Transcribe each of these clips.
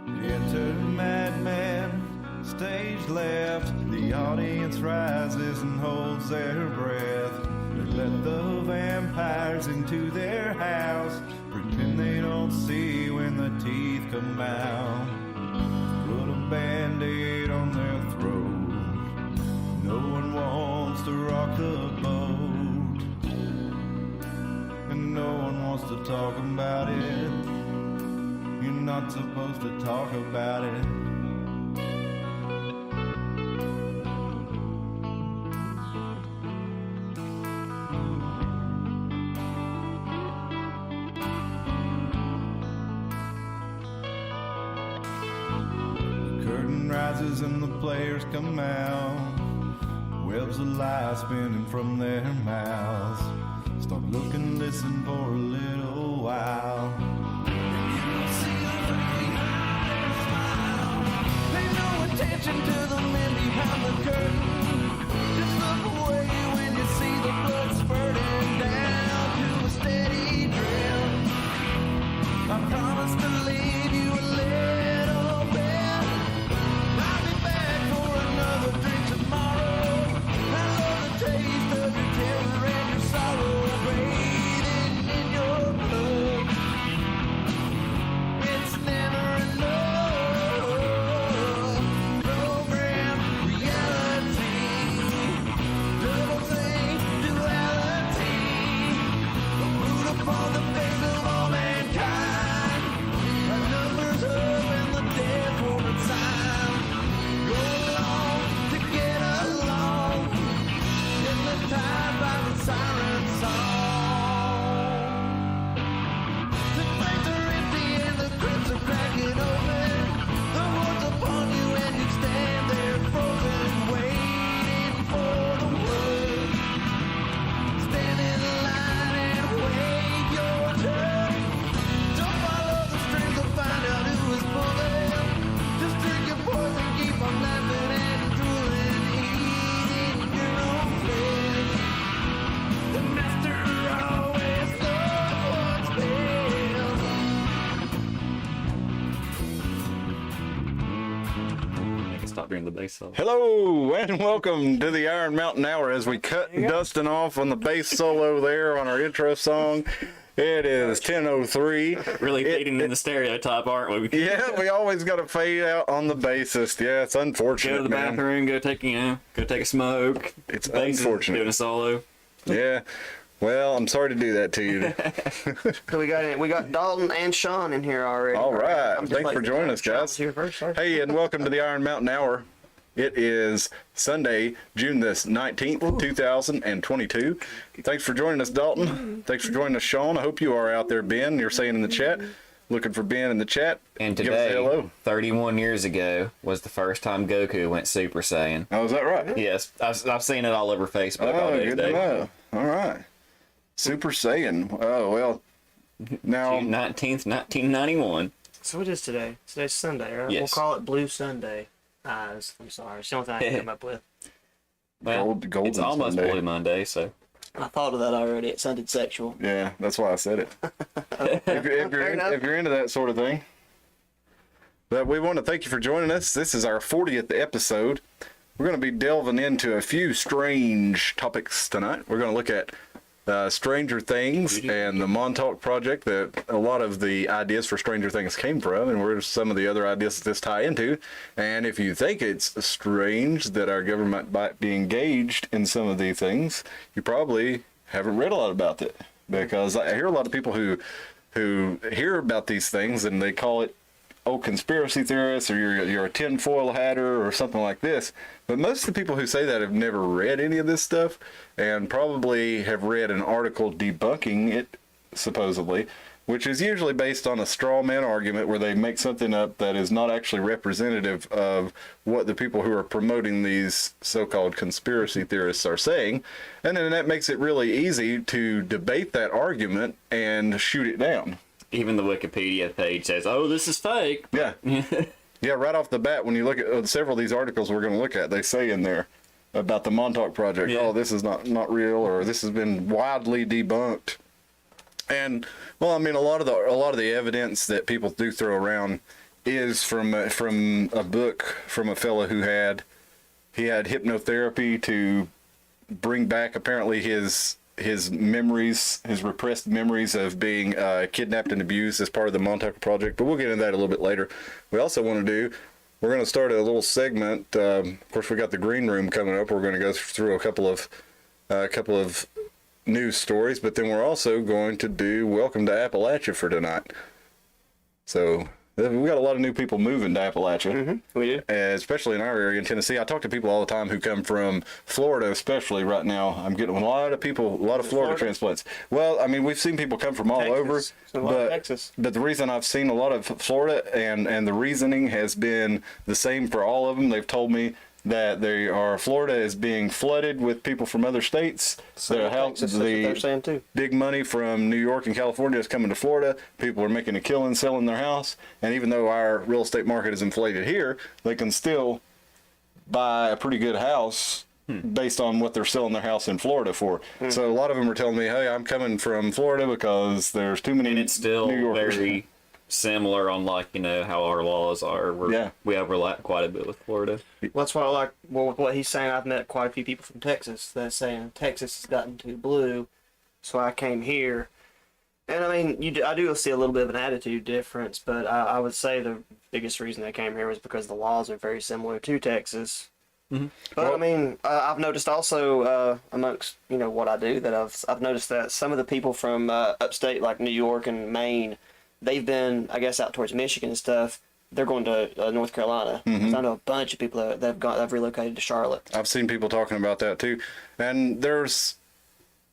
Enter madman, stage left. The audience rises and holds their breath. They let the vampires into their house, pretend they don't see when the teeth come out. Put a band-aid on their throat. No one wants to rock the boat, and no one wants to talk about it. You're not supposed to talk about it. The curtain rises and the players come out. Webs of light spinning from their mouths. Stop looking, listen for a little while. Attention to the men behind the curtain. Just look away when you see the blood spurting down to a steady drip. I promise to leave you a little bit. I'll be back for another drink tomorrow. I love the taste of your terror and your sorrow bathing in your blood. It's never enough. On the face of all mankind, our numbers up and the dead for a time. Go along to get along, hypnotized by the siren song. The flames are empty and the crypts are cracking open. The horde's upon you and you stand there frozen, waiting for the word. Stand in line and wait. Don't follow the strings to find out who is pulling. Just drink your poison, keep on laughing and drooling, eating your own flesh. The master always knows what's best. Stop doing the bass solo. Hello and welcome to the Iron Mountain Hour as we cut Dustin off on the bass solo there on our intro song. It is 10:03. Really fading in the stereotype, aren't we? Yeah, we always got to fade out on the bassist. Yeah, it's unfortunate. Go to the bathroom, go take a smoke. It's Bassist unfortunate. Doing a solo. Yeah. Well, I'm sorry to do that to you. So we got Dalton and Sean in here already. All right. I'm just Thanks for joining us, guys. Here first, sorry. Hey, and welcome to the Iron Mountain Hour. It is Sunday, June the 19th, 2022. Thanks for joining us, Dalton. Thanks for joining us, Sean. I hope you are out there, Ben. You're saying in the chat. Looking for Ben in the chat. And Give us a today, hello. 31 years ago, was the first time Goku went Super Saiyan. Oh, is that right? Yes, I've seen it all over Facebook all Oh, day good to today. know. All right. Super Saiyan. Oh, well. Now, June 19th, 1991. So what is today? Today's Sunday, right? Yes. We'll call it Blue Sunday. I'm sorry. It's the only thing I can come up with. Well, Golden it's almost Sunday. Blue Monday, so. I thought of that already. It sounded sexual. yeah, that's why I said it. if you're into that sort of thing. But we want to thank you for joining us. This is our 40th episode. We're going to be delving into a few strange topics tonight. We're going to look at Stranger Things and the Montauk project that a lot of the ideas for Stranger Things came from, and where some of the other ideas that this tie into. And if you think it's strange that our government might be engaged in some of these things, you probably haven't read a lot about it, because I hear a lot of people who hear about these things and they call it conspiracy theorists, or you're a tinfoil hatter or something like this. But most of the people who say that have never read any of this stuff, and probably have read an article debunking it, supposedly, which is usually based on a straw man argument where they make something up that is not actually representative of what the people who are promoting these so-called conspiracy theorists are saying. And then that makes it really easy to debate that argument and shoot it down. Even the Wikipedia page says, "Oh, this is fake." Yeah. Yeah, right off the bat, when you look at several of these articles we're going to look at, they say in there about the Montauk project, Yeah. oh, this is not real, or this has been widely debunked. And well, I mean, a lot of the evidence that people do throw around is from a book from a fellow who had hypnotherapy to bring back apparently his memories, his repressed memories of being kidnapped and abused as part of the Montauk project. But we'll get into that a little bit later. We also want to we're going to start a little segment. Of course, we got the green room coming up. We're going to go through a couple of news stories, but then we're also going to do Welcome to Appalachia for tonight. So we got a lot of new people moving to Appalachia. Mm-hmm. We do. Especially in our area in Tennessee. I talk to people all the time who come from Florida, especially right now. I'm getting a lot of Florida transplants. Well, I mean, we've seen people come from all over, but the reason I've seen a lot of Florida and the reasoning has been the same for all of them. They've told me that Florida is being flooded with people from other states. They're saying too. Big money from New York and California is coming to Florida. People are making a killing selling their house. And even though our real estate market is inflated here, they can still buy a pretty good house based on what they're selling their house in Florida for. So a lot of them are telling me, hey, I'm coming from Florida because there's too many And it's still New Yorkers. very similar on how our laws are. We overlap quite a bit with Florida. Well, that's why what he's saying. I've met quite a few people from Texas that's saying Texas has gotten too blue, so I came here. And I mean, I do see a little bit of an attitude difference, but I would say the biggest reason they came here was because the laws are very similar to Texas. Mm-hmm. But I mean, I've noticed also amongst what I do that I've noticed that some of the people from upstate like New York and Maine, they've been, I guess, out towards Michigan and stuff. They're going to North Carolina. Mm-hmm. I know a bunch of people that have relocated to Charlotte. I've seen people talking about that too, and there's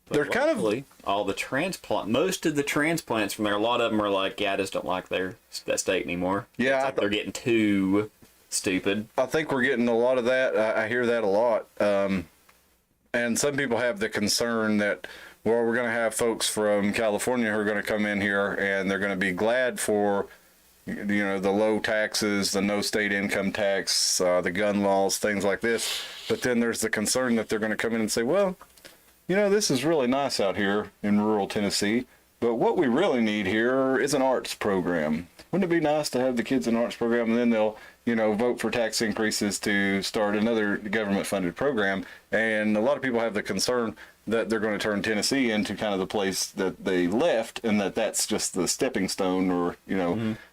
kind of all the most of the transplants from there. A lot of them are like, yeah, I just don't like that state anymore. Yeah, they're getting too stupid. I think we're getting a lot of that. I hear that a lot, and some people have the concern that, well, we're going to have folks from California who are going to come in here and they're going to be glad for, the low taxes, the no state income tax, the gun laws, things like this. But then there's the concern that they're going to come in and say, well, this is really nice out here in rural Tennessee, but what we really need here is an arts program. Wouldn't it be nice to have the kids in an arts program? And then they'll, vote for tax increases to start another government-funded program. And a lot of people have the concern that they're going to turn Tennessee into kind of the place that they left, and that's just the stepping stone, or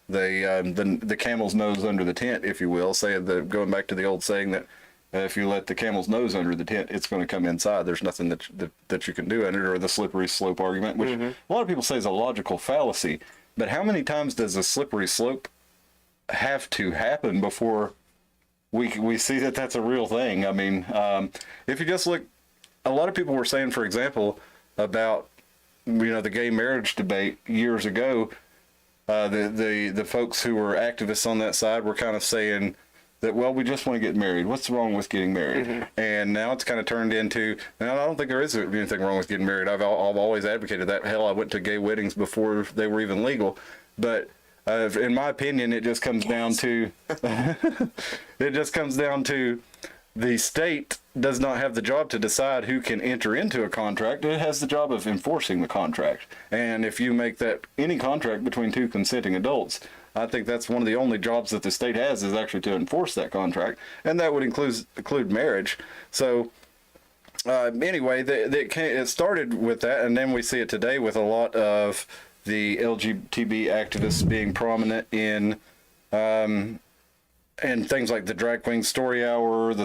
the camel's nose under the tent, if you will. Going back to the old saying that if you let the camel's nose under the tent, it's going to come inside. There's nothing that you can do under it, or the slippery slope argument, which a lot of people say is a logical fallacy. But how many times does a slippery slope have to happen before we see that that's a real thing? I mean, if you just look. A lot of people were saying, for example, about the gay marriage debate years ago. The folks who were activists on that side were kind of saying that, well, we just want to get married. What's wrong with getting married? Mm-hmm. And now it's kind of turned into, and I don't think there is anything wrong with getting married. I've always advocated that. Hell, I went to gay weddings before they were even legal. But in my opinion, it just comes down to the state does not have the job to decide who can enter into a contract. It has the job of enforcing the contract. And if you make that any contract between two consenting adults, I think that's one of the only jobs that the state has, is actually to enforce that contract. And that would include marriage. So anyway, it started with that, and then we see it today with a lot of the LGBT activists being prominent in and things like the Drag Queen Story Hour, the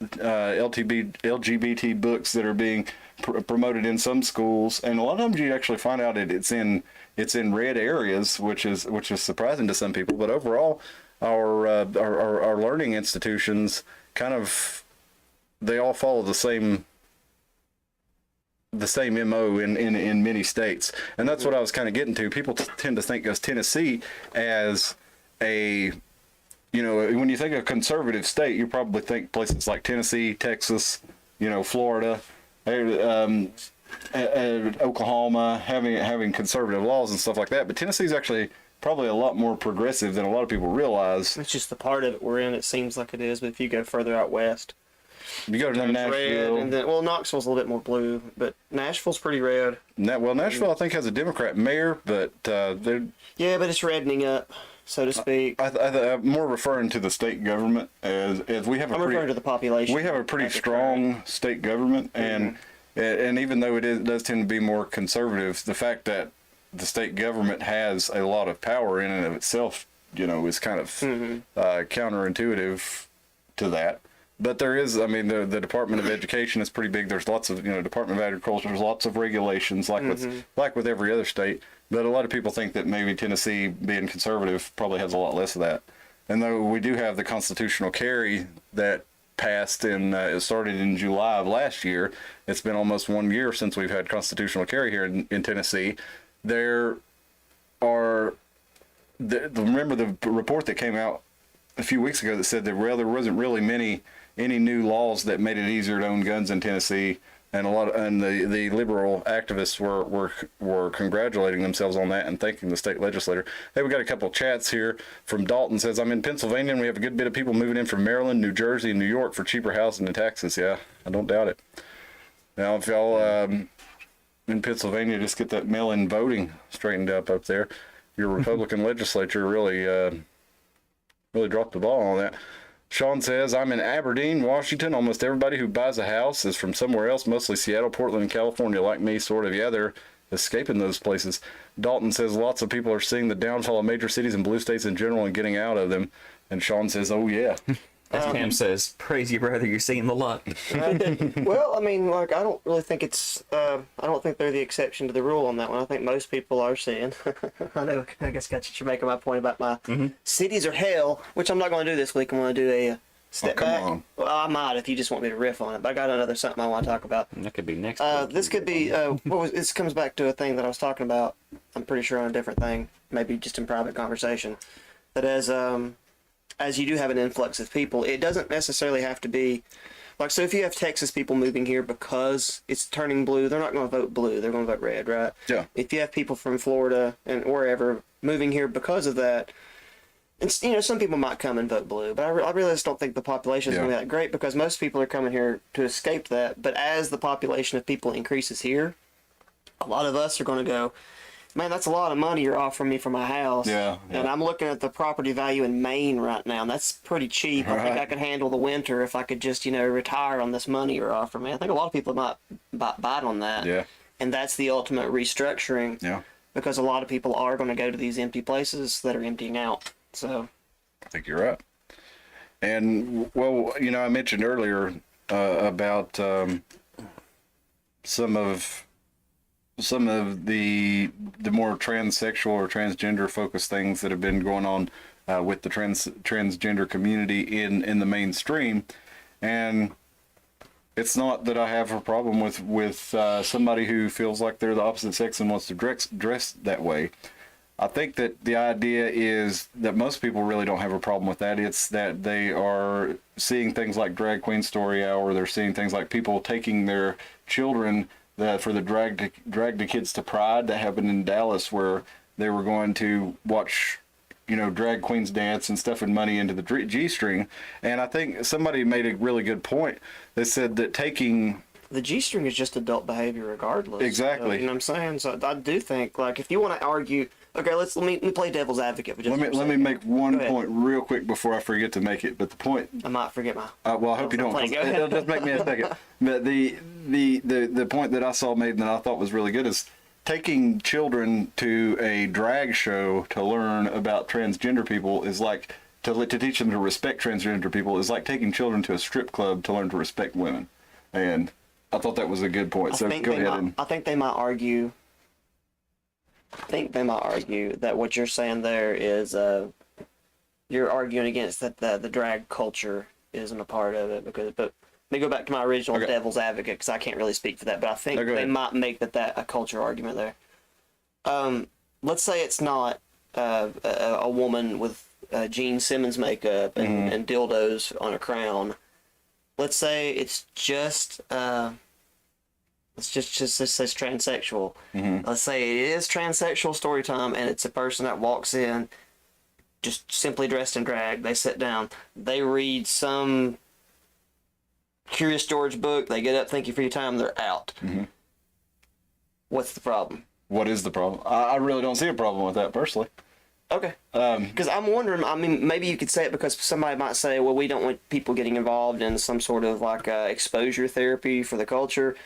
LGBT books that are being promoted in some schools, and a lot of times you actually find out it's in red areas, which is surprising to some people. But overall, our learning institutions they all follow the same MO in many states, and that's what I was kind of getting to. People tend to think of Tennessee as when you think of conservative state, you probably think places like Tennessee, Texas, Florida, Oklahoma, having conservative laws and stuff like that. But Tennessee's actually probably a lot more progressive than a lot of people realize. It's just the part of it we're in, it seems like it is. But if you go further out west, you go to Nashville. Red, and then, Knoxville's a little bit more blue, but Nashville's pretty red. Nashville, I think, has a Democrat mayor, but they're... Yeah, but it's reddening up. so to speak. I'm more referring to the state government as we have I'm referring to the population. We have a pretty strong state government, and even though does tend to be more conservative, the fact that the state government has a lot of power in and of itself, is kind of counterintuitive to that. But there is, I mean, the Department of Education is pretty big. There's lots of, Department of Agriculture. There's lots of regulations, like with every other state. But a lot of people think that maybe Tennessee, being conservative, probably has a lot less of that. And though we do have the constitutional carry that passed it started in July of last year. It's been almost 1 year since we've had constitutional carry here in Tennessee. Remember the report that came out a few weeks ago that said that there wasn't really any new laws that made it easier to own guns in Tennessee, and the liberal activists were congratulating themselves on that and thanking the state legislator. Hey, we got a couple of chats here from Dalton. Says, I'm in Pennsylvania and we have a good bit of people moving in from Maryland, New Jersey, and New York for cheaper housing and taxes. Yeah, I don't doubt it. Now, if y'all in Pennsylvania just get that mail-in voting straightened up there, your Republican legislature really dropped the ball on that. Sean says, I'm in Aberdeen, Washington. Almost everybody who buys a house is from somewhere else, mostly Seattle, Portland, and California, like me, sort of. Yeah, they're escaping those places. Dalton says, lots of people are seeing the downfall of major cities and blue states in general and getting out of them. And Sean says, oh, yeah. As Pam says, praise you, brother, you're seeing the luck. Well, I mean, I don't really think I don't think they're the exception to the rule on that one. I think most people are seeing. I guess you're making my point about my cities are hell, which I'm not going to do this week. I'm going to do a step back. On. Well, I might if you just want me to riff on it, but I got another something I want to talk about. That could be next week. This could be, this comes back to a thing that I was talking about, I'm pretty sure on a different thing, maybe just in private conversation, that as you do have an influx of people, it doesn't necessarily have to be so if you have Texas people moving here because it's turning blue, they're not going to vote blue, they're going to vote red, right? Yeah. If you have people from Florida and wherever moving here because of that, and some people might come and vote blue, but I really just don't think the population is going to be that great because most people are coming here to escape that. But as the population of people increases here, a lot of us are going to go, man, that's a lot of money you're offering me for my house. Yeah. And I'm looking at the property value in Maine right now, and that's pretty cheap. I think I could handle the winter if I could just, retire on this money you're offering me. I think a lot of people might bite on that. Yeah. And that's the ultimate restructuring. Yeah. Because a lot of people are going to go to these empty places that are emptying out. So. I think you're right. And, well, I mentioned earlier about some of the more transsexual or transgender focused things that have been going on with the transgender community in the mainstream. And it's not that I have a problem with somebody who feels like they're the opposite sex and wants to dress that way. I think that the idea is that most people really don't have a problem with that. It's that they are seeing things like Drag Queen Story Hour. They're seeing things like people taking their children for the drag the kids to Pride that happened in Dallas, where they were going to watch, drag queens dance and stuffing money into the G-string. And I think somebody made a really good point. They said that taking the G-string is just adult behavior regardless. Exactly. You know what I'm saying? So I do think, if you want to argue, okay, let me play devil's advocate for just a second. Let me make one point real quick before I forget to make it. But the point, I might forget my. Well, I hope you don't. It'll just make me a second. But the point that I saw made and that I thought was really good is taking children to a drag show to learn about transgender people is like to teach them to respect transgender people is like taking children to a strip club to learn to respect women. And I thought that was a good point. So go ahead. I think they might argue. That what you're saying there is you're arguing against that the drag culture isn't a part of it but let me go back to my original devil's advocate because I can't really speak for that, but I think they might make that a culture argument there. Let's say it's not a woman with Gene Simmons makeup and dildos on a crown. Let's say it's just says transsexual. Let's say it is transsexual story time, and it's a person that walks in just simply dressed in drag. They sit down, they read some Curious George book, they get up, thank you for your time, they're out. What's the problem? What is the problem? I really don't see a problem with that personally. Okay. Because I'm wondering, I mean, maybe you could say it because somebody might say, well, we don't want people getting involved in some sort of like exposure therapy for the culture.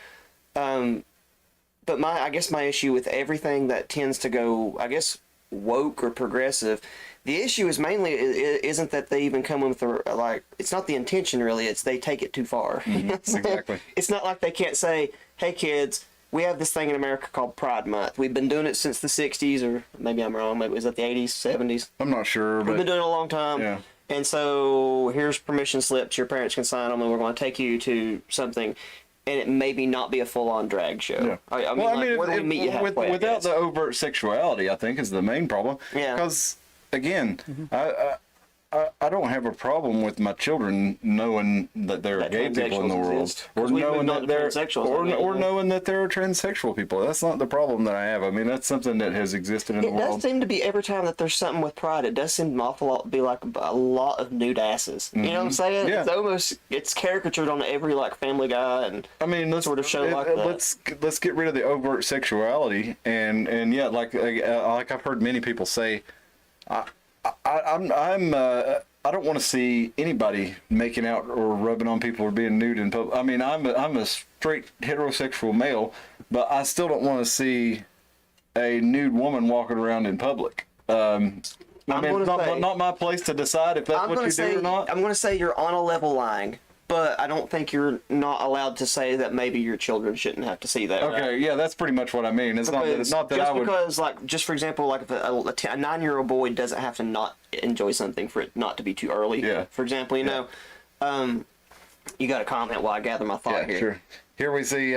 But I guess my issue with everything that tends to go, I guess, woke or progressive, the issue is mainly isn't that they even come in with it's not the intention really, it's they take it too far. Exactly. It's not like they can't say, hey kids, we have this thing in America called Pride Month. We've been doing it since the 60s, or maybe I'm wrong, maybe it was at the 80s, 70s. I'm not sure, We've but been doing it a long time. yeah. And so here's permission slips, your parents can sign them, and we're going to take you to something. And it maybe not be a full-on drag show. Yeah. I mean, where do we meet you halfway, without the overt sexuality, I think is the main problem. Yeah. Because again, I don't have a problem with my children knowing that there are That gay people in the transsexuals world, exist. or 'Cause we've knowing moved on that to there, transsexuals, or, I mean, or yeah. knowing that there are transsexual people. That's not the problem that I have. I mean, that's something that has existed in the It does world. seem to be every time that there's something with Pride, it does seem an awful lot be like a lot of nude asses. You know what I'm saying? Mm-hmm. Yeah. It's caricatured on every like Family Guy and I mean, let's sort of show like that. let's get rid of the overt sexuality, and yeah, like I've heard many people say, I don't want to see anybody making out or rubbing on people or being nude in public. I mean, I'm a straight heterosexual male, but I still don't want to see a nude woman walking around in public. I mean, it's not my place to decide if that's what you do or not. I'm going to say you're on a level line, but I don't think you're not allowed to say that maybe your children shouldn't have to see that. Okay, right? yeah, that's pretty much what I mean. It's not that just I would. because, like, just for example, like if a 9-year-old boy doesn't have to not enjoy something for it not to be too early. Yeah. For example, you know, you got to comment while I gather my thought here. Sure. Here we see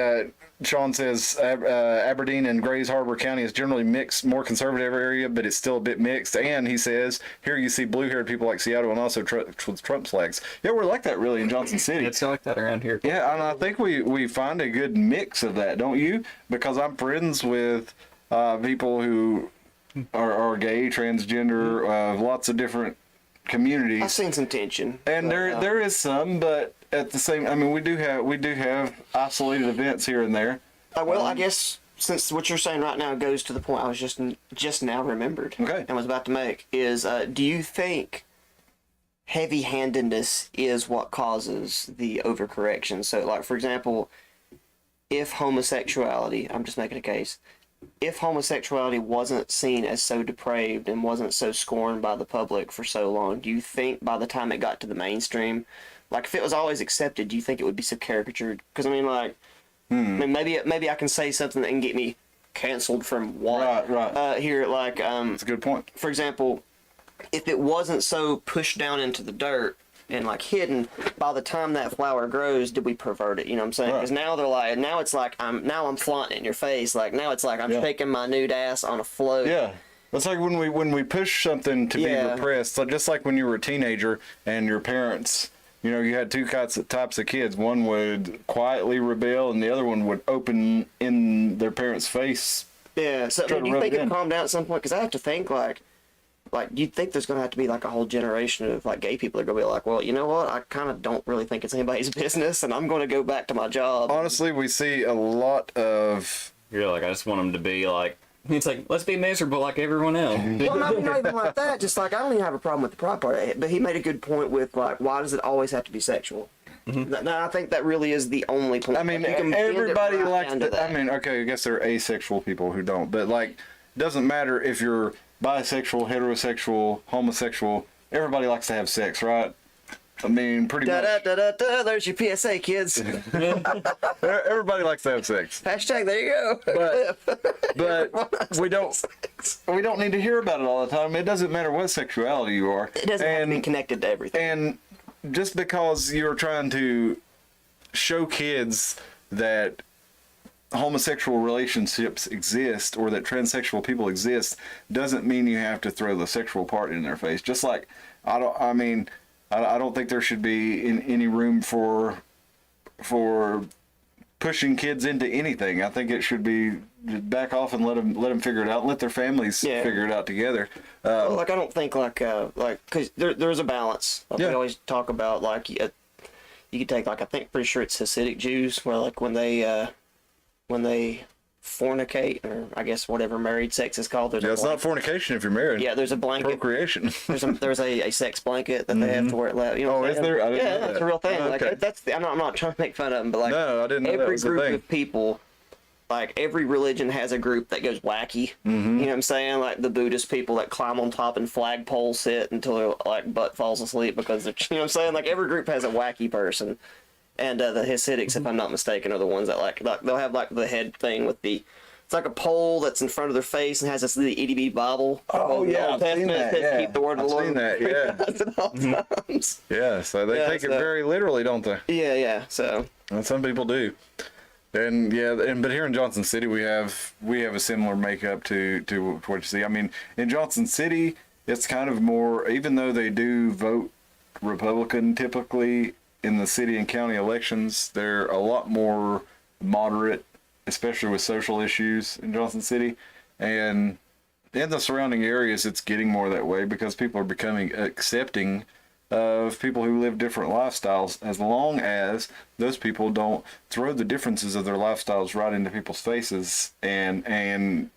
Sean says Aberdeen and Grays Harbor County is generally mixed, more conservative area, but it's still a bit mixed. And he says here you see blue-haired people like Seattle and also with Trump flags. Yeah, we're like that really in Johnson City. It's like that around here. Yeah, and I think we find a good mix of that, don't you? Because I'm friends with people who are gay, transgender, lots of different communities. I've seen some tension, And but, there is some, but at the same, I mean, we do have isolated events here and there. well, I guess since what you're saying right now goes to the point I was just now remembered, Okay. and was about to make is, do you think heavy-handedness is what causes the overcorrection? So, like for example, if homosexuality, I'm just making a case, if homosexuality wasn't seen as so depraved and wasn't so scorned by the public for so long, do you think by the time it got to the mainstream, like if it was always accepted, do you think it would be so caricatured? Because I mean, like, I mean, maybe I can say something that can get me canceled from what? Right. Here, like, That's a good point. for example, if it wasn't so pushed down into the dirt and like hidden, by the time that flower grows, did we pervert it? You know what I'm saying? Right. Because now it's like I'm flaunting it in your face. Like now it's like I'm shaking my nude ass on a float. Yeah. That's like when we push something to be repressed. So just like when you were a teenager and your parents, you know, you had two types of kids. One would quietly rebel, and the other one would open in their parents' face. Yeah. So I Try mean, to do you rub think it it in. calmed down at some point? Because I have to think like you'd think there's gonna have to be like a whole generation of like gay people that are gonna be like, well, you know what? I kind of don't really think it's anybody's business, and I'm gonna go back to my job. Honestly, we see a lot of. You're like, I just want them to be like, it's like, let's be miserable like everyone else. Well, not even like that. Just like I don't even have a problem with the pride part, but he made a good point with like, why does it always have to be sexual? Now I think that really is the only point. I mean, Like, you can bend it everybody right likes down to that. I that. mean, okay, I guess there are asexual people who don't, but like, it doesn't matter if you're bisexual, heterosexual, homosexual. Everybody likes to have sex, right? I mean, pretty Da da much. da da da. There's your PSA, kids. Everybody likes to have sex, Hashtag. There you go. but we don't need to hear about it all the time. It doesn't matter what sexuality you are. It doesn't have to be connected to everything. And just because you're trying to show kids that homosexual relationships exist or that transsexual people exist doesn't mean you have to throw the sexual part in their face. Just like I don't think there should be any room for pushing kids into anything. I think it should be just back off and let them figure it out. Let their families figure it out together. Well, like I don't think like because there's a balance. Like, we always talk about like you could take like I think pretty sure it's Hasidic Jews where like when they fornicate, or I guess whatever married sex is called. There's Yeah, a it's not fornication if you're married. yeah, there's a blanket. Procreation. There's a sex blanket that they have to wear. You know Oh, what I'm is saying? there? I didn't Yeah, know that's that. a real thing. Okay. Like that's I'm not trying to make fun of them, but like No, I didn't know that every was a group thing. of people, like every religion has a group that goes wacky. You know what I'm saying? Like the Buddhist people that climb on top and flagpole sit until their like butt falls asleep because they're, you know what I'm saying? Like every group has a wacky person. And the Hasidics, if I'm not mistaken, are the ones that like they'll have like the head thing with the, it's like a pole that's in front of their face and has this little itty bitty Bible. Oh, The yeah, Old I've seen Testament that, says yeah. keep the word of I've the Lord. seen that, yeah. At all times. Yeah, so they Yeah, take it so- very literally, don't they? Yeah. So And some people do. And but here in Johnson City we have a similar makeup to what you see. I mean, in Johnson City it's kind of more, even though they do vote Republican typically in the city and county elections, they're a lot more moderate, especially with social issues in Johnson City. And in the surrounding areas it's getting more that way because people are becoming accepting of people who live different lifestyles, as long as those people don't throw the differences of their lifestyles right into people's faces and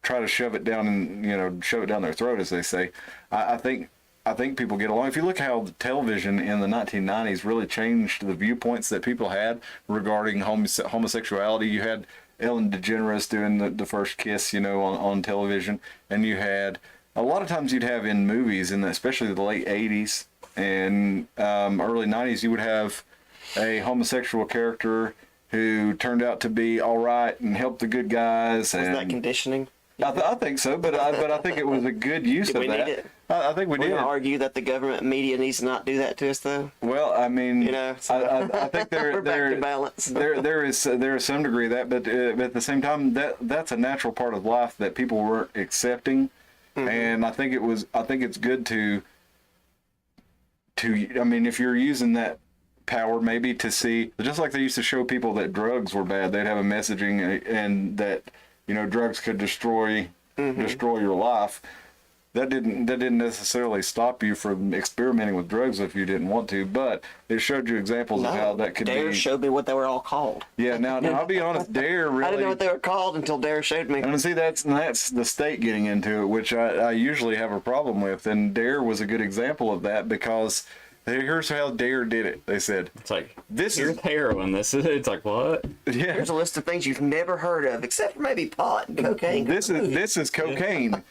try to shove it down and shove it down their throat, as they say. I think people get along. If you look how the television in the 1990s really changed the viewpoints that people had regarding homosexuality. You had Ellen DeGeneres doing the first kiss, on television, and you had a lot of times you'd have in movies, in especially the late 80s and early 90s, you would have a homosexual character who turned out to be all right and helped the good guys. is that conditioning? I think so, but I think it was a good use Do of we that. need it? I think we We're did. gonna argue that the government media needs to not do that to us, though. Well, I mean, So I think we're back to balance. there is some degree of that, but at the same time, that's a natural part of life that people weren't accepting, and I think it's good to I mean, if you're using that power maybe to see, just like they used to show people that drugs were bad, they'd have a messaging and that drugs could destroy your life. That didn't necessarily stop you from experimenting with drugs if you didn't want to, but it showed you examples of how that could Dare be. showed me what they were all called. Yeah, now I'll be honest, Dare really. I didn't know what they were called until Dare showed me. And see, that's the state getting into it, which I usually have a problem with. And Dare was a good example of that because here's how Dare did it. They said, It's like, This here's is- heroin. It's like, what? yeah, Here's a list of things you've never heard of, except for maybe pot and cocaine. this is cocaine.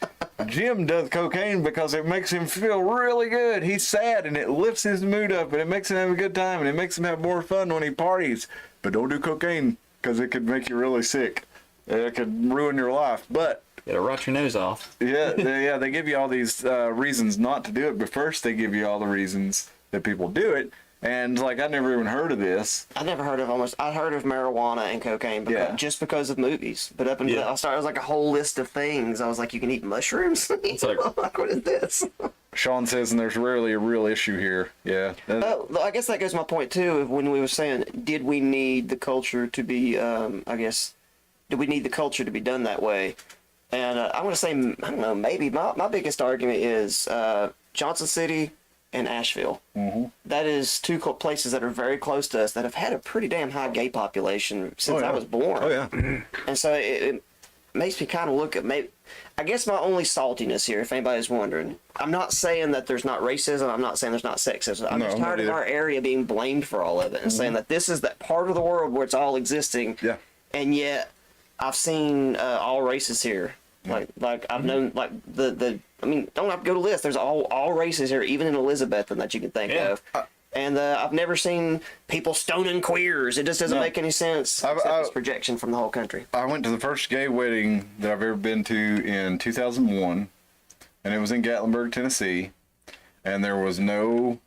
Jim does cocaine because it makes him feel really good. He's sad and it lifts his mood up and it makes him have a good time and it makes him have more fun when he parties. But don't do cocaine because it could make you really sick. It could ruin your life. But You gotta rot your nose off. they give you all these reasons not to do it, but first they give you all the reasons that people do it. And like, I never even heard of this. I never heard of I heard of marijuana and cocaine, just because of movies. But up until Yeah. I started, it was like a whole list of things. I was like, you can eat mushrooms. It's like- what is this? Sean says, and there's rarely a real issue here. Yeah. I guess that goes to my point too. Of when we were saying, did we need the culture to be? Did we need the culture to be done that way? And I want to say, I don't know. Maybe my biggest argument is Johnson City and Asheville. Mm-hmm. That is two places that are very close to us that have had a pretty damn high gay population since I was born. Oh yeah. And so it makes me kind of look at I guess my only saltiness here, if anybody's wondering, I'm not saying that there's not racism. I'm not saying there's not sexism. I'm No, just I'm not tired of either. our area being blamed for all of it and saying that this is that part of the world where it's all existing. Yeah. And yet I've seen all races here. Like I've known like I mean, don't have to go to list. There's all races here, even in Elizabethan that you can think Yeah. of. And I've never seen people stoning queers. It just doesn't make any sense. Except it's projection from the whole country. I went to the first gay wedding that I've ever been to in 2001, and it was in Gatlinburg, Tennessee, and there was no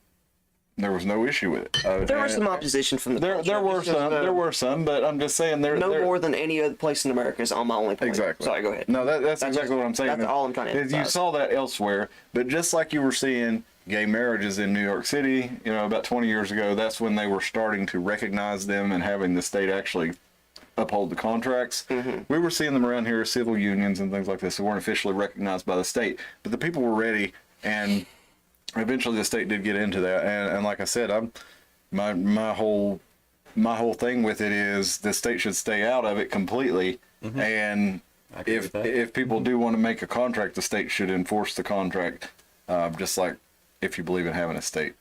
issue with it. There was some opposition from the There culture. were It's just, some. There were some, but I'm just saying there. no there, more than any other place in America is on my only point. Exactly. Sorry, go ahead. No, that's exactly what I'm saying. That's all I'm trying to is you emphasize. saw that elsewhere, but just like you were seeing gay marriages in New York City, about 20 years ago, that's when they were starting to recognize them and having the state actually uphold the contracts. Mm-hmm. We were seeing them around here as civil unions and things like this that weren't officially recognized by the state, but the people were ready, and eventually the state did get into that. And like I said, my whole my whole thing with it is the state should stay out of it completely. And I agree with that. if people do want to make a contract, the state should enforce the contract, just like if you believe in having a state.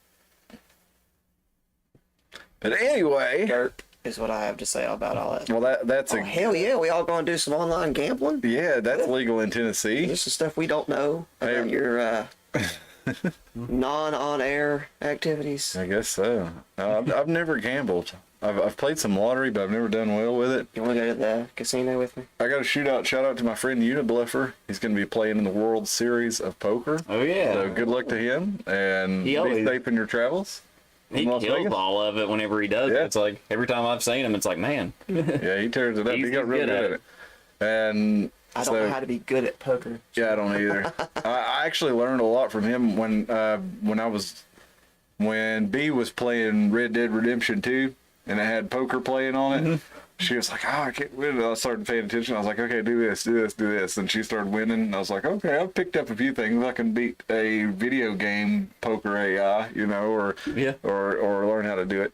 But anyway, Derp is what I have to say about all that. well, that's Oh, hell yeah, we all gonna do some online gambling? yeah, that's legal in Tennessee. This is stuff we don't know about Hey. your non-on-air activities. I guess so. I've never gambled. I've played some lottery, but I've never done well with it. You want to go to the casino with me? I got a shout out to my friend Unibluffer. He's going to be playing in the World Series of Poker. Oh yeah. So good luck to him, and He be always- safe in your travels. He in Las kills Vegas. all of it whenever he does. Yeah. It's like every time I've seen him, it's like, man. Yeah, he tears it up. He's He got really good good at at it. And I don't know how to be good at poker. yeah, I don't either. I actually learned a lot from him when B was playing Red Dead Redemption 2 and it had poker playing on it. She was like, "Oh, I can't win." And I started paying attention. I was like, "Okay, do this, do this, do this." And she started winning. And I was like, "Okay, I've picked up a few things. I can beat a video game poker AI, or Yeah. or learn how to do it."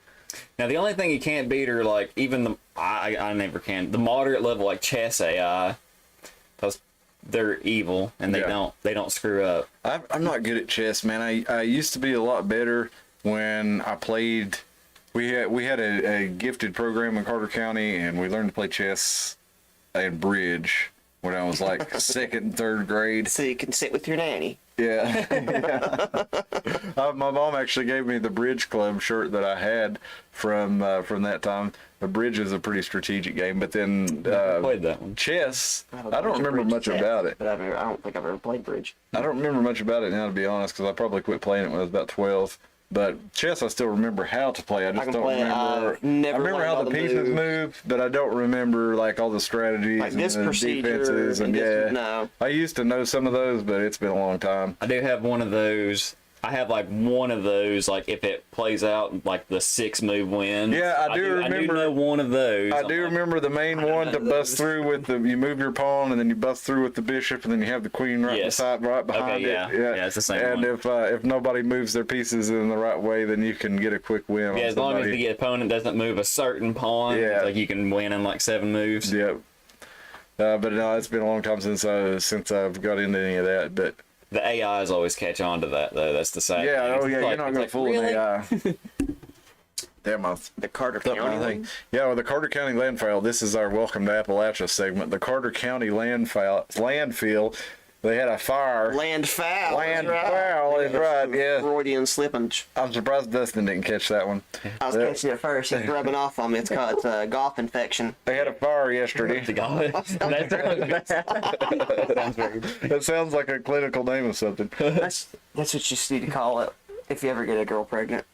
Now the only thing you can't beat are like even the I never can the moderate level like chess AI, because they're evil and they Yeah. don't screw up. I'm not good at chess, man. I used to be a lot better when I played. We had a gifted program in Carter County, and we learned to play chess and bridge when I was like second and third grade. So you can sit with your nanny. Yeah. My mom actually gave me the Bridge Club shirt that I had from that time. The bridge is a pretty strategic game, but then Played that one. chess, I don't know remember bridge much chess, about it. But I don't think I've ever played bridge. I don't remember much about it now, to be honest, because I probably quit playing it when I was about 12. But chess, I still remember how to play. I just can don't play it. remember. I've never I remember learned how all the the pieces moves. move, but I don't remember like all the strategies Like and this the procedure defenses. And and this- yeah, no. I used to know some of those, but it's been a long time. I do have one of those. I have like one of those. Like if it plays out, like the 6-move win. Yeah, I do I do remember- know one of those. I I'm do like, remember the main one to bust through with the. You move your pawn, and then you bust through with the bishop, and then you have the queen right Yes. right behind Okay, it. yeah. Yeah, it's the same And one. if nobody moves their pieces in the right way, then you can get a quick win. Yeah, on as long as somebody. the opponent doesn't move a certain pawn, Yeah. like you can win in like 7 moves. Yep. But no, it's been a long time since I've got into any of that. But The AIs always catch on to that though. That's the sad yeah, thing. oh It's yeah, like- you're not it's gonna like, fool really? an AI. Damn, I The Carter thumped County my thing. one? Yeah, well, the Carter County landfill. This is our Welcome to Appalachia segment. The Carter County landfill. They had a fire. Land foul. Landfowl is right. Yeah. Freudian slippage. I'm surprised Dustin didn't catch that one. I was catching it first. He's rubbing off on me. It's called golf infection. They had a fire yesterday. The guy- that sounds very That sounds like a clinical name of something. That's what you just need to call it if you ever get a girl pregnant.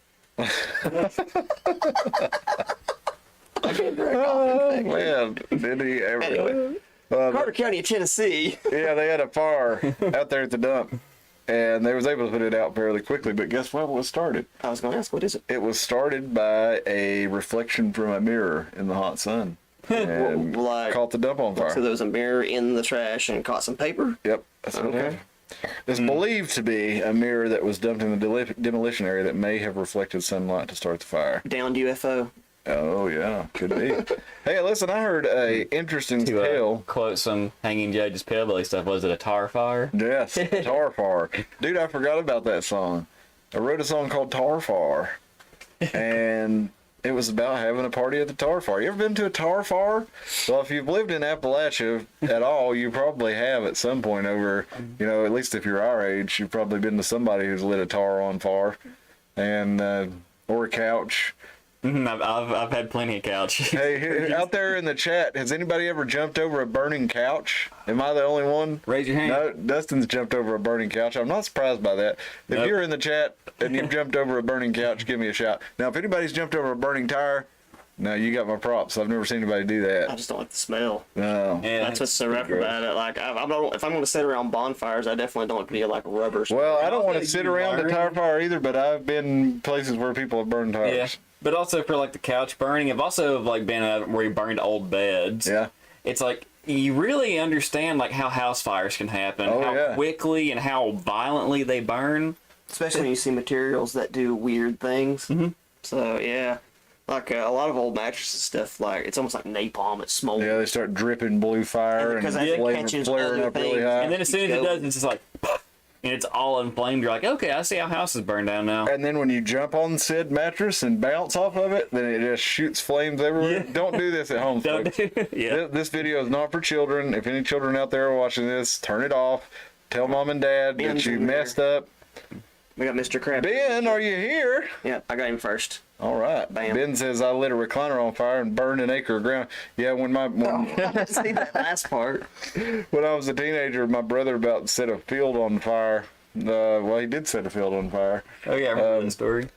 Oh man, did he ever? Anyway. Carter County, Tennessee. Yeah, they had a fire out there at the dump, and they was able to put it out fairly quickly. But guess what was started? I was going to ask, what is it? It was started by a reflection from a mirror in the hot sun, and Like- caught the dump on fire. So there was a mirror in the trash and caught some paper. Yep, that's what Okay. happened. It's believed to be a mirror that was dumped in the demolition area that may have reflected sunlight to start the fire. Downed UFO. Oh yeah, could be. Hey, listen, I heard a interesting to tale. quote some Hanging Judge's Pillbilly stuff. Was it a tar fire? Yes, Tar Far. Dude, I forgot about that song. I wrote a song called Tar Far, and it was about having a party at the Tar Far. You ever been to a Tar Far? Well, if you've lived in Appalachia at all, you probably have at some point over, at least if you're our age, you've probably been to somebody who's lit a tar on fire, and or a couch. I've had plenty of couches. Hey, out there in the chat, has anybody ever jumped over a burning couch? Am I the only one? Raise your hand. No, Dustin's jumped over a burning couch. I'm not surprised by that. If Nope. you're in the chat and you've jumped over a burning couch, give me a shout. Now, if anybody's jumped over a burning tire, no, you got my props. I've never seen anybody do I that. just don't like the smell. No. Yeah, That's what's so rough about it. Like, I don't. If I'm going to sit around bonfires, I definitely don't want to be like rubber. Well, I don't want to think sit you around a learn. tire fire either, but I've been places where people have burned tires. Yeah, but also for like the couch burning, I've also like been at where you burned old beds. Yeah. It's like you really understand like how house fires can happen, Oh, how yeah. quickly and how violently they burn. Especially when you see materials that do weird things. Mm-hmm. So yeah, Like a lot of old mattresses and stuff, like it's almost like napalm. It's smoldering. Yeah, they start dripping blue fire and because it catches flaring other up really things. high. And then as soon as it does, it's just like, and it's all inflamed. You're like, okay, I see how houses burn down now. And then when you jump on said mattress and bounce off of it, then it just shoots flames everywhere. Yeah. Don't do this at home, Don't folks. do- yeah. This video is not for children. If any children out there are watching this, turn it off. Tell mom and dad Ben's that you in there. messed up. We got Mr. Crab. Ben, are you here? Yeah, I got him first. All right. Bam. Ben says I lit a recliner on fire and burned an acre of ground. Yeah, when See that last part? when I was a teenager, my brother about set a field on fire. Well, he did set a field on fire, Oh yeah, I remember the story.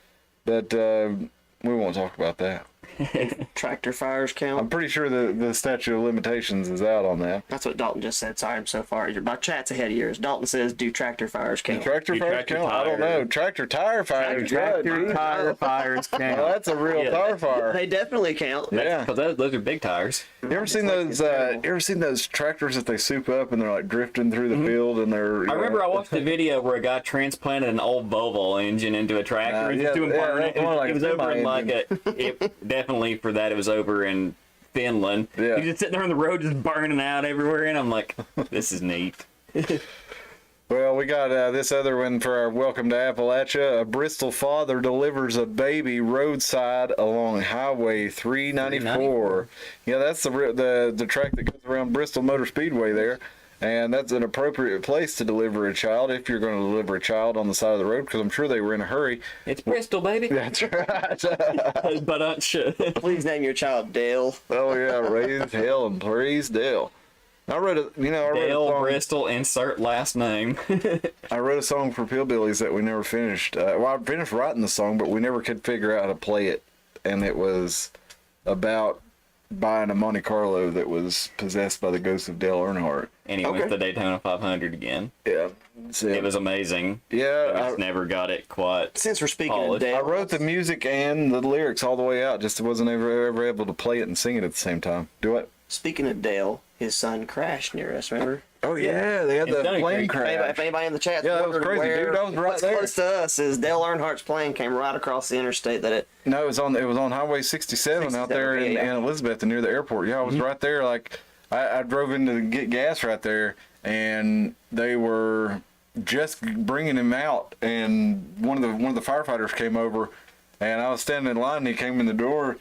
but we won't talk about that. Tractor fires count. I'm pretty sure the statute of limitations is out on that. That's what Dalton just said. Sorry, I'm so far. My chat's ahead of yours. Dalton says, "Do tractor fires count?" Tractor Do fires tractor count? I don't know. tire. Tractor tire fire. Tractor tire fires Well, count. that's a real Yeah. tire fire. They definitely count. Yeah. Because those are big tires. You ever seen like those? it's terrible. You ever seen those tractors that they soup up and they're like drifting through the field and they're? I remember I watched a video where a guy transplanted an old Volvo engine into a tractor and yeah, just doing yeah, burn that's it. more like It was a over in like semi-engine. definitely for that it was over in Finland. Yeah. He's just sitting there on the road just burning out everywhere, and I'm like, this is neat. Well, we got this other one for our welcome to Appalachia. A Bristol father delivers a baby roadside along Highway 394. Yeah, that's the track that goes around Bristol Motor Speedway there. And that's an appropriate place to deliver a child if you're going to deliver a child on the side of the road, because I'm sure they were in a hurry. It's Bristol, baby. That's right. But Please name your child Dale. Oh yeah, raise hell and praise Dale. I wrote a Dale song. Bristol, insert last name. I wrote a song for Pillbillies that we never finished. Well, I finished writing the song, but we never could figure out how to play it, and it was about buying a Monte Carlo that was possessed by the ghost of Dale Earnhardt. And he went to the Daytona 500 again. Yeah, so, It was amazing. I yeah. just never got it quite. Since we're speaking of Polished. Dale, I wrote the music and the lyrics all the way out. Just wasn't ever able to play it and sing it at the same time. Do it. speaking of Dale, his son crashed near us. Remember? Oh yeah, they had It's the done a plane great- crash. If anybody in the chat, Yeah, that was crazy, dude. I was right what's there. close to us is Dale Earnhart's plane came right across the interstate. That it No, it was on Highway 67 out there in, yeah. in Elizabeth near the airport. Yeah, I was right there. Like I drove in to get gas right there, and they were just bringing him out, and one of the firefighters came over, and I was standing in line, and he came in the door.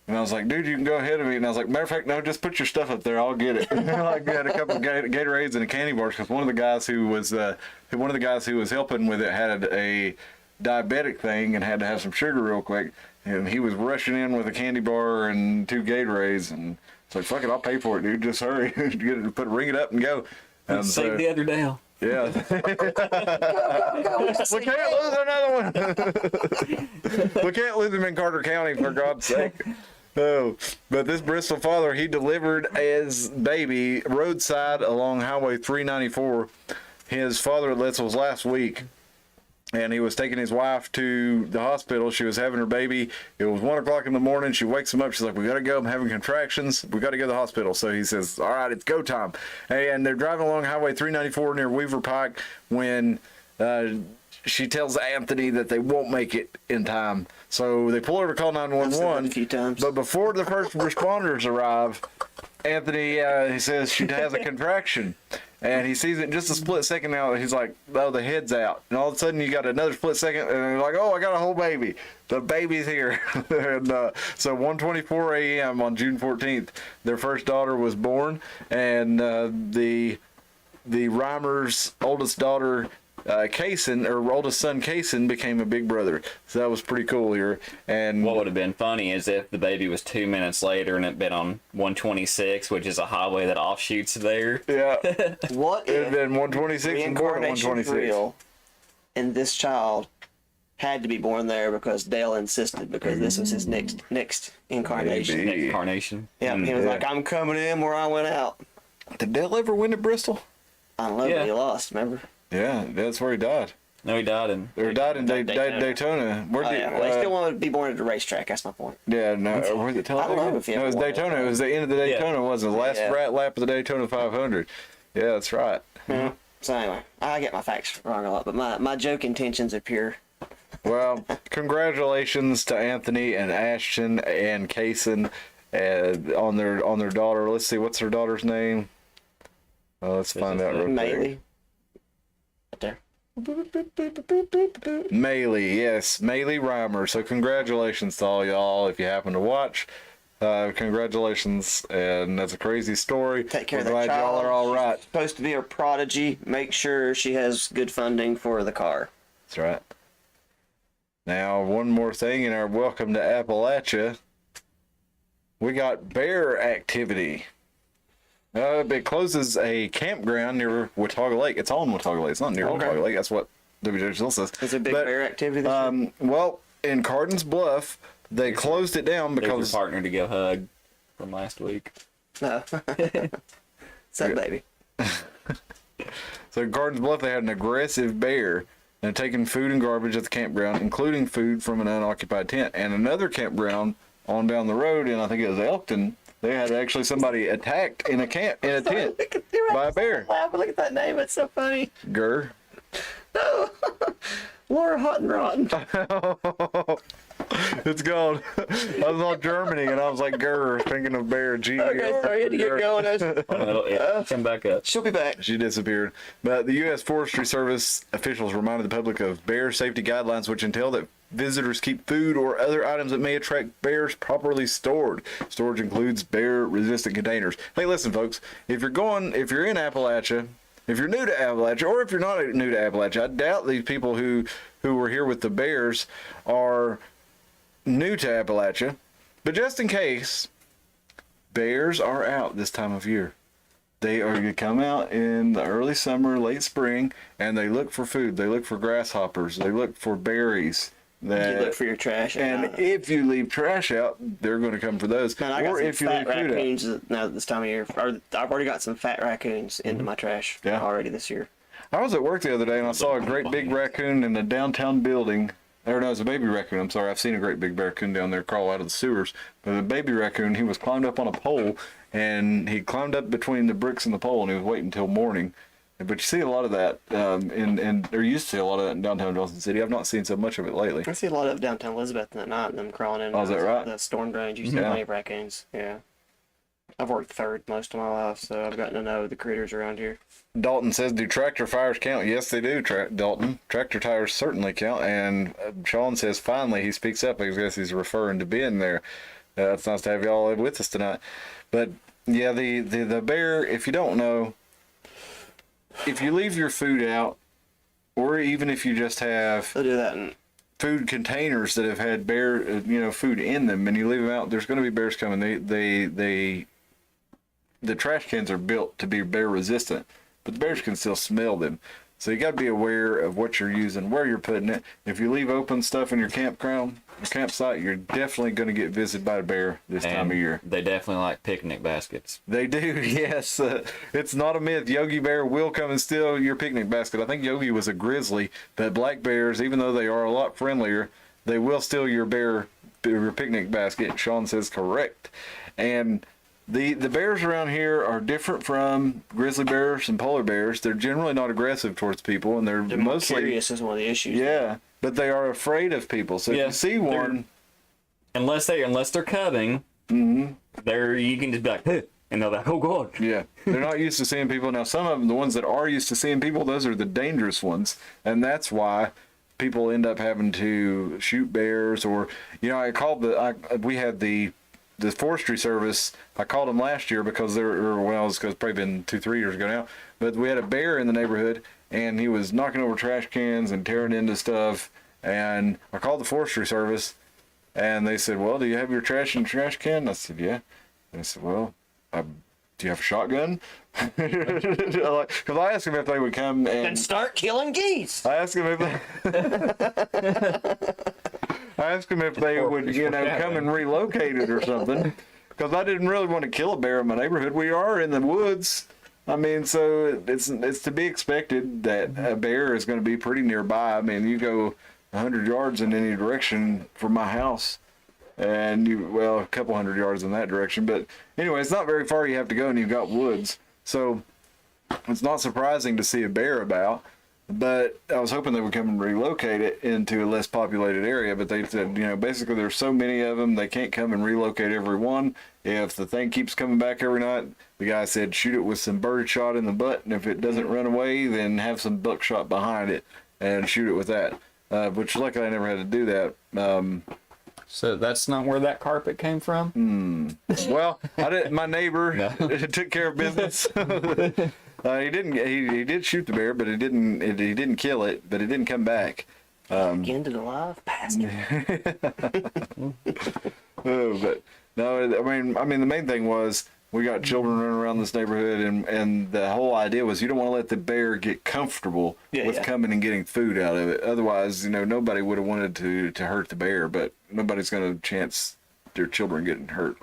And I was like, dude, you can go ahead of me. And I was like, matter of fact, no, just put your stuff up there. I'll get it. Like, we had a couple of Gatorades and a candy bars because one of the guys who was helping with it had a diabetic thing and had to have some sugar real quick. And he was rushing in with a candy bar and 2 Gatorades. And it's like, fuck it, I'll pay for it, dude. Just hurry. Ring it up and go. And Save the other Dale. yeah. We can't lose another one. We can't lose him in Carter County, for God's sake. Oh, but this Bristol father, he delivered his baby roadside along Highway 394. His father was last week, and he was taking his wife to the hospital. She was having her baby. It was 1 o'clock in the morning. She wakes him up. She's like, we got to go. I'm having contractions. We got to go to the hospital. So he says, all right, it's go time. And they're driving along Highway 394 near Weaver Pike when she tells Anthony that they won't make it in time. So they pull over to call I've said that 911. a few times. But before the first responders arrive, Anthony, he says she has a contraction. And he sees it in just a split second now. He's like, oh, the head's out. And all of a sudden, you got another split second, and you're like, oh, I got a whole baby. The baby's here. And so 1:24 a.m. on June 14th, their first daughter was born. And the Reimer's oldest daughter, oldest son, Kaysen, became a big brother. So that was pretty cool here. And What would have been funny is if the baby was 2 minutes later and it'd been on 126, which is a highway that offshoots there. yeah, What it had if been 126 and born at reincarnation's 126. real, and this child had to be born there because Dale insisted because this was his next incarnation? Maybe. Next carnation. Yeah, he was Yeah. like, I'm coming in where I went out. Did Dale ever win at Bristol? I don't know, Yeah. but he lost. Remember? Yeah, that's where he died. No, he died in. Or died in Daytona. Daytona. Where Oh, did, yeah. Well, they still want to be born at the racetrack. That's my point. yeah, no. Where's it? I don't know if he No, it was ever won Daytona. it. It was the end of the Daytona, wasn't it? The last Yeah. lap of the Daytona 500. Yeah, that's right. So anyway, I get my facts wrong a lot, but my joke intentions are pure. Well, congratulations to Anthony and Ashton and Kaysen on their daughter. Let's see, what's their daughter's name? Let's find out real quick. Maylee. Right there. Maylee, yes, Maylee Reimer. So congratulations to all y'all if you happen to watch. Congratulations, and that's a crazy story. Take care We're of that glad child. y'all are all right. She's supposed to be a prodigy. Make sure she has good funding for the car. That's right. Now, one more thing in our welcome to Appalachia. We got bear activity. It closes a campground near Watauga Lake. It's on Watauga Lake. It's not near Watauga Lake. That's what WJ says. Is there big bear activity this year? Well, in Cardin's Bluff, they closed it down There's because your partner to go hug from last week. No. What's up, baby? so in Cardin's Bluff they had an aggressive bear and taking food and garbage at the campground, including food from an unoccupied tent. And another campground on down the road, and I think it was Elkton, they had actually somebody attacked in a tent by a bear. Laughing. Look at that name. It's so funny. Gur. No. Laura Hot and Rotten. It's called. I was on Germany and I was like Gur, thinking of bear. G. Okay, sorry, I had to get going. Come back up. She'll be back. She disappeared. But the U.S. Forestry Service officials reminded the public of bear safety guidelines, which entail that visitors keep food or other items that may attract bears properly stored. Storage includes bear-resistant containers. Hey, listen, folks. If you're in Appalachia, if you're new to Appalachia, or if you're not new to Appalachia, I doubt these people who were here with the bears are new to Appalachia. But just in case, bears are out this time of year. They are going to come out in the early summer, late spring, and they look for food. They look for grasshoppers. They look for berries. You look for your trash. And if you leave trash out, they're going to come for those. Man, I got or some if you fat leave food out. raccoons now this time of year. I've already got some fat raccoons into my trash already this year. I was at work the other day and I saw a great big raccoon in the downtown building. Or no, it's a baby raccoon. I'm sorry. I've seen a great big raccoon down there crawl out of the sewers. But the baby raccoon, he was climbed up on a pole and he climbed up between the bricks and the pole and he was waiting until morning. But you see a lot of that, or used to see a lot of that in downtown Johnson City. I've not seen so much of it lately. I see a lot of downtown Elizabeth at night and them crawling in. Oh, is that right? The storm drains. You see plenty of raccoons. Yeah. I've worked third most of my life, so I've gotten to know the critters around here. Dalton says, do tractor fires count? Yes, they do, Dalton. Tractor tires certainly count. And Sean says, finally, he speaks up. I guess he's referring to being there. It's nice to have y'all with us tonight. But, yeah, the bear, if you don't know, if you leave your food out, or even if you just have They'll do that in food containers that have had bear, food in them, and you leave them out, there's going to be bears coming. The trash cans are built to be bear resistant, but the bears can still smell them. So you got to be aware of what you're using, where you're putting it. If you leave open stuff in your campsite, you're definitely going to get visited by a bear this time of year. They definitely like picnic baskets. They do, yes. It's not a myth. Yogi Bear will come and steal your picnic basket. I think Yogi was a grizzly, but black bears, even though they are a lot friendlier, they will steal your picnic basket. Sean says correct. And the bears around here are different from grizzly bears and polar bears. They're generally not aggressive towards people, and they're mostly curious is one of the issues. Yeah, but they are afraid of people. So if you see one, unless they're cubbing, you can just be like, hey, and they're like, oh god. yeah, they're not used to seeing people. Now, some of them, the ones that are used to seeing people, those are the dangerous ones, and that's why people end up having to shoot bears. Or we had the Forestry Service. I called them last year because it's probably been 2-3 years ago now. But we had a bear in the neighborhood, and he was knocking over trash cans and tearing into stuff. And I called the Forestry Service, and they said, "Well, do you have your trash in the trash can?" And I said, "Yeah." And they said, "Well, do you have a shotgun?" Because I asked them if they would come and start killing geese. I asked them if they would, come and relocate it or something, because I didn't really want to kill a bear in my neighborhood. We are in the woods. I mean, so it's to be expected that a bear is going to be pretty nearby. I mean, you go 100 yards in any direction from my house, and a couple hundred yards in that direction. But anyway, it's not very far you have to go, and you've got woods. So it's not surprising to see a bear about. But I was hoping they would come and relocate it into a less populated area. But they said, basically there's so many of them, they can't come and relocate every one. If the thing keeps coming back every night, the guy said shoot it with some bird shot in the butt, and if it doesn't run away, then have some buckshot behind it and shoot it with that. Which luckily I never had to do that. So that's not where that carpet came from? Well, I didn't. My neighbor took care of business. He didn't. He did shoot the bear, but he didn't kill it. But it didn't come back. Again to the live pastor. But no, I mean, the main thing was we got children running around this neighborhood, and the whole idea was you don't want to let the bear get comfortable with coming and getting food out of it. Otherwise, nobody would have wanted to hurt the bear, but nobody's going to chance their children getting hurt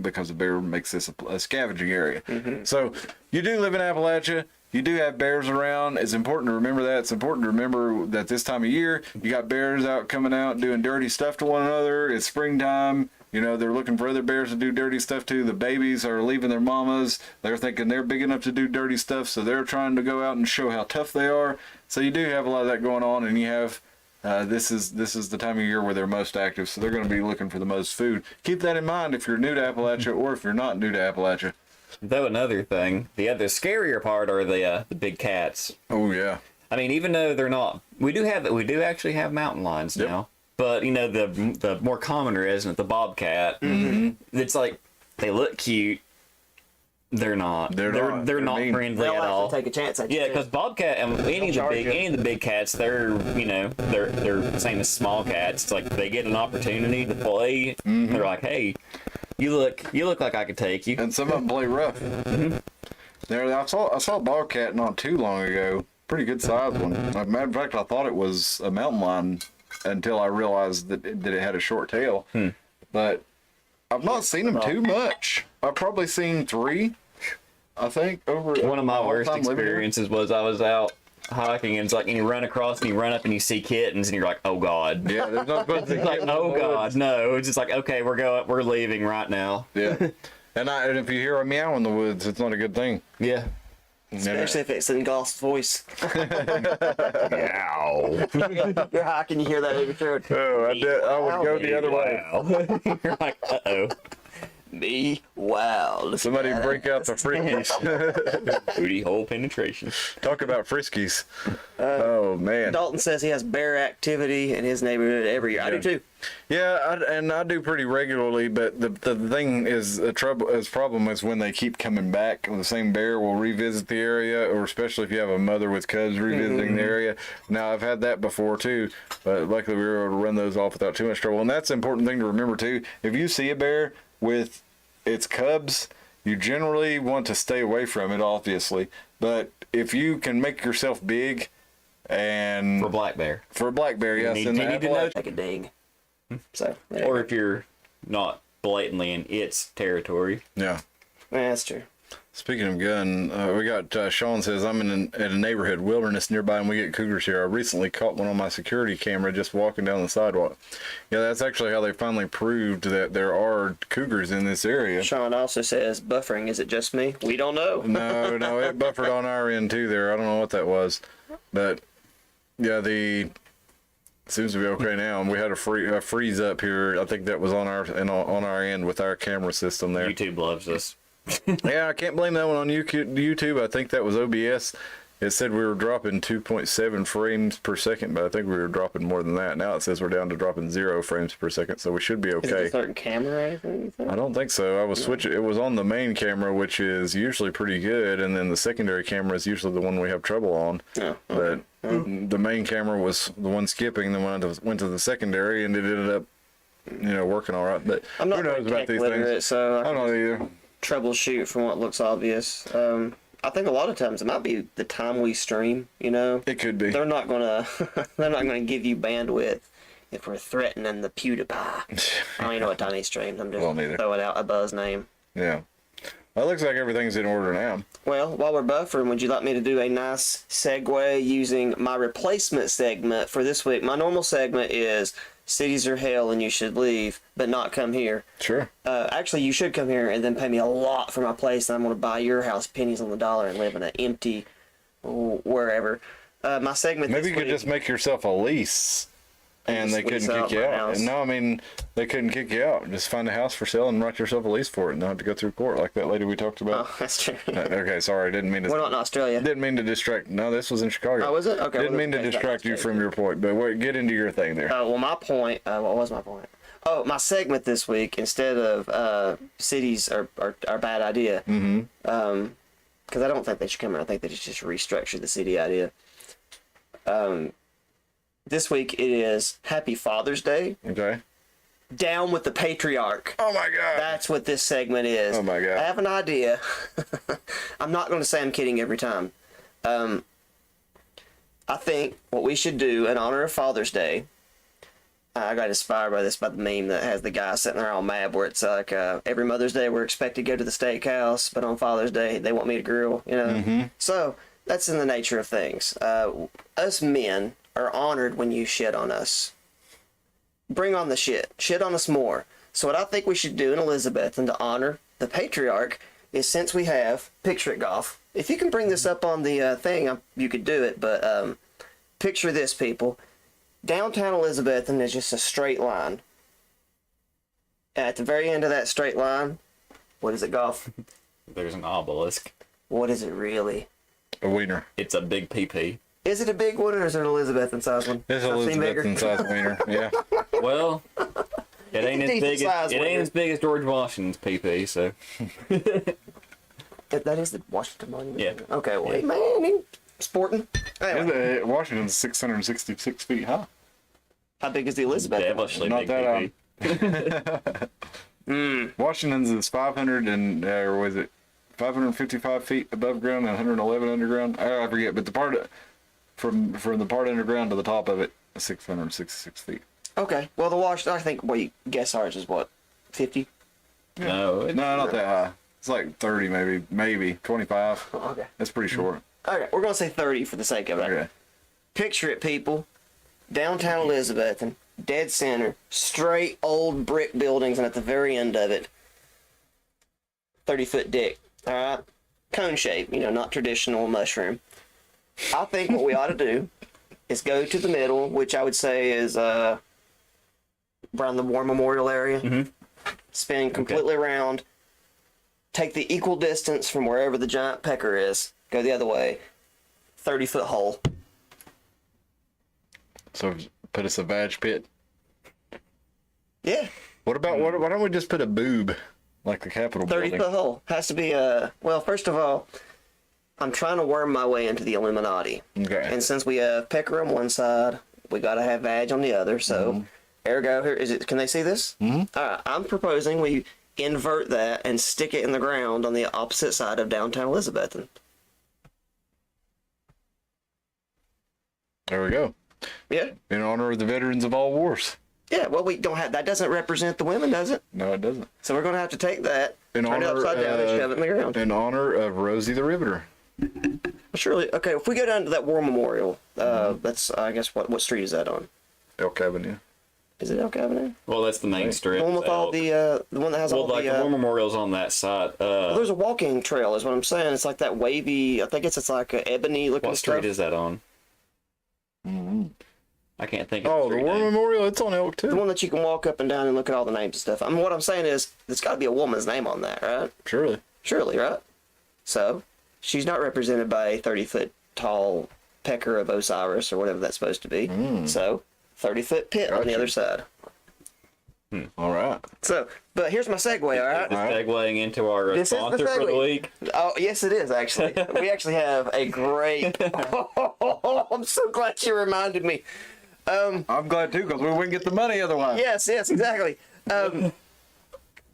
because the bear makes this a scavenging area. So you do live in Appalachia. You do have bears around. It's important to remember that. It's important to remember that this time of year, you got bears out coming out doing dirty stuff to one another. It's springtime. They're looking for other bears to do dirty stuff to. The babies are leaving their mamas. They're thinking they're big enough to do dirty stuff, so they're trying to go out and show how tough they are. So you do have a lot of that going on, and you have this is the time of year where they're most active, so they're going to be looking for the most food. Keep that in mind if you're new to Appalachia or if you're not new to Appalachia. Though another thing, the other scarier part are the big cats. Oh yeah. I mean, even though they're not, we do actually have mountain lions now. But the more commoner, isn't it? The bobcat. It's like they look cute. They're not. They're not friendly They'll at all. take a chance at you. Yeah, because bobcat and any of the big cats, they're they're same as small cats. It's like they get an opportunity to play. They're like, hey, you look like I could take you. And some of them play rough. There, I saw a bobcat not too long ago. Pretty good sized one. As a matter of fact, I thought it was a mountain lion until I realized that it had a short tail. But I've not seen them too much. I've probably seen 3, I think, over. One of my worst experiences was I was out hiking, and it's like, and you run across and you run up and you see kittens, and you're like, oh god. Yeah, there's no supposed to be It's like, oh god, no. It's just like, okay, we're leaving right now. Yeah. And if you hear a meow in the woods, it's not a good thing. Yeah. Especially if it's in Goss's voice. Meow. You're hiking, you hear that every turn. Oh, I would go the other way. You're like, uh-oh. Be wild. Somebody break out the friskies. Booty hole penetration. Talk about friskies. Oh, man. Dalton says he has bear activity in his neighborhood every year. I do too. Yeah, I do pretty regularly, but the thing is, problem is when they keep coming back. The same bear will revisit the area, or especially if you have a mother with cubs revisiting the area. Now, I've had that before too, but luckily we were able to run those off without too much trouble. And that's an important thing to remember too. If you see a bear with its cubs, you generally want to stay away from it, obviously. But if you can make yourself big, and For a black bear. Yes, You need to know. Take a ding. So, Or if you're not blatantly in its territory. yeah. that's true. Speaking of gun, we got Sean says, I'm in a neighborhood wilderness nearby and we get cougars here. I recently caught one on my security camera just walking down the sidewalk. Yeah, that's actually how they finally proved that there are cougars in this area. Sean also says, buffering, is it just me? We don't know. No, it buffered on our end too there. I don't know what that was. But, yeah, it seems to be okay now. And we had a freeze up here. I think that was on our end with our camera system there. YouTube loves us. Yeah, I can't blame that one on YouTube. I think that was OBS. It said we were dropping 2.7 frames per second, but I think we were dropping more than that. Now it says we're down to dropping 0 frames per second, so we should be Is it okay. a certain camera or anything, you think? I don't think so. I was switching. It was on the main camera, which is usually pretty good, and then the secondary camera is usually the one we have trouble on. Oh, But the main camera was the one skipping. Then when I went to the secondary, and it ended up, working all right. But I'm not who knows very about these literate, things? so I don't know either. troubleshoot from what looks obvious. I think a lot of times it might be the time we stream, It could be. They're not gonna give you bandwidth if we're threatening the PewDiePie. I don't even know what time he streams. I'm just Well, neither. throwing out a buzz name. Yeah. Well, it looks like everything's in order now. Well, while we're buffering, would you like me to do a nice segue using my replacement segment for this week? My normal segment is cities are hell and you should leave, but not come here. Sure. Actually, you should come here and then pay me a lot for my place, and I'm going to buy your house pennies on the dollar and live in an empty wherever. My segment. Maybe this you could week, just make yourself a lease, and just they couldn't lease out kick you my out. house. No, I mean they couldn't kick you out. Just find a house for sale and write yourself a lease for it, and not have to go through court like that lady we talked about. Oh, that's true. Okay, sorry, didn't mean to. What about in Australia? Didn't mean to distract. No, this was in Chicago. Oh, was it? Okay. Didn't well, mean to that's distract you from your point, but wait, get into your thing there. Well, my point. What was my point? Oh, my segment this week, instead of cities are a bad idea. Mm-hmm. Because I don't think they should come out. I think they should just restructure the city idea. This week it is Happy Father's Day. Okay. Down with the patriarch. Oh my God. That's what this segment is. Oh my God. I have an idea. I'm not going to say I'm kidding every time. I think what we should do in honor of Father's Day. I got inspired by this, by the meme that has the guy sitting there all mad, where it's like every Mother's Day we're expected to go to the steakhouse, but on Father's Day they want me to grill. You know. Mm-hmm. So that's in the nature of things. Us men are honored when you shit on us. Bring on the shit. Shit on us more. So what I think we should do in Elizabethton to honor the patriarch is, since we have, picture it, Golf. If you can bring this up on the thing, you could do it, but picture this, people. Downtown Elizabethton is just a straight line. At the very end of that straight line, what is it, Golf? There's an obelisk. What is it really? A wiener. It's a big PP. Is it a big one, or is it an Elizabethton size one? It's I've seen bigger. Elizabethton size wiener. Yeah. Well, it ain't as Decent big size as it ain't wiener. as big as George Washington's PP. So That is the Washington Monument. Yeah. Okay, well, hey, man, I mean, sporting. Anyway, Washington's 666 feet high. how big is the Elizabethton? devilishly Not big that PP. Washington's is 500 and or was it 555 feet above ground and 111 underground? I forget, but the part from the part underground to the top of it is 666 feet. Okay, well, the I think, well, you guess ours is what, 50? No, No, not that high. It's like 30, maybe 25. Okay. That's pretty short. Okay, we're going to say 30 for the sake of it. Okay. Picture it, people. Downtown Elizabethton, dead center, straight old brick buildings, and at the very end of it, 30-foot dick. All right? Cone shape, not traditional mushroom. I think what we ought to do is go to the middle, which I would say is around the War Memorial area. Mm-hmm. Spin completely around. Take the equal distance from wherever the giant pecker is. Go the other way. 30-foot hole. So put us a badge pit. Yeah. What about why don't we just put a boob like the Capitol 30 building? foot hole. Has to be well, first of all, I'm trying to worm my way into the Illuminati. Okay. And since we have pecker on one side, we gotta have badge on the other, so ergo here is it, can they see this? Mm-hmm. Alright, I'm proposing we invert that and stick it in the ground on the opposite side of downtown Elizabethton. There we go. Yeah. In honor of the veterans of all wars. Yeah, well, we don't have, that doesn't represent the women, does it? No, it doesn't. So we're gonna have to take that, In turn it honor, upside down and shove it in the ground. In honor of Rosie the Riveter. Surely, okay, if we go down to that War Memorial, that's, I guess, what street is that on? Elk Avenue. Is it Elk Avenue? Well, that's the main strip. The one with all the one that has well, all like the. the War Memorial's on that side. There's a walking trail, is what I'm saying. It's like that wavy. I think it's like a ebony looking What stuff. street is that on? I can't think of Oh, the street War name. Memorial, it's on Elk too. The one that you can walk up and down and look at all the names and stuff. I mean, what I'm saying is, there's got to be a woman's name on that, right? Surely. Surely, right? So, she's not represented by a 30-foot tall pecker of Osiris or whatever that's supposed to be. So, 30-foot pit on the Gotcha. other side. All right. So, but here's my segue, all right? Just segueing into our This is the sponsor for the segue. week. Oh, yes, it is, actually. We actually have a great... I'm so glad you reminded me. I'm glad too, because we wouldn't get the money otherwise. Yes, exactly. To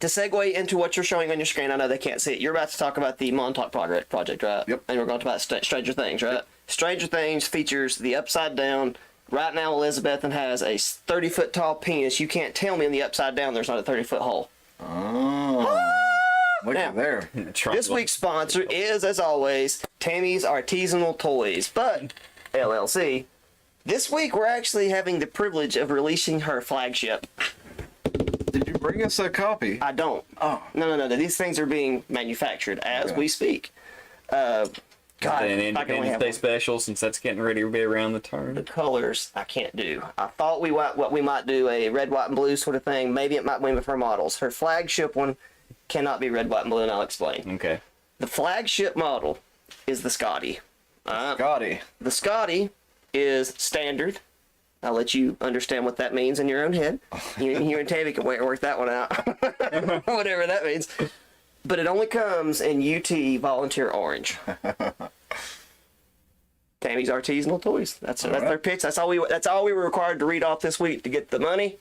segue into what you're showing on your screen, I know they can't see it. You're about to talk about the Montauk project, right? Yep. And we're going to talk about Stranger Things, right? Yep. Stranger Things features the upside down. Right now, Elizabethton has a 30-foot tall penis. You can't tell me in the upside down there's not a 30-foot hole. Oh. Look Now, at there. This week's sponsor is, as always, Tammy's Artisanal Toys. But, LLC, this week we're actually having the privilege of releasing her flagship. Did you bring us a copy? I don't. Oh. No. These things are being manufactured as we speak. God, an if I can only Independence have Day one. special since that's getting ready to be around the The turn. colors I can't do. I thought we might do a red, white, and blue sort of thing. Maybe it might be with her models. Her flagship one cannot be red, white, and blue, and I'll explain. Okay. The flagship model is the Scotty. Scotty. The Scotty is standard. I'll let you understand what that means in your own head. You and Tammy can work that one out. Whatever that means. But it only comes in UT Volunteer Orange. Tammy's Artisanal Toys. That's their pitch. That's all we were required to read off this week to get the money.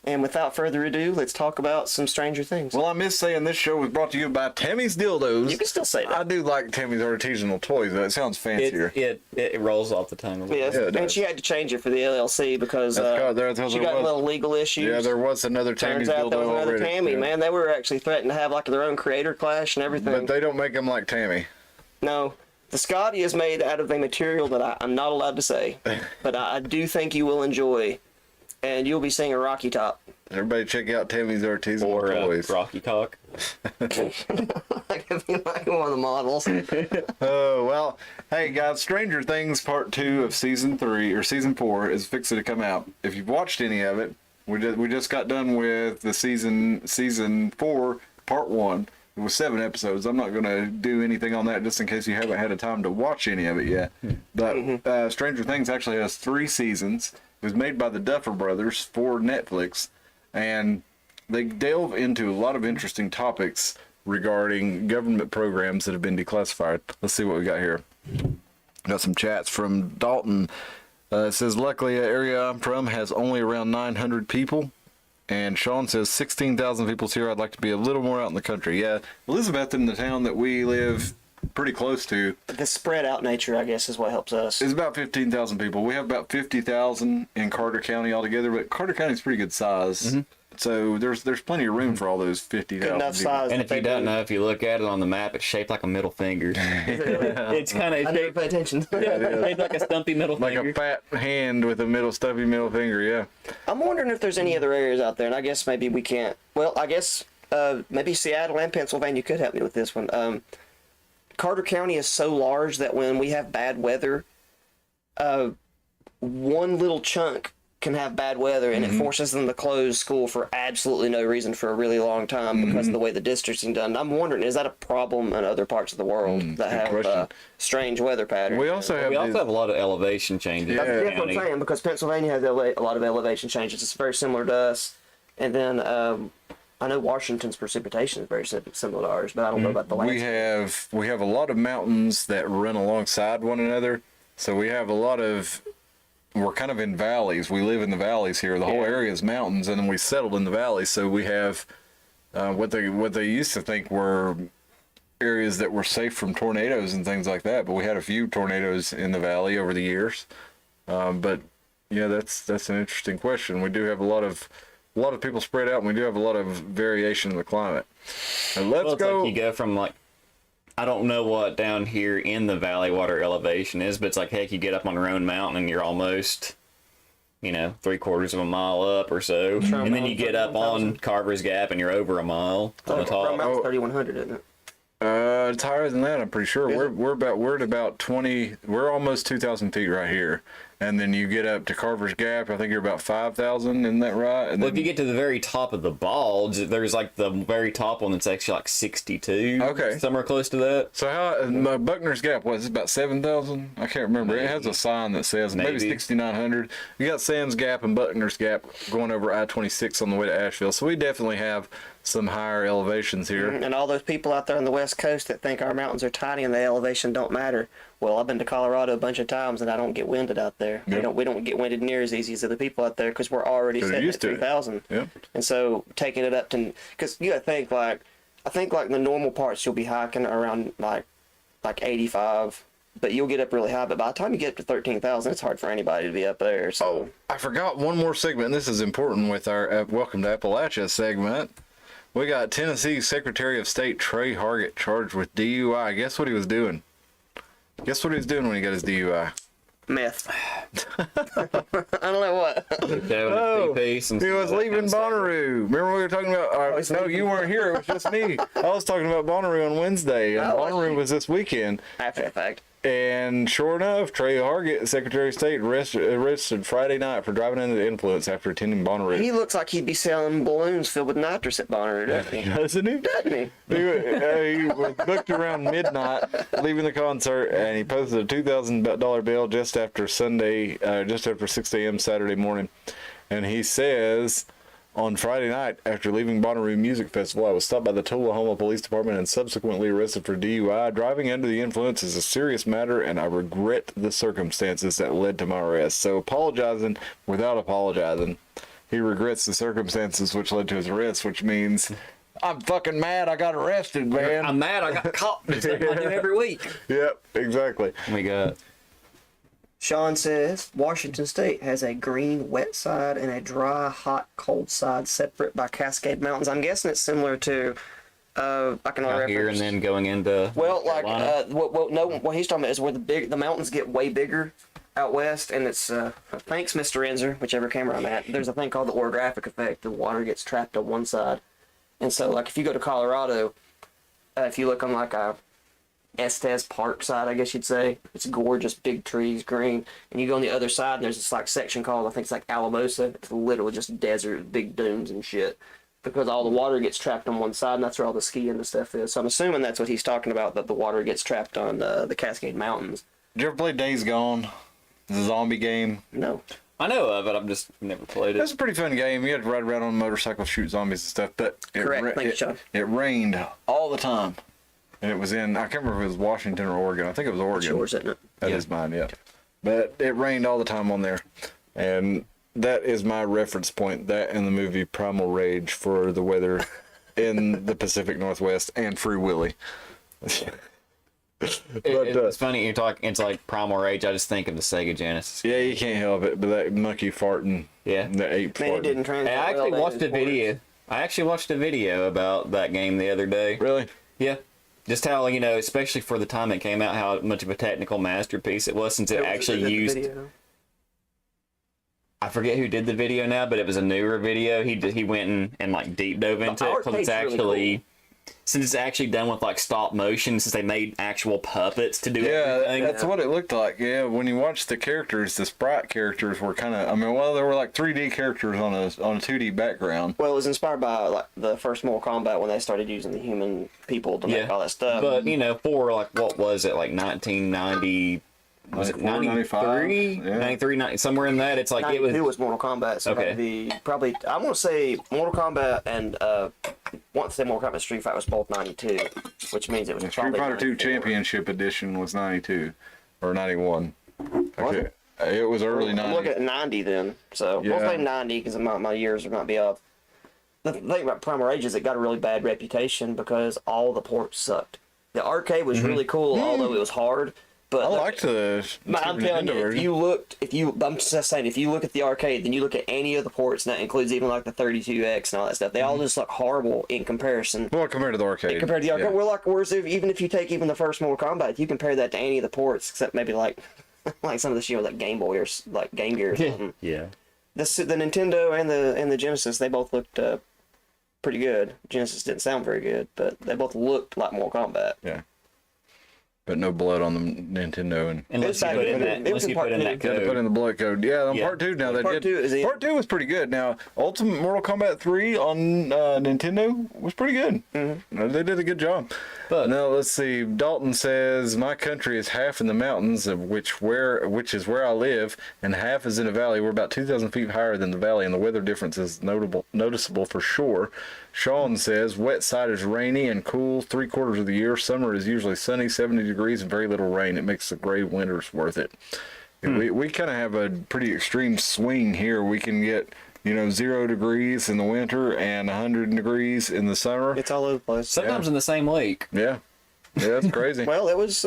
And without further ado, let's talk about some Stranger Things. Well, I miss saying this show was brought to you by Tammy's Dildos. You can still say that. I do like Tammy's Artisanal Toys, though. It sounds fancier. It rolls off the tongue a little. Yes, Yeah, it and does. she had to change it for the LLC because That's she what it got was. little legal issues. Yeah, there was another Tammy's Turns out Dildo there was another already. Tammy, Yeah. man. They were actually threatening to have like their own creator clash and everything. But they don't make them like Tammy. No, the Scotty is made out of a material that I'm not allowed to say, but I do think you will enjoy, and you'll be seeing a Rocky Top. Everybody check out Tammy's Artisanal Or Toys. Rocky Cock. Like one of the models. Oh, well, hey guys, Stranger Things Part 2 of Season 3, or Season 4, is fixing to come out. If you've watched any of it, we just got done with the Season 4, Part 1. It was 7 episodes. I'm not going to do anything on that just in case you haven't had a time to watch any of it yet. But Stranger Things actually has 3 seasons. It was made by the Duffer Brothers for Netflix, and they delve into a lot of interesting topics regarding government programs that have been declassified. Let's see what we got here. Got some chats from Dalton. It says, luckily, the area I'm from has only around 900 people. And Sean says, 16,000 people's here. I'd like to be a little more out in the country. Yeah, Elizabeth, in the town that we live pretty close to, The spread out nature, I guess, is what helps us. is about 15,000 people. We have about 50,000 in Carter County altogether, but Carter County's pretty good size. So there's plenty of room for all those 50,000 Good enough people. size. And that if you they don't do. know, if you look at it on the map, it's shaped like a middle finger. It's kind of I never shaped, pay attention. shaped like a stumpy middle Like finger. a fat hand with a stumpy middle finger, yeah. I'm wondering if there's any other areas out there, and I guess maybe we can't. Well, I guess maybe Seattle and Pennsylvania could help me with this one. Carter County is so large that when we have bad weather, one little chunk can have bad weather, and it forces them to close school for absolutely no reason for a really long time because of the way the districting done. I'm wondering, is that a problem in other parts of the world that have question. strange weather patterns? We also have We also these- have a lot of elevation changes. Yeah. in the That's what I'm county. saying, because Pennsylvania has a lot of elevation changes. It's very similar to us. And then I know Washington's precipitation is very similar to ours, but I don't know about the we landscape. have a lot of mountains that run alongside one another. So we have a lot of, we're kind of in valleys. We live in the valleys here. The whole area is mountains, and then we settled in the valleys. So we have what they used to think were areas that were safe from tornadoes and things like that. But we had a few tornadoes in the valley over the years. But yeah, that's an interesting question. We do have a lot of people spread out, and we do have a lot of variation in the climate. And let's Well, it's go. like you go from like, I don't know what down here in the valley water elevation is, but it's like, heck, you get up on Roan Mountain and you're almost, 3/4 of a mile up or so. And then you get up on Carver's Gap and you're over a mile on the Round top. Mountain's 3,100, isn't it? It's higher than that, I'm pretty sure. We're at about 20. We're almost 2,000 feet right here, and then you get up to Carver's Gap. I think you're about 5,000. Isn't that right? And Well, then, if you get to the very top of the bulge, there's like the very top one that's actually like 62. Okay. Somewhere close to that. so how Buckner's Gap was it about 7,000? I can't remember. It has a sign that says maybe Maybe. 6,900. You got Sands Gap and Buckner's Gap going over I-26 on the way to Asheville. So we definitely have some higher elevations here. And all those people out there on the West Coast that think our mountains are tiny and the elevation don't matter. Well, I've been to Colorado a bunch of times and I don't get winded out there. Yep. We don't get winded near as easy as other people out there because we're already 'Cause they're sitting used at to it. 3,000. Yep. And so taking it up to, because you got to think I think the normal parts you'll be hiking around like 85, but you'll get up really high. But by the time you get up to 13,000, it's hard for anybody to be up there. So Oh, I forgot one more segment. This is important with our Welcome to Appalachia segment. We got Tennessee Secretary of State Trey Hargett charged with DUI. Guess what he was doing? Guess what he was doing when he got his DUI? Meth. I don't know what. Oh, he was leaving Bonnaroo. Remember we were talking about? No, you weren't here. It was just me. I was talking about Bonnaroo on Wednesday, and Bonnaroo was this weekend. After the fact. And sure enough, Trey Hargett, Secretary of State, arrested Friday night for driving under the influence after attending Bonnaroo. He looks like he'd be selling balloons filled with nitrous at Bonnaroo, doesn't he? Doesn't he? Doesn't he? He was booked around midnight, leaving the concert, and he posted a $2,000 bill just after 6 a.m. Saturday morning. And he says, on Friday night, after leaving Bonnaroo Music Festival, I was stopped by the Tullahoma Police Department and subsequently arrested for DUI. Driving under the influence is a serious matter, and I regret the circumstances that led to my arrest. So apologizing without apologizing. He regrets the circumstances which led to his arrest, which means I'm fucking mad I got arrested, man. I'm mad I got caught. Just like I do every week. Yep, exactly. We got Sean says Washington State has a green wet side and a dry hot cold side separate by Cascade Mountains. I'm guessing it's similar to I can only out here and then going into well, like Carolina. what he's talking about is where the mountains get way bigger out west, and it's thanks Mr. Enzer, whichever camera I'm at. There's a thing called the orographic effect. The water gets trapped on one side, and so like if you go to Colorado, if you look on like a Estes Park side, I guess you'd say. It's gorgeous, big trees, green. And you go on the other side, and there's this like section called, I think it's like Alamosa. It's literally just desert, big dunes and shit. Because all the water gets trapped on one side, and that's where all the skiing and stuff is. So I'm assuming that's what he's talking about, that the water gets trapped on the Cascade Mountains. Did you ever play Days Gone? The zombie game? No. I know of it. I've just never played it. It's a pretty fun game. You had to ride around on a motorcycle, shoot zombies and stuff. But Correct. Thank you, Sean. It rained all the time. And it was in, I can't remember if it was Washington or Oregon. I think it was Oregon. Yours, isn't it? That is mine, yeah. But it rained all the time on there. And that is my reference point. That and the movie Primal Rage for the weather in the Pacific Northwest and Free Willy. It's funny you're talking. It's like Primal Rage. I just think of the Sega Genesis. Yeah, you can't help it. But that monkey farting. Yeah. The ape Man, farting. it didn't translate. Hey, I actually watched a video. I actually watched a video about that game the other day. Really? Yeah. Just how, especially for the time it came out, how much of a technical masterpiece it was, since it actually used. I forget who did the video now, but it was a newer video. He went and like deep dove into it, because it's actually since it's actually done with like stop motion, since they made actual puppets to do everything. That's what it looked like. Yeah, when you watch the characters, the sprite characters were kind of. There were like 3D characters on a 2D background. Well, it was inspired by like the first Mortal Kombat when they started using the human people to make all that stuff. But for like what was it, like 1990? Was it 93? 93, 90, somewhere in that. It's like it was Mortal Kombat. So okay. Probably I want to say Mortal Kombat and want to say Mortal Kombat Street Fighter was both 92, which means it was Street Fighter 2 Championship Edition was 92 or 91. Okay. It was early 90. I'm looking at 90 then. So we'll say 90 because my years might be off. The thing about Primal Rage is it got a really bad reputation because all the ports sucked. The arcade was really cool, although it was hard. But I liked the I'm telling you, I'm just saying, if you look at the arcade, then you look at any of the ports, and that includes even like the 32X and all that stuff, they all just look horrible in comparison. Well, compared to the arcade. Compared to the arcade, whereas even if you take even the first Mortal Kombat, if you compare that to any of the ports, except maybe like some of the shit with like Game Boy or like Game Gear or something. Yeah. The Nintendo and the Genesis, they both looked pretty good. Genesis didn't sound very good, but they both looked like Mortal Kombat. Yeah. But no blood on the Nintendo, and unless you put in that code. Put in the blood code. Yeah, on part 2 now part 2 was pretty good. Now, Ultimate Mortal Kombat 3 on Nintendo was pretty good. Mm-hmm. They did a good job. But now let's see. Dalton says my country is half in the mountains, of which is where I live, and half is in a valley. We're about 2,000 feet higher than the valley, and the weather difference is noticeable for sure. Sean says wet side is rainy and cool 3/4 of the year. Summer is usually sunny, 70 degrees, and very little rain. It makes the gray winters worth it. We kind of have a pretty extreme swing here. We can get 0 degrees in the winter and 100 degrees in the summer. It's all over the place. Sometimes in the same week. Yeah, that's crazy. Well, it was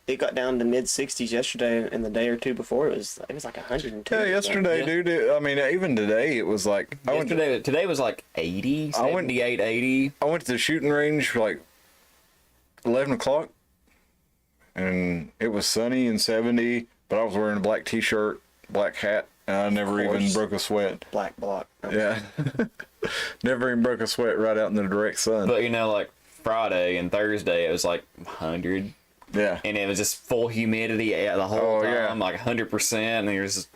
it got down to mid-60s yesterday, and the day or two before it was like 102. Yeah, yesterday, dude. Even today it was like. Today was like 80, 78, 80. I went to the shooting range for like 11 o'clock, and it was sunny and 70. But I was wearing a black t-shirt, black hat, and I never even broke a sweat. Black block. Yeah. Never even broke a sweat right out in the direct sun. But like Friday and Thursday, it was like 100. Yeah. And it was just full humidity the whole time, yeah. like 100%. And there's just,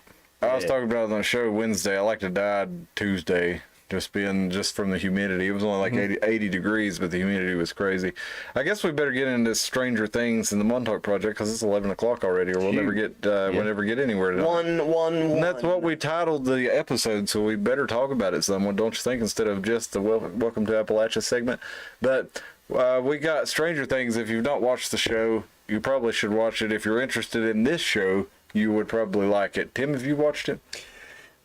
I was talking about it on the show Wednesday. I like to die Tuesday, just from the humidity. It was only like 80 degrees, but the humidity was crazy. I guess we better get into Stranger Things in the Montauk project because it's 11 o'clock already, or we'll never get anywhere tonight. And that's what we titled the episode, so we better talk about it somewhat, don't you think, instead of just the Welcome to Appalachia segment. But we got Stranger Things. If you've not watched the show, you probably should watch it. If you're interested in this show, you would probably like it. Tim, have you watched it?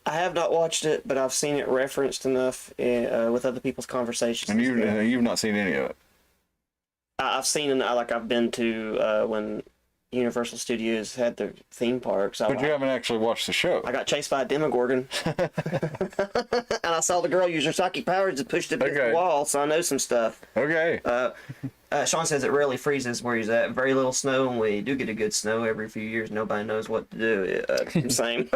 I have not watched it, but I've seen it referenced enough with other people's conversations. And you've not seen any of it? I've seen, I've been to when Universal Studios had their theme parks. But you haven't actually watched the show. I got chased by a Demogorgon. And I saw the girl use her psychic powers and pushed it against the wall, so I know some stuff. Okay. Sean says it rarely freezes where he's at. Very little snow, and we do get a good snow every few years. Nobody knows what to do. Same.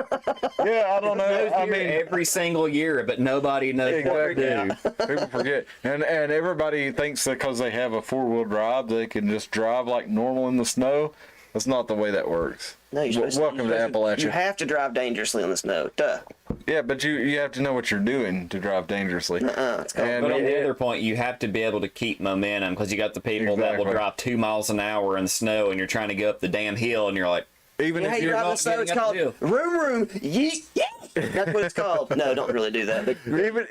Yeah, I don't know. I mean, every single year, but nobody knows what to do. People forget. And everybody thinks that because they have a four-wheel drive, they can just drive like normal in the snow. That's not the way that works. No, Welcome to Appalachia. You have to drive dangerously in the snow. Duh. Yeah, but you have to know what you're doing to drive dangerously. It's called. And But on the other point, you have to be able to keep momentum because you got the people that will drive 2 miles an hour in the snow, and you're trying to go up the damn hill, and you're like, even if Hey, you're driving not the snow, it's getting up called the room, yeet, yeet. That's what it's called. No, don't really do that. But,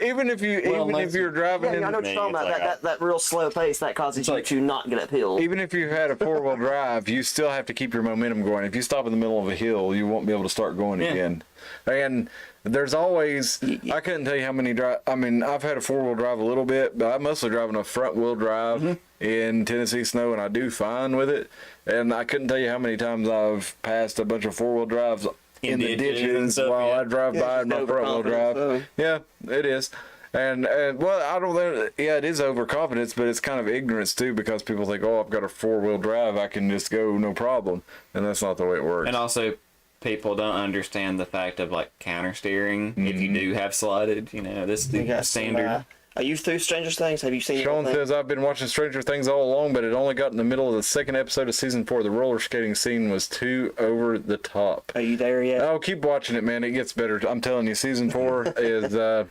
even if you're driving yeah, I know what you're talking about. That real slow pace that causes you to not get uphill. even if you had a four-wheel drive, you still have to keep your momentum going. If you stop in the middle of a hill, you won't be able to start going again. And there's always, I couldn't tell you how many I've had a four-wheel drive a little bit, but I'm mostly driving a front-wheel drive in Tennessee snow, and I do fine with it. And I couldn't tell you how many times I've passed a bunch of four-wheel drives in the ditches while I drive by in my front-wheel drive. Yeah, it is. And well, I don't think, it is overconfidence, but it's kind of ignorance too, because people think, oh, I've got a four-wheel drive, I can just go no problem. And that's not the way it works. and also people don't understand the fact of like counter steering if you do have slotted. This is the standard. Are you through Stranger Things? Have you seen Sean anything? says, I've been watching Stranger Things all along, but it only got in the middle of the second episode of season 4. The roller skating scene was too over the top. Are you there yet? Oh, keep watching it, man. It gets better. I'm telling you, season 4 is, the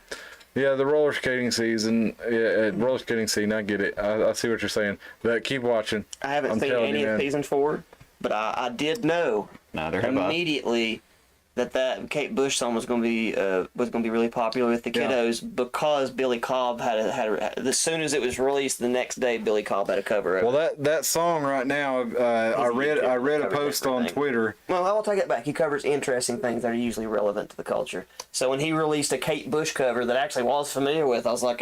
roller skating season. Yeah, roller skating scene. I get it. I see what you're saying. But keep watching. I haven't seen any of season 4, but I did know Neither have I. immediately that Kate Bush song was going to be really popular with the kiddos because Billy Cobb had as soon as it was released the next day, Billy Cobb had a cover of it. Well, that song right now, I read a post on Twitter. Well, I'll take it back. He covers interesting things that are usually relevant to the culture. So when he released a Kate Bush cover that I actually was familiar with, I was like,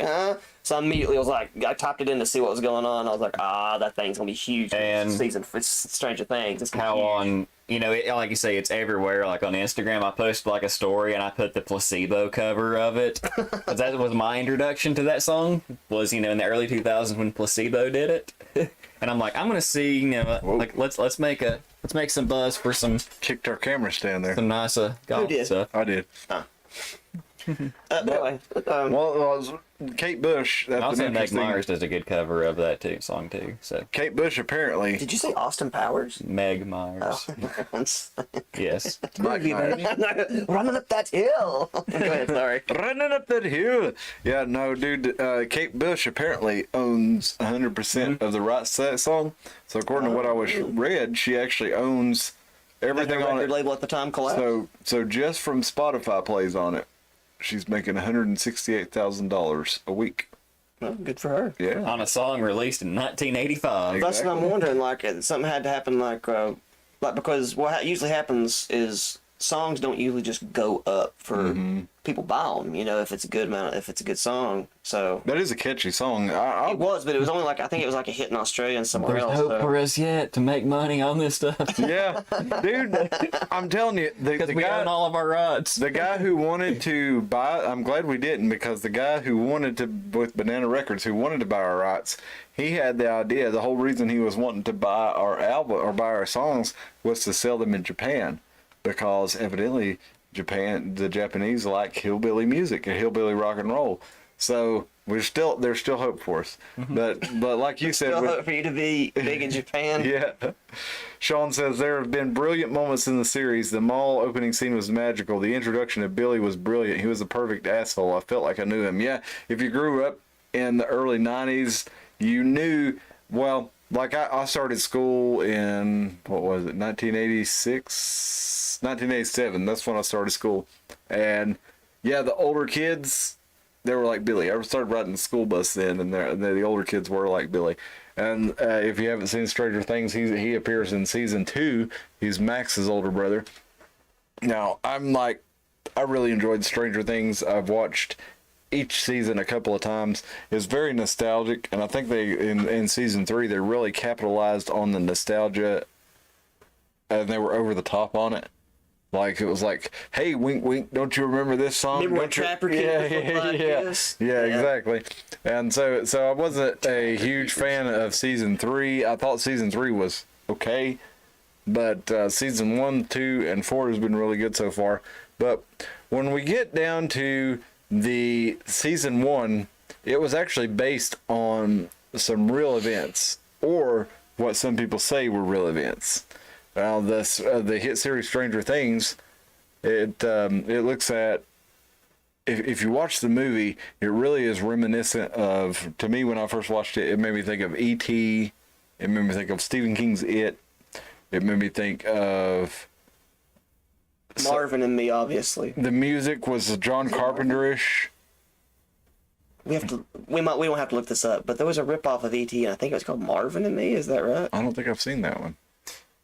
So I immediately was like, I typed it in to see what was going on. I was like, that thing's gonna be huge. And season for Stranger Things. It's How on like you say, it's everywhere. Like on Instagram, I posted like a story and I put the placebo cover of it. 'Cause that was my introduction to that song. Was in the early 2000s when Placebo did it. And I'm like, I'm gonna see, like let's make some buzz for some Kicked our camera stand there. some nice golf did? stuff. I did. Anyway, Well, Kate Bush. That's Also, an Meg interesting. Myers does a good cover of that song too. So Kate Bush apparently. did you say Austin Powers? Meg Myers, yes. Mike Myers. Running up that hill. Go ahead, sorry. Running up that hill. Yeah, no, dude. Kate Bush apparently owns 100% of the rights to that song. So according to what I was read, she actually owns everything on Record it. label at the time collapsed. So just from Spotify plays on it, she's making $168,000 a week. Well, good for her. Yeah. On a song released in 1985. That's what I'm wondering. Like, something had to happen. Like because what usually happens is songs don't usually just go up for people buy them. If it's a good song. So That is a catchy song. it was, but it was only like I think it was like a hit in Australia and somewhere There's else. hope so. for us yet to make money on this stuff. Yeah, dude. I'm telling you, the Because we guy, own all of our rights. the guy who wanted to buy, I'm glad we didn't, because the guy who wanted to, with Banana Records, who wanted to buy our rights, he had the idea. The whole reason he was wanting to buy our album or buy our songs was to sell them in Japan. because evidently the Japanese like hillbilly music and hillbilly rock and roll. So there's still hope for us. But like you said, Still hope for you to be big in Japan. yeah. Sean says there have been brilliant moments in the series. The mall opening scene was magical. The introduction of Billy was brilliant. He was the perfect asshole. I felt like I knew him. Yeah, if you grew up in the early 90s, you knew, well, like I started school in, what was it, 1986? 1987. That's when I started school. And yeah, the older kids, they were like Billy. I started riding the school bus then, and the older kids were like Billy. And if you haven't seen Stranger Things, he appears in season 2. He's Max's older brother. Now, I really enjoyed Stranger Things. I've watched each season a couple of times. It's very nostalgic, and I think they in season 3 they really capitalized on the nostalgia, and they were over the top on it. Like, it was like, hey, wink, wink, don't you remember this song? Remember when Trapper Keeper looked like this? Yeah, exactly. And so I wasn't a huge fan of season 3. I thought season 3 was okay, but season 1, 2, and 4 has been really good so far. But when we get down to the season 1, it was actually based on some real events, or what some people say were real events. Now, the hit series Stranger Things, it looks at, if you watch the movie, it really is reminiscent of, to me when I first watched it, it made me think of E.T., it made me think of Stephen King's It, it made me think of Marvin and Me, obviously. the music was John Carpenter-ish. We don't have to look this up, but there was a ripoff of E.T. and I think it was called Marvin and Me. Is that right? I don't think I've seen that one.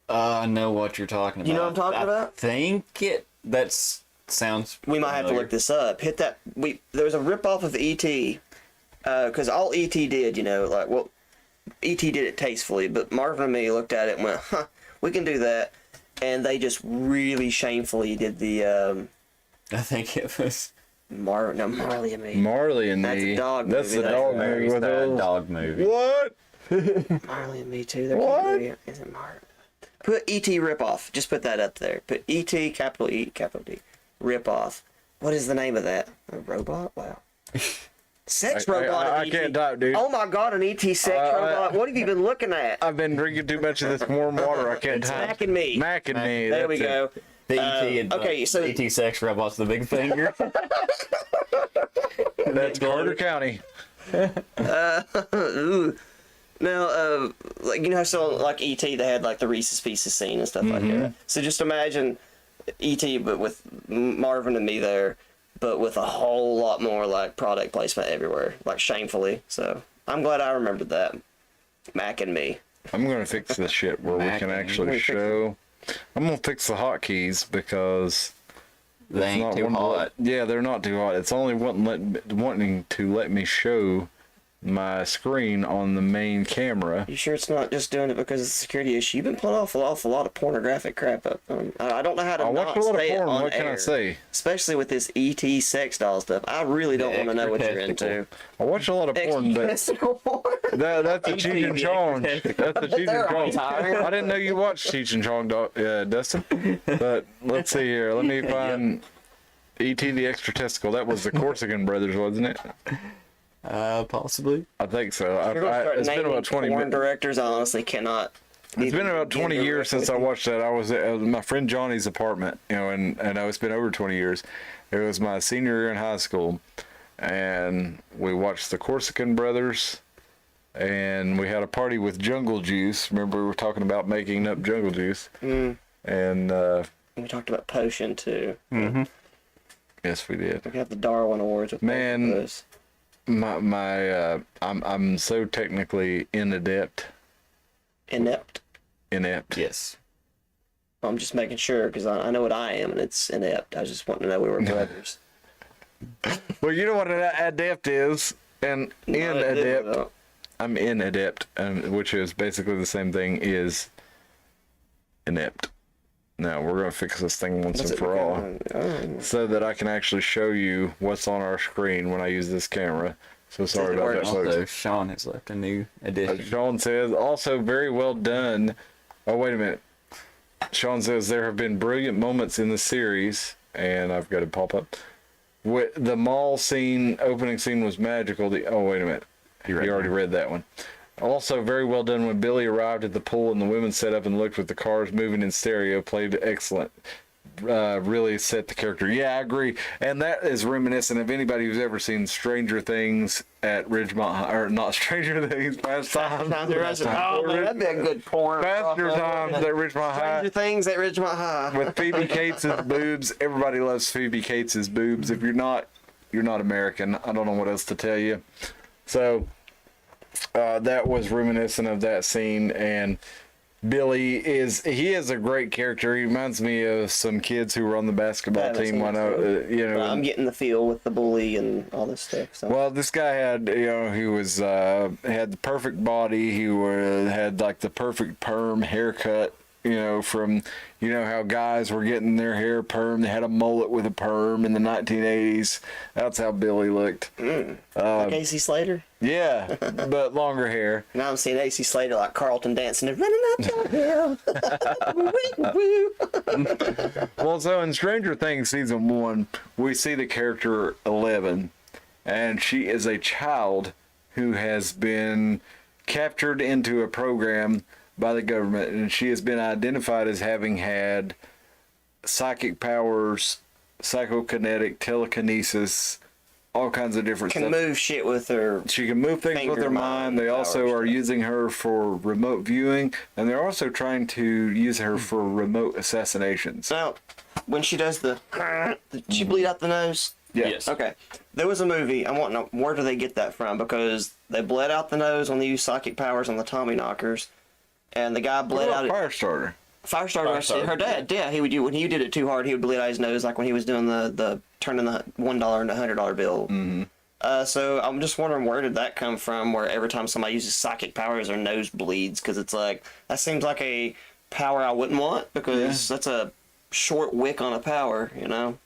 I know what you're talking about. You know what I'm talking about? I think sounds. We might have to look this up. Hit that. There was a ripoff of E.T. Because all E.T. did, E.T. did it tastefully, but Marvin and Me looked at it and went, "Huh, we can do that," and they just really shamefully did the. I think it was Marley and Me. Marley and That's Me. a dog That's movie. the That's dog very movie with sad those. dog movie. What? Marley and Me too. There What? Is it Marley? Put E.T. ripoff. Just put that up there. Put E.T. capital E capital D ripoff. What is the name of that? A robot? Wow. Sex robot. I of can't E.T. type, dude. Oh my god, an E.T. sex robot. What have you been looking at? I've been drinking too much of this warm water. I can't type. Mac and Me. Mac and Me. There we go. The E.T. and okay, so E.T. sex robot's the big finger. That's Carter County. ooh. Now, so like E.T. they had like the Reese's Pieces scene and stuff like that. So just imagine E.T. but with Marvin and Me there, but with a whole lot more like product placement everywhere, like shamefully. So I'm glad I remembered that. Mac and Me. I'm gonna fix this shit where we Mac can and Me. actually show. I'm gonna fix the hotkeys because They it's ain't not too one to hot. let- yeah, they're not too hot. It's only wanting to let me show my screen on the main camera. You sure it's not just doing it because of the security issue? You've been pulling off an awful lot of pornographic crap up. I don't know how to I not watch a lot of say it porn. on What can I air. say? Especially with this ET sex doll stuff. I really don't want to know what you're into. I watch a lot of porn, but Extraterrestrial porn. that's a Cheech and Chong. That's a Cheech They're all and Chong. tired. I didn't know you watched Cheech and Chong, Dustin. But let's see here. Let me find E.T. the Extra Testicle. That was the Corsican brothers, wasn't it? Possibly. I think so. You're gonna start It's been naming about 20 porn minutes. directors. I honestly cannot. It's been about 20 years since I watched that. I was at my friend Johnny's apartment, and it's been over 20 years. It was my senior year in high school, and we watched the Corsican brothers, and we had a party with Jungle Juice. Remember we were talking about making up Jungle Juice? And We talked about Potion too. yes, we did. We have the Darwin Awards with both Man. of those. I'm so technically inept. Inept. Yes. I'm just making sure because I know what I am, and it's inept. I just want to know we were brothers. Well, you know what an adept is, and inadept. I'm inadept, which is basically the same thing as inept. Now we're gonna fix this thing once and for all, so that I can actually show you what's on our screen when I use this camera. So sorry about that, folks. Also, Sean has left a new edition. Sean says, also very well done. Oh, wait a minute. Sean says there have been brilliant moments in the series, and I've got it pop up. The mall scene, opening scene was magical. Oh, wait a minute. You already read that one. Also, very well done when Billy arrived at the pool and the women set up and looked with the cars moving in stereo. Played excellent. Really set the character. Yeah, I agree. And that is reminiscent of anybody who's ever seen Stranger Things at Ridgemont High, or not Stranger Things, Fast Times. Oh, man, that'd be a good porn. Faster Times at Ridgemont High. Stranger Things at Ridgemont High. With Phoebe Cates' boobs. Everybody loves Phoebe Cates' boobs. If you're not American. I don't know what else to tell you. So that was reminiscent of that scene. And Billy is a great character. He reminds me of some kids who were on the basketball team. I'm getting the feel with the bully and all this stuff. So. Well, this guy had, he was had the perfect body. He had like the perfect perm haircut. From how guys were getting their hair perm. They had a mullet with a perm in the 1980s. That's how Billy looked. Like AC Slater? Yeah, but longer hair. Now I'm seeing AC Slater like Carlton dancing and running up the hill. Well, so in Stranger Things Season 1, we see the character 11, and she is a child who has been captured into a program by the government, and she has been identified as having had psychic powers, psychokinetic, telekinesis, all kinds of different stuff. Can move shit with her. She can move things with her mind. They also are using her for remote viewing, and they're also trying to use her for remote assassinations. Now, when she does did she bleed out the nose? Yeah. Yes. Okay. There was a movie. I want to know, where do they get that from? Because they bled out the nose when they used psychic powers on the Tommy Knockers. And the guy bled out. Firestarter. Firestarter. Her dad, yeah, he would do when he did it too hard. He would bleed out his nose, like when he was doing the turning the $1 into $100 bill. Mm-hmm. So I'm just wondering, where did that come from? Where every time somebody uses psychic powers, their nose bleeds? Because it's like, that seems like a power I wouldn't want, because that's a short wick on a power,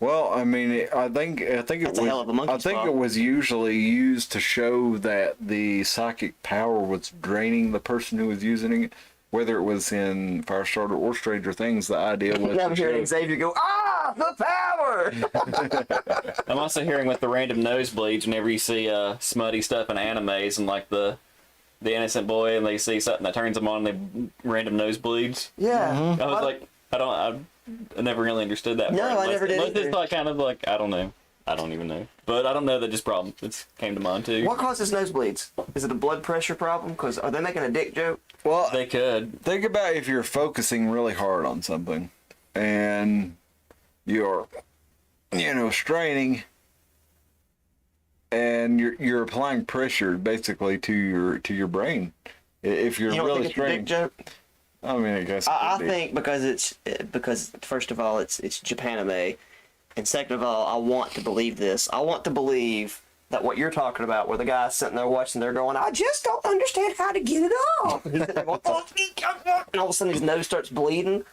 Well, I mean, I think That's a hell of a monkey's paw. it was usually used to show that the psychic power was draining the person who was using it. Whether it was in Firestarter or Stranger Things, the idea was I'm hearing Xavier go, the power! I'm also hearing with the random nosebleeds whenever you see smutty stuff in animes and like the innocent boy and they see something that turns them on and they random nosebleeds. Yeah. I was like, I never really understood that. No, part. I never did Unless either. it's like kind of like, I don't know. I don't even know. But I don't know, that just problem. It came to mind too. What causes nosebleeds? Is it a blood pressure problem? Because are they making a dick joke? Well, They could. think about if you're focusing really hard on something and you're, straining and you're applying pressure basically to your brain. If you're You don't really think it's a dick straining, joke? I mean, I guess. I think because first of all it's Japanime, and second of all I want to believe this. I want to believe that what you're talking about, where the guy's sitting there watching, they're going, I just don't understand how to get it off. And he's sitting there going, and all of a sudden his nose starts bleeding.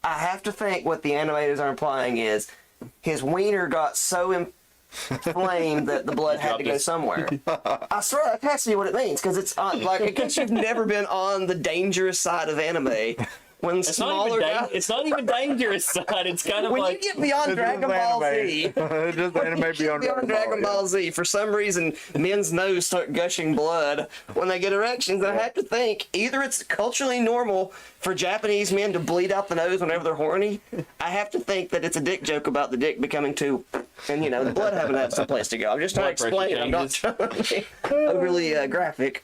I have to think what the animators are implying is his wiener got so inflamed that the blood had to go somewhere. I swear that has to be what it means, because it's like, in case you've never been on the dangerous side of anime, when It's smaller guys, it's not even dangerous side. It's kind of when like you get beyond Dragon Ball Z, It's just anime beyond Dragon Ball Z, for some reason, men's nose start gushing blood when they get erections. I have to think either it's culturally normal for Japanese men to bleed out the nose whenever they're horny. I have to think that it's a dick joke about the dick becoming too, and the blood having to have some place to go. I'm just trying to Blood explain it. I'm not pressure trying to be overly graphic.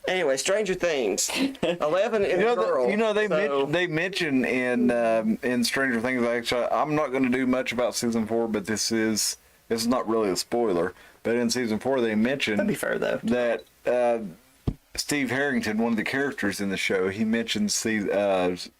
Anyway, Stranger Things. 11 is a girl. They mention in Stranger Things. Actually, I'm not going to do much about season 4, but this is not really a spoiler. But in season 4, they mention That'd be fair though. that Steve Harrington, one of the characters in the show, he mentions Fast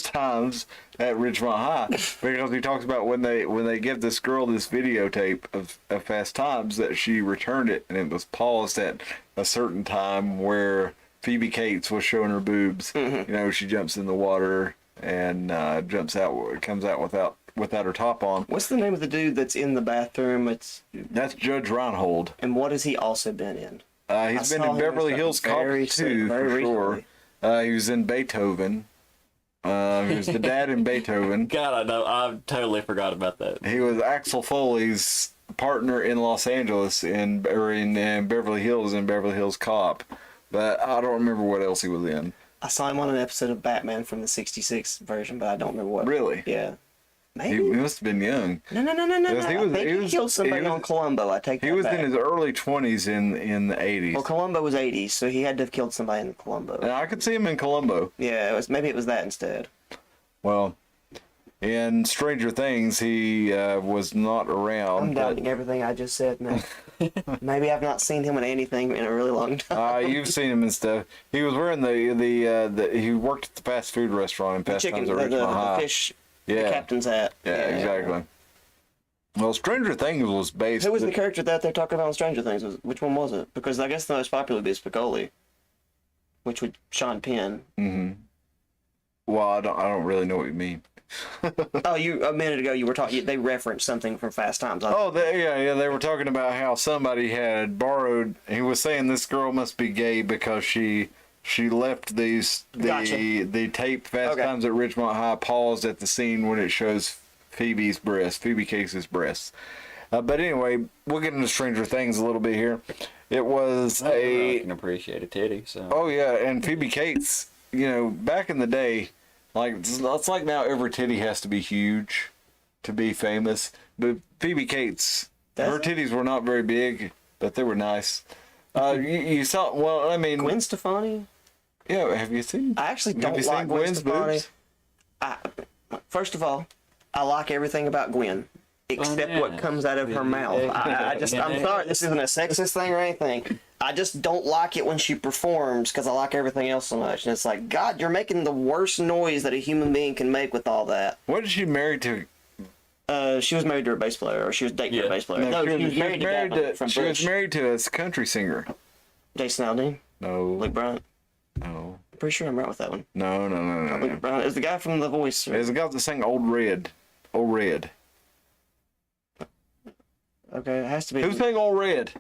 Times at Ridgemont High, because he talks about when they give this girl this videotape of Fast Times, that she returned it and it was paused at a certain time where Phoebe Cates was showing her boobs. Mm-hmm. She jumps in the water and comes out without her top on. What's the name of the dude that's in the bathroom? That's Judge Reinhold. And what has he also been in? He's been in Beverly Hills Cop 2 for sure. He was in Beethoven. He was the dad in Beethoven. God, I know. I totally forgot about that. He was Axel Foley's partner in Los Angeles in Beverly Hills in Beverly Hills Cop. But I don't remember what else he was in. I saw him on an episode of Batman from the '66 version, but I don't remember what. Really? Yeah. He Maybe. must have been young. No. Because I think he killed somebody on Columbo. I take that He was back. in his early 20s in the 80s. Well, Columbo was 80s, so he had to have killed somebody in Columbo. And I could see him in Columbo. Yeah, maybe it was that instead. Well, in Stranger Things, he was not around. I'm doubting everything I just said now. Maybe I've not seen him in anything in a really long time. You've seen him and stuff. He was wearing he worked at the fast food restaurant in Fast Chicken, Times at Richmond the High. fish, Yeah. the captain's hat. Yeah, exactly. Well, Stranger Things was based. Who was the character that they're talking about in Stranger Things? Which one was it? Because I guess the most popular would be Spicoli, which would Sean Penn. Well, I don't really know what you mean. Oh, a minute ago you were talking. They referenced something from Fast Times. Oh, they were talking about how somebody had borrowed. He was saying this girl must be gay because she left the tape Fast Times at Richmond High paused at the scene when it shows Phoebe Case's breasts. But anyway, we'll get into Stranger Things a little bit here. It was I can appreciate a titty. So. Oh yeah, and Phoebe Cates. Back in the day, like it's like now every titty has to be huge to be famous. But Phoebe Cates, her titties were not very big, but they were nice. You saw? Well, I mean, Gwen Stefani. Yeah, have you seen? I actually have don't you like seen Gwen Gwen's Stefani. boobs? First of all, I like everything about Gwen except what comes out of her mouth. I'm sorry, this isn't a sexist thing or anything. I just don't like it when she performs because I like everything else so much. And it's like, God, you're making the worst noise that a human being can make with all that. What is she married to? She was married to a bass player, or she was dating a bass player. No, she was married to from She was Bush. married to a country singer. Jason Aldean, No. Luke Bryant. No. Pretty sure I'm right with that one. No. Luke Bryant is the guy from The Voice. It's the guy that sang Old Red. Old Red. Okay, it has to be. Who sang Old Red?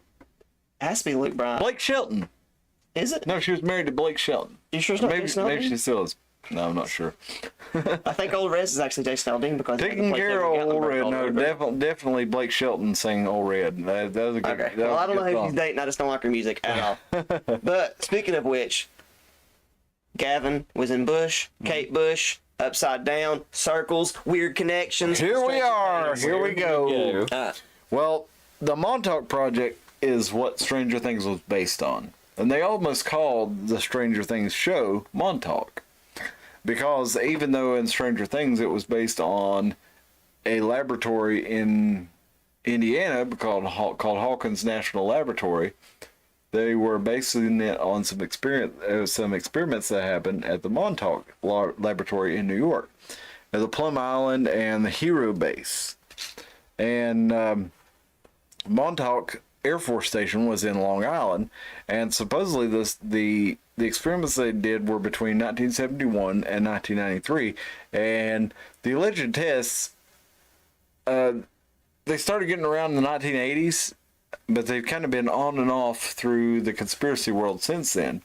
It has to be Luke Bryant. Blake Shelton. Is it? No, she was married to Blake Shelton. You sure it's not Jason Aldean? Maybe she still is. No, I'm not sure. I think Old Red is actually Jason Aldean because Taking care of Old Red. No, definitely Blake Shelton sang Old Red. That was a good. Okay. Well, I don't know who she's dating. I just don't like her music at all. But speaking of which, Gavin was in Bush, Kate Bush, Upside Down, Circles, Weird Connections. Here we are. Things. Here we go. Yeah. Well, the Montauk Project is what Stranger Things was based on. And they almost called the Stranger Things show Montauk. Because even though in Stranger Things it was based on a laboratory in Indiana called Hawkins National Laboratory, they were basing it on some experiments that happened at the Montauk Laboratory in New York, at the Plum Island and the Hero Base. And Montauk Air Force Station was in Long Island, and supposedly the experiments they did were between 1971 and 1993, and the alleged tests they started getting around in the 1980s, but they've kind of been on and off through the conspiracy world since then.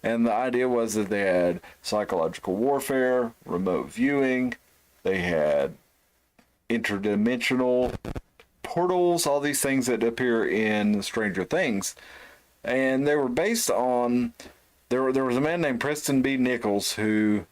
And the idea was that they had psychological warfare, remote viewing, they had interdimensional portals, all these things that appear in Stranger Things. And they were based on there was a man named Preston B. Nichols who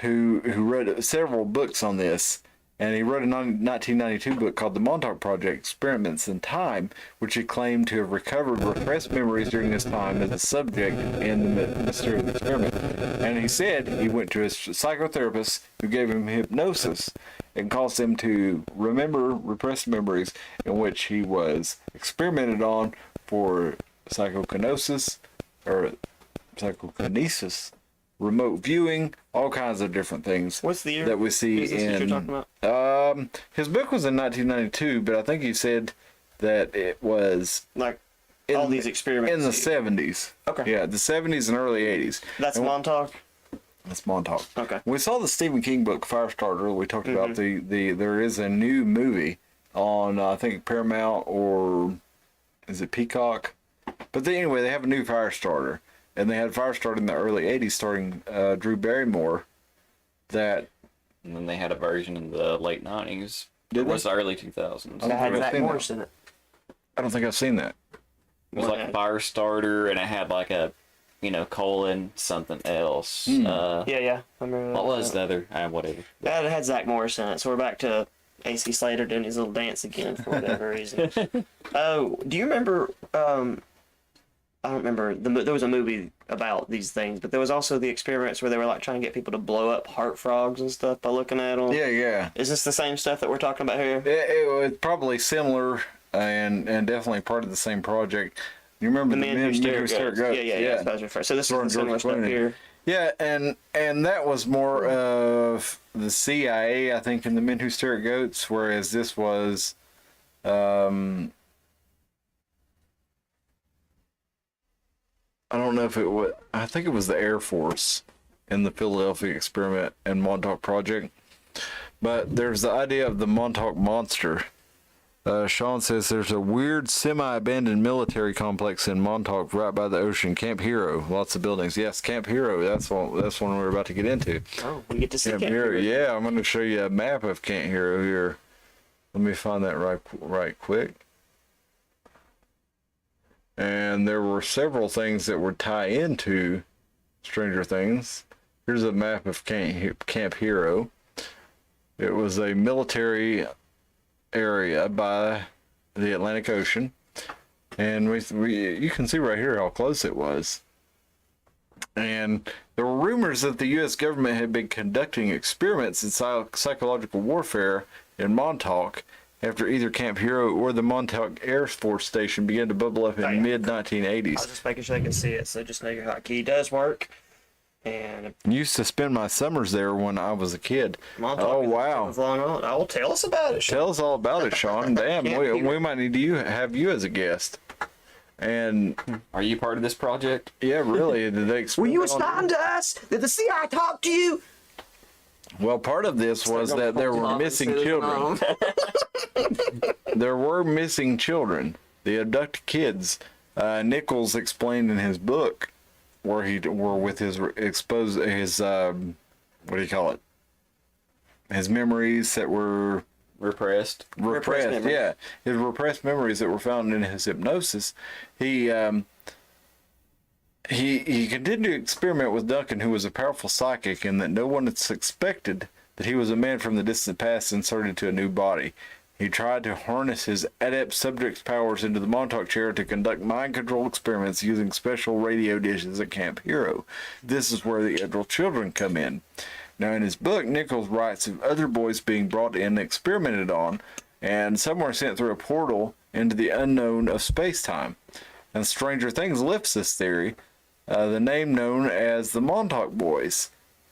wrote several books on this, and he wrote a 1992 book called The Montauk Project: Experiments in Time, which he claimed to have recovered repressed memories during his time as a subject in the mysterious experiment. And he said he went to his psychotherapist who gave him hypnosis and caused him to remember repressed memories in which he was experimented on for psychokinesis, remote viewing, all kinds of different things. What's the year that we see is this that in? you're talking about? His book was in 1992, but I think he said that it was Like all these experiments in the 70s. Okay. Yeah, the 70s and early 80s. That's And Montauk. That's Montauk. Okay. We saw the Stephen King book Firestarter. We talked about there is a new movie on I think Paramount or is it Peacock? But anyway, they have a new Firestarter, and they had fire started in the early 80s starring Drew Barrymore. That And then they had a version in the late 90s. Did It was they? the early 2000s. That had I've Zach seen that. Morris in it. I don't think I've seen that. It was like a fire starter, and it had like a, colon something else. Yeah, I remember What that. was the other? Whatever. That had Zach Morris in it, so we're back to AC Slater doing his little dance again for whatever reason. Oh, do you remember? I don't remember. There was a movie about these things, but there was also the experiments where they were like trying to get people to blow up heart frogs and stuff by looking at them. Yeah. Is this the same stuff that we're talking about here? It was probably similar and definitely part of the same project. You remember The Men Who Stare at Goats. Goats? Yeah. That's what I was referring. So this is the George similar stuff Clooney. here. Yeah, and that was more of the CIA, I think, in the Men Who Stare at Goats, whereas this was, I don't know if it was, I think it was the Air Force in the Philadelphia experiment and Montauk project. But there's the idea of the Montauk monster. Sean says there's a weird semi-abandoned military complex in Montauk right by the ocean. Camp Hero, lots of buildings. Yes, Camp Hero, that's one we're about to get into. Oh, we get to see Camp Camp Hero. Hero. Yeah, I'm going to show you a map of Camp Hero here. Let me find that right quick. And there were several things that would tie into Stranger Things. Here's a map of Camp Hero. It was a military area by the Atlantic Ocean, and you can see right here how close it was. And there were rumors that the U.S. government had been conducting experiments in psychological warfare in Montauk after either Camp Hero or the Montauk Air Force Station began to bubble up in mid-1980s. I was just making sure they can see it, so just know your hotkey does work. And Used to spend my summers there when I was a kid. Montauk Oh, is wow. long on. Oh, tell us about it, Sean. Tell us all about it, Sean. Damn, we might need to have you as a guest. And Are you part of this project? yeah, really, did they Were explain you on- responding to us? Did the CIA talk to you? Well, part of this was that there were missing children. There were missing children. The abducted kids. Nichols explained in his book where with his what do you call it? His memories that were Repressed. repressed. memories. Yeah, his repressed memories that were found in his hypnosis. He continued to experiment with Duncan, who was a powerful psychic, and that no one had suspected that he was a man from the distant past inserted to a new body. He tried to harness his adept subject's powers into the Montauk chair to conduct mind control experiments using special radio dishes at Camp Hero. This is where the adult children come in. Now, in his book, Nichols writes of other boys being brought in and experimented on, and some were sent through a portal into the unknown of space-time. And Stranger Things lifts this theory, the name known as the Montauk Boys.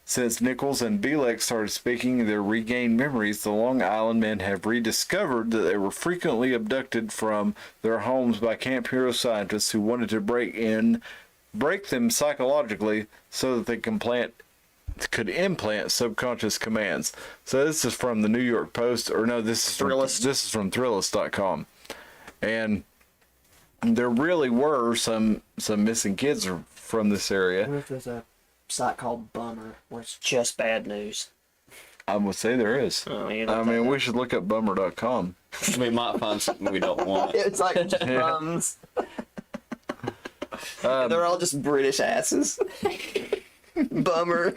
Since Nichols and Bielek started speaking their regained memories, the Long Island men have rediscovered that they were frequently abducted from their homes by Camp Hero scientists who wanted to break them psychologically so that they could implant subconscious commands. So this is from the New York Post, or no, this is from Thrillist.com. And there really were some missing kids from this I area. wonder if there's a site called Bummer where it's just bad news. I would say there is. Oh, you I mean, we should look up bummer.com. We might find something we don't want. it's like drums. They're all just British asses. Bummer.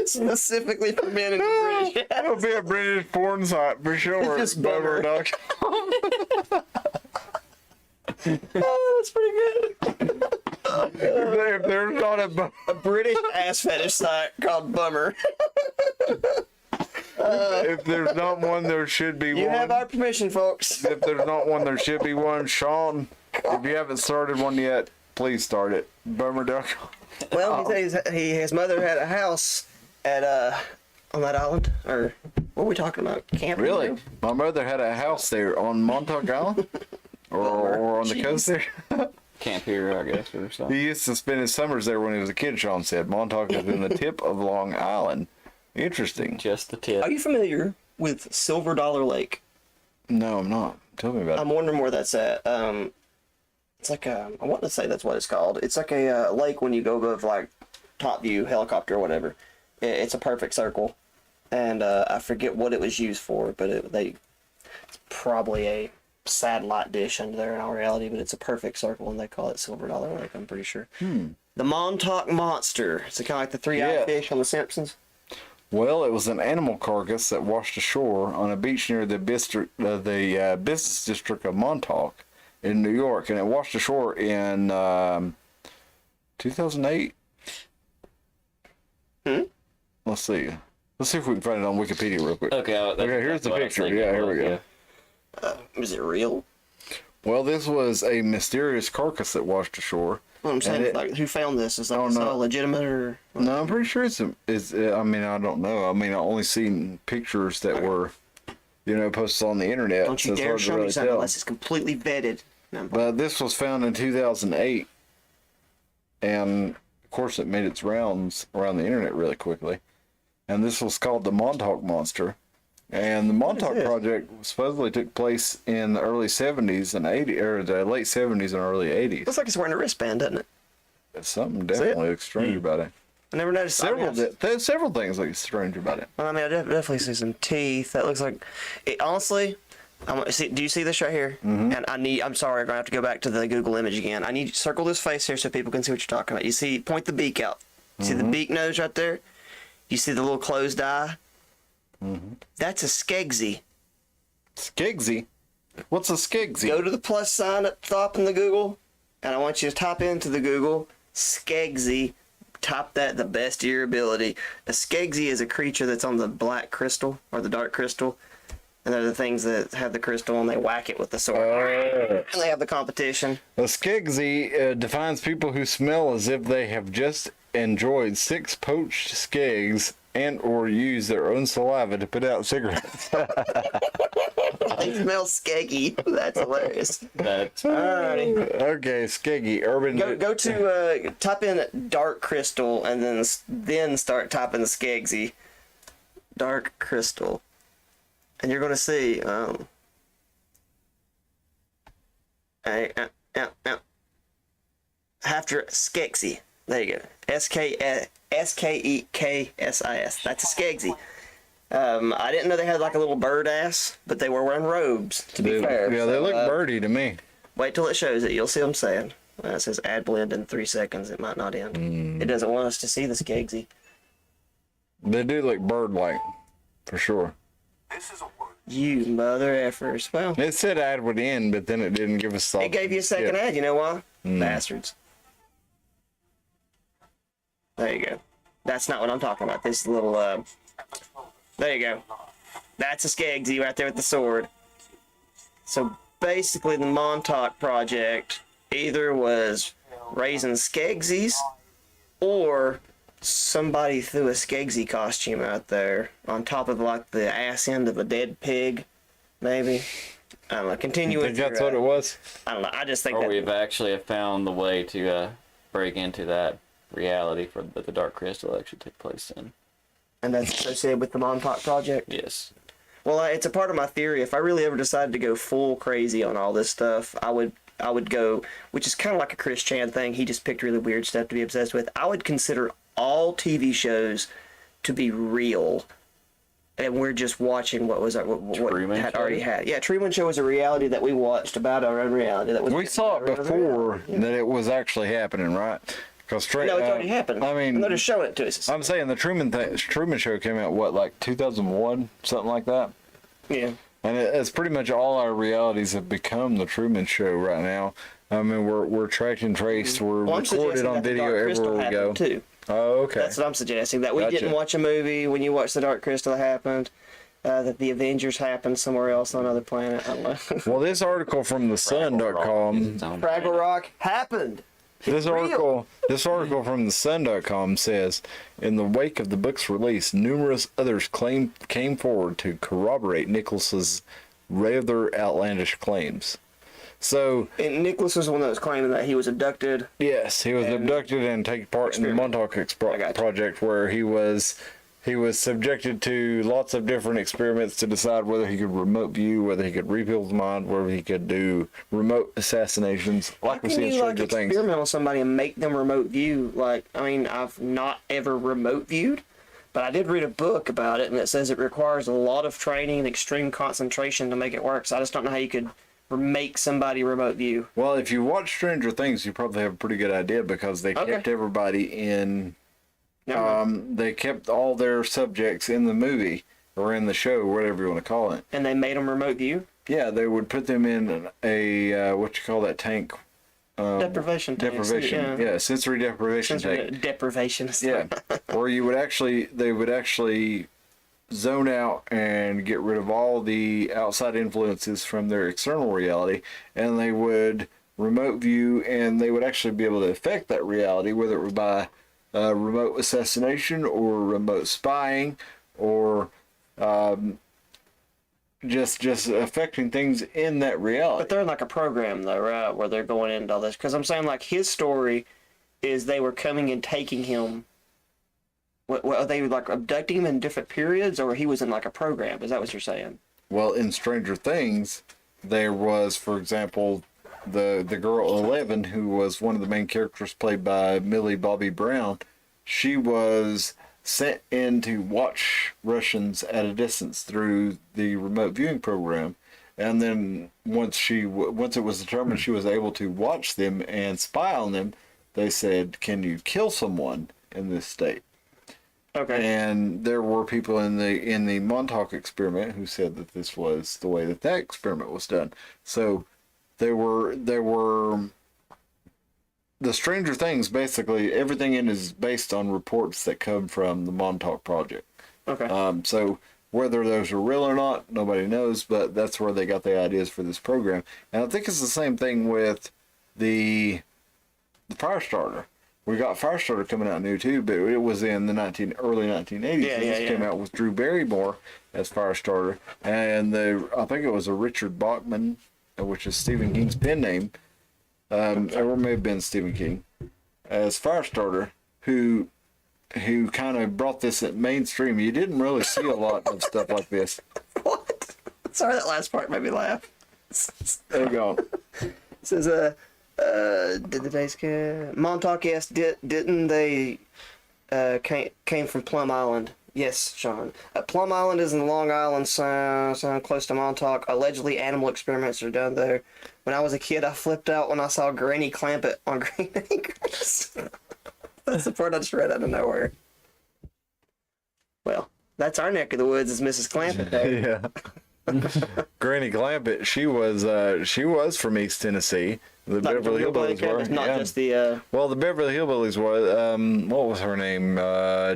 Specifically for men in the British. It'll be a British porn site for sure. It's just bummer. Bummer.com. Oh, that's pretty good. If there's not A British ass fetish site called Bummer. if there's not one, there should be You one. have our permission, folks. If there's not one, there should be one. Sean, if you haven't started one yet, please start it. Bummer.com. Well, he says his mother had a house at on that island, or what are we talking about? Camp? Really? My mother had a house there on Montauk Island, or on the coast there. Camp Hero, I guess, or something. He used to spend his summers there when he was a kid. Sean said Montauk is in the tip of Long Island. Interesting. Just the tip. Are you familiar with Silver Dollar Lake? No, I'm not. Tell me about I'm it. wondering where that's at. It's like a, I want to say that's what it's called. It's like a lake when you go above like top view helicopter or whatever. It's a perfect circle, and I forget what it was used for, but it's probably a satellite dish under there in all reality. But it's a perfect circle, and they call it Silver Dollar Lake. I'm pretty sure. The Montauk Monster. It's kind of like the three-eyed fish on The Simpsons. Well, it was an animal carcass that washed ashore on a beach near the business district of Montauk in New York, and it washed ashore in 2008. Let's see. Let's see if we can find it on Wikipedia real quick. Okay, Here's the picture. Yeah, here we go. Is it real? Well, this was a mysterious carcass that washed ashore. What I'm saying is, like, who found this? Is that legitimate or? No, I'm pretty sure it's. I mean, I don't know. I mean, I only seen pictures that were, posted on the internet. Don't you so dare it's show hard to me really something tell. unless it's completely vetted. No. But this was found in 2008, and of course, it made its rounds around the internet really quickly. And this was called the Montauk Monster. And the Montauk project supposedly took place in the early 70s and 80s, or the late 70s and early 80s. Looks like it's wearing a wristband, doesn't it? There's something definitely looks strange about it. I never noticed. There's several things like strange about it. Well, I mean, I definitely see some teeth. That looks like it. Honestly, do you see this right here? And I'm sorry, I'm gonna have to go back to the Google image again. I need you to circle this face here so people can see what you're talking about. You see, point the beak out. See the beak nose right there? You see the little closed eye? That's a skegsy. Skegsy? What's a skegsy? Go to the plus sign up top in the Google, and I want you to type into the Google skegsy. Type that the best of your ability. A skegsy is a creature that's on the black crystal or the dark crystal, and they're the things that have the crystal and they whack it with the sword. And they have the competition. A skegsy defines people who smell as if they have just enjoyed 6 poached skegs and or use their own saliva to put out cigarettes. They smell skeggy. That's hilarious. That's Alrighty. Okay, skeggy. Urban. Go to type in dark crystal and then start typing the skegsy. Dark crystal, and you're gonna see after skegsy. There you go. Skeksis. That's a skegsy. I didn't know they had like a little bird ass, but they were wearing robes, to be fair. Yeah, they look birdy to me. Wait till it shows it. You'll see what I'm saying. It says add blend in 3 seconds. It might not end. It doesn't want us to see the skegsy. They do look bird-like, for sure. You mother effers. Well, It said ad would end, but then it didn't give us the it gave you a second ad. You know why? Bastards. There you go. That's not what I'm talking about. This little, there you go. That's a skegsy right there with the sword. So basically the Montauk project either was raising skegsies or somebody threw a skegsy costume out there on top of like the ass end of a dead pig, maybe. I don't know. Continue You with think that's what it was? I don't know. I just think or that we've actually found the way to break into that reality for that the Dark Crystal actually took place in. and that's associated with the Montauk project. Yes. Well, it's a part of my theory. If I really ever decided to go full crazy on all this stuff, I would go, which is kind of like a Chris Chan thing. He just picked really weird stuff to be obsessed with. I would consider all TV shows to be real, and we're just watching what had already had. Yeah, Truman Show was a reality that we watched about our own reality. That was We saw it before that it was actually happening, right? Because No, it's already happened. I mean, and they're just showing it to us. I'm saying the Truman Show came out what, like 2001, something like that. Yeah. And it's pretty much all our realities have become the Truman Show right now. I mean, we're tracked and traced. We're Well, I'm recorded suggesting on that the video Dark Crystal everywhere we go. happened too. Oh, okay. That's what I'm suggesting. That we Gotcha. didn't watch a movie when you watched the Dark Crystal happened. That the Avengers happened somewhere else on another planet. I don't know. Well, this article from the Sun.com. Fraggle Rock happened. This article from the Sun.com says, in the wake of the book's release, numerous others came forward to corroborate Nicholas's rather outlandish claims. So, And Nicholas was the one that was claiming that he was abducted. yes, he was abducted and taking part in the Montauk I got you. project, where he was He was subjected to lots of different experiments to decide whether he could remote view, whether he could read people's mind, whether he could do remote assassinations, like we see in Stranger Things. Experiment on somebody and make them remote view? Like, I mean, I've not ever remote viewed, but I did read a book about it, and it says it requires a lot of training and extreme concentration to make it work. So I just don't know how you could make somebody remote view. Well, if you watch Stranger Things, you probably have a pretty good idea because they kept everybody in. They kept all their subjects in the movie or in the show, whatever you want to call it. And they made them remote view? Yeah, they would put them in a, what you call that tank? Deprivation tank. Yeah, sensory deprivation tank. Deprivation. Yeah, where they would actually zone out and get rid of all the outside influences from their external reality, and they would remote view, and they would actually be able to affect that reality, whether it was by remote assassination or remote spying or just affecting things in that reality. But they're in like a program though, right? Where they're going into all this. Because I'm saying like his story is they were coming and taking him. What are they like abducting him in different periods, or he was in like a program? Is that what you're saying? Well, in Stranger Things, there was, for example, the girl 11, who was one of the main characters played by Millie Bobby Brown. She was sent in to watch Russians at a distance through the remote viewing program, and then once it was determined she was able to watch them and spy on them, they said, "Can you kill someone in this state?" Okay. And there were people in the Montauk experiment who said that this was the way that experiment was done. So there were the Stranger Things, basically everything in it is based on reports that come from the Montauk Project. Okay. So whether those are real or not, nobody knows, but that's where they got the ideas for this program. And I think it's the same thing with the Firestarter. We got Firestarter coming out new too, but it was in the early 1980s. This came out with Drew Barrymore as Firestarter, and I think it was a Richard Bachman, which is Stephen King's pen name, or may have been Stephen King, as Firestarter, who kind of brought this at mainstream. You didn't really see a lot of stuff like this. What? Sorry, that last part made me laugh. There you go. It says, did the days Montauk? Yes, didn't they? Came from Plum Island. Yes, Sean. Plum Island is in the Long Island Sound, close to Montauk. Allegedly, animal experiments are done there. When I was a kid, I flipped out when I saw Granny Clampett on Green Acres. That's the part I just read out of nowhere. Well, that's our neck of the woods, is Mrs. Clampett there. Yeah. Granny Clampett, she was from East Tennessee. The Not Beverly Hillbillies were. Not just the... Well, the Beverly Hillbillies was, what was her name?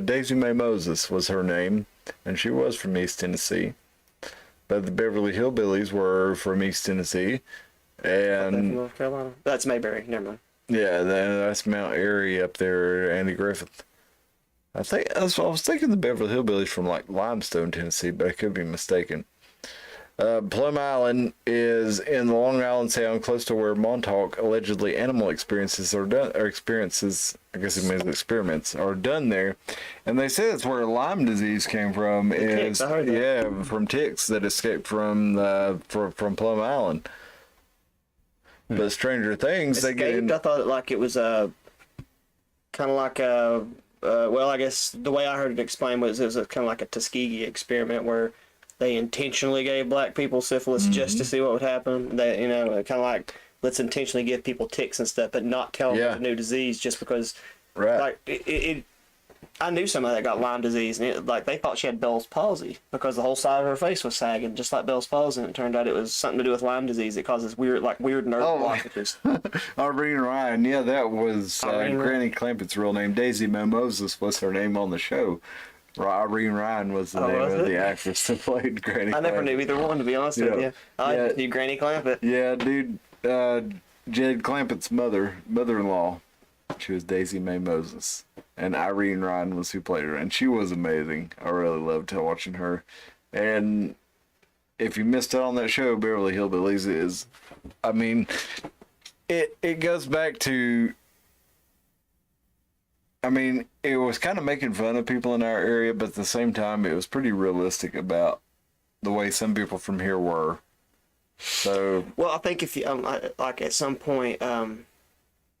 Daisy Mae Moses was her name, and she was from East Tennessee. But the Beverly Hillbillies were from East Tennessee, and... North Carolina. That's Mayberry, never mind. Yeah, that's Mount Airy up there, Andy Griffith. I was thinking the Beverly Hillbillies from like Limestone, Tennessee, but I could be mistaken. Plum Island is in the Long Island Sound, close to where Montauk allegedly animal experiences are done, or experiences, I guess it means experiments, are done there. And they say that's where Lyme disease came from. Ticks, I heard that. Yeah, from ticks that escaped from Plum Island. But Stranger Things, Escaped, they get in. I thought like it was kind of like a... well, I guess the way I heard it explained was it was kind of like a Tuskegee experiment where they intentionally gave black people syphilis just to see what would happen. They, kind of like, let's intentionally give people ticks and stuff, but not tell them it's a new disease just because. Right. Like I knew somebody that got Lyme disease, and they thought she had Bell's palsy because the whole side of her face was sagging, just like Bell's palsy. And it turned out it was something to do with Lyme disease. It causes weird nerve blockages. Irene Ryan, yeah, that was Granny Clampett's real name. Daisy Mae Moses was her name on the show. Irene Ryan was the name of the actress that played Granny Clampett. I never knew either one, to be honest with you. I knew Granny Clampett. Yeah, dude. Jed Clampett's mother-in-law, she was Daisy Mae Moses. And Irene Ryan was who played her. And she was amazing. I really loved watching her. And if you missed out on that show, Beverly Hillbillies is... I mean, it goes back to... I mean, it was kind of making fun of people in our area, but at the same time, it was pretty realistic about the way some people from here were. So, Well, I think if you like at some point,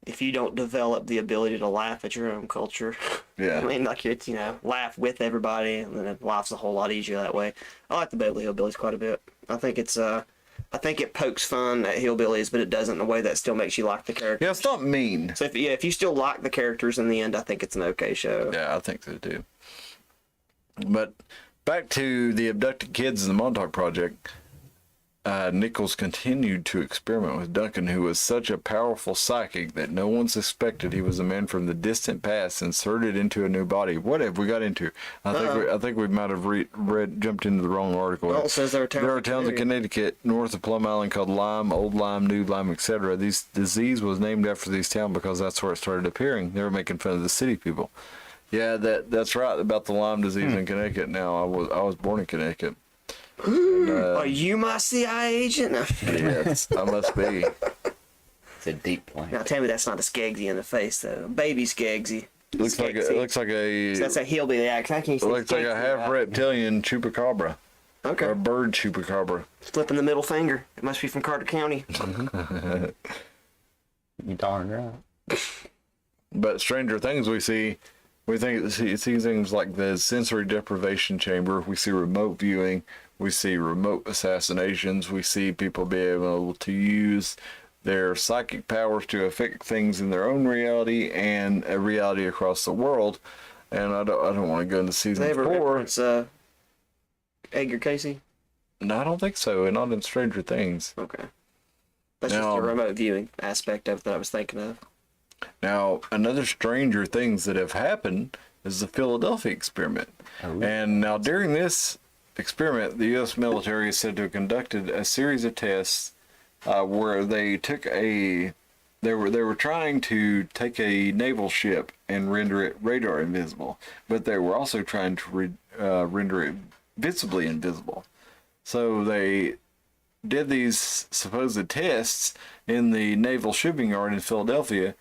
if you don't develop the ability to laugh at your own culture, yeah. I mean, like it's laugh with everybody, and then life's a whole lot easier that way. I like the Beverly Hillbillies quite a bit. I think it pokes fun at hillbillies, but it doesn't in a way that still makes you like the characters. Yeah, it's not mean. So if you still like the characters in the end, I think it's an okay show. Yeah, I think so too. But back to the abducted kids in the Montauk Project. Nichols continued to experiment with Duncan, who was such a powerful psychic that no one suspected he was a man from the distant past inserted into a new body. What have we got into? I think we might have jumped into the wrong article. Well, it says there are towns in Connecticut north of Plum Island called Lyme, Old Lyme, New Lyme, etc. This disease was named after these towns because that's where it started appearing. They were making fun of the city people. Yeah, that's right about the Lyme disease in Connecticut. Now I was born in Connecticut. And, Are you my CIA agent? No. yes, I must be. It's a deep point. Now tell me that's not a Skeggsy in the face though. Baby Skeggsy. Looks like a So that's a hillbilly accent. How can you say looks like a Skeggsy half without- reptilian chupacabra. Okay. Or a bird chupacabra. Flipping the middle finger. It must be from Carter County. You darn right. But Stranger Things we see things like the sensory deprivation chamber. We see remote viewing. We see remote assassinations. We see people being able to use their psychic powers to affect things in their own reality and a reality across the world. And I don't want to go into season They ever 4. reference Edgar Casey? No, I don't think so. And not in Stranger Things. Okay. That's Now- just the remote viewing aspect of it that I was thinking of. Now, another Stranger Things that have happened is the Philadelphia experiment. And now during this experiment, the U.S. military is said to have conducted a series of tests where they took they were trying to take a naval ship and render it radar invisible, but they were also trying to render it visibly invisible. So they did these supposed tests in the naval shipping yard in Philadelphia,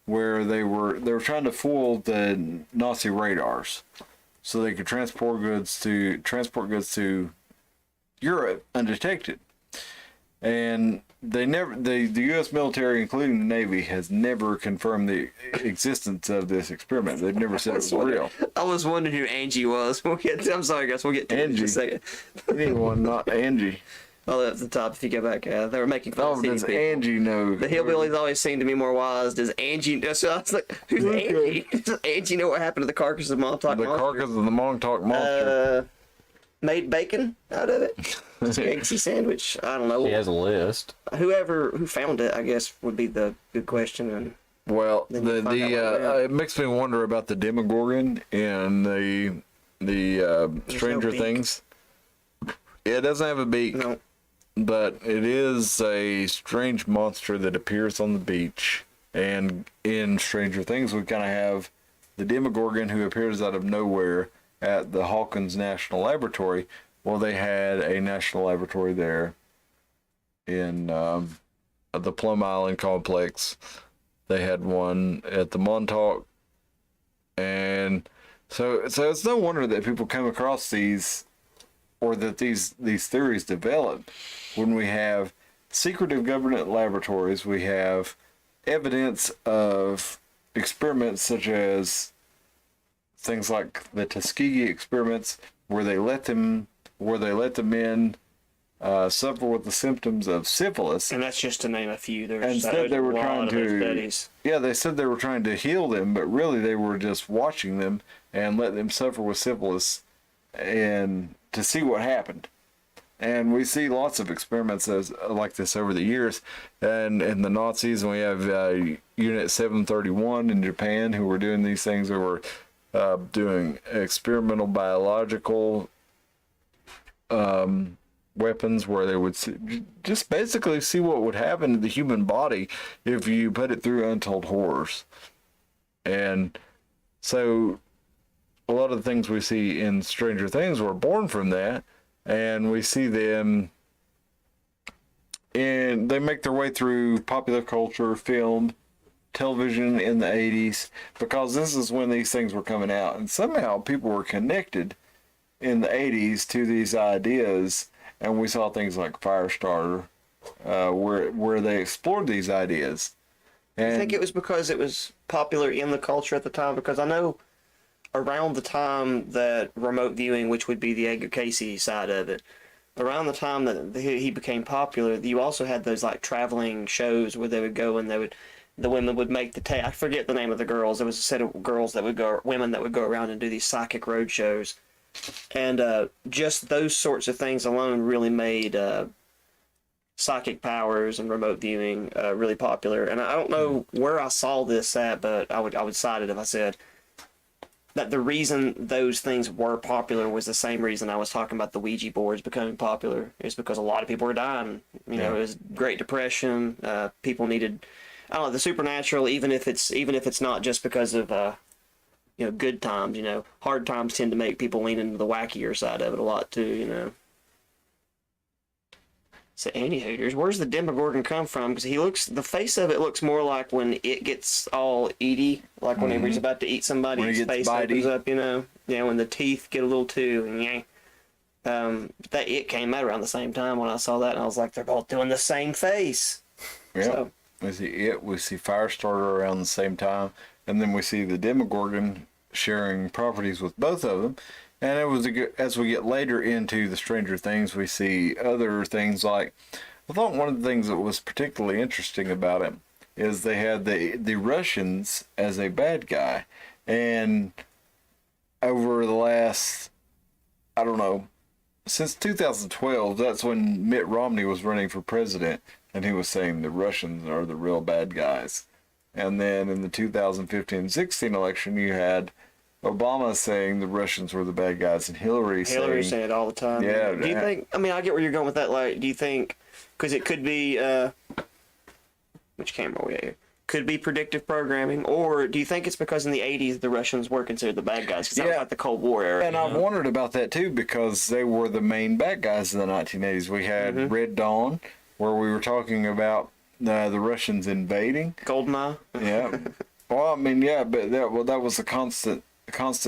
where they were trying to fool the Nazi radars, so they could transport goods to Europe undetected. And the U.S. military, including the Navy, has never confirmed the existence of this experiment. They've never said it was real. I was wondering who Angie was. I'm sorry, guys. We'll get to it in Angie. just a second. Anyone, not Angie. Oh, at the top, if you go back, they were making fun Oh, of city does people. Angie know? The hillbillies always seem to be more wise. Does Angie? So I was like, who's Angie? Does Angie know what happened to the carcass of Montauk? The Monster? carcass of the Montauk monster. Made bacon out of it. Skeggsy sandwich. I don't know. He has a list. Who found it, I guess, would be the good question. And Well, Then you find out what it is. it makes me wonder about the Demogorgon in the Stranger beak. Things. It doesn't have a beak, no, but it is a strange monster that appears on the beach. And in Stranger Things, we kind of have the Demogorgon who appears out of nowhere at the Hawkins National Laboratory. Well, they had a national laboratory there in the Plum Island complex. They had one at the Montauk. And so it's no wonder that people come across these, or that these theories develop, when we have secretive government laboratories. We have evidence of experiments such as things like the Tuskegee experiments, where they let the men suffer with the symptoms of syphilis. and that's just to name a few. There's Instead, they were a lot trying of those to. studies. Yeah, they said they were trying to heal them, but really they were just watching them and let them suffer with syphilis, and to see what happened. And we see lots of experiments like this over the years. And the Nazis, and we have Unit 731 in Japan, who were doing these things. They were doing experimental biological weapons, where they would just basically see what would happen to the human body if you put it through untold horrors. And so a lot of the things we see in Stranger Things were born from that, and we see them, and they make their way through popular culture, film, television in the 80s, because this is when these things were coming out. And somehow people were connected in the 80s to these ideas. And we saw things like Firestarter, where they explored these ideas. And I think it was because it was popular in the culture at the time, because I know around the time that remote viewing, which would be the Edgar Casey side of it, around the time that he became popular, you also had those like traveling shows where they would go and the women would make the tape. I forget the name of the girls. There was a set of women that would go around and do these psychic road shows. And just those sorts of things alone really made psychic powers and remote viewing really popular. And I don't know where I saw this at, but I would cite it if I said that the reason those things were popular was the same reason I was talking about the Ouija boards becoming popular. It's because a lot of people were dying. You know, it was Great Depression. People needed, I don't know, the supernatural. Even if it's not just because of good times. You know, hard times tend to make people lean into the wackier side of it a lot too. You know. So, anywhooters, where's the Demogorgon come from? Because the face of it looks more like when it gets all eaty, like whenever he's about to eat somebody, his face opens up, you know. Yeah, when the teeth get a little too, that it came out around the same time when I saw that, and I was like, they're both doing the same face. Yeah. So, we see Firestarter around the same time, and then we see the Demogorgon sharing properties with both of them. And it was as we get later into the Stranger Things, we see other things like, I thought one of the things that was particularly interesting about it is they had the Russians as a bad guy. And over the last, I don't know, since 2012, that's when Mitt Romney was running for president, and he was saying the Russians are the real bad guys. And then in the 2015-16 election, you had Obama saying the Russians were the bad guys, and Hillary saying it all the time. Yeah. Do you think? I mean, I get where you're going with that. Like, do you think? Because it could be which camera are we at here? Could be predictive programming, or do you think it's because in the 80s the Russians were considered the bad guys? Because that was like the Cold War era. And I've wondered about that too, because they were the main bad guys in the 1980s. We had Red Dawn, where we were talking about the Russians invading. Goldeneye. Yeah. Well, I mean, yeah, but that was a constant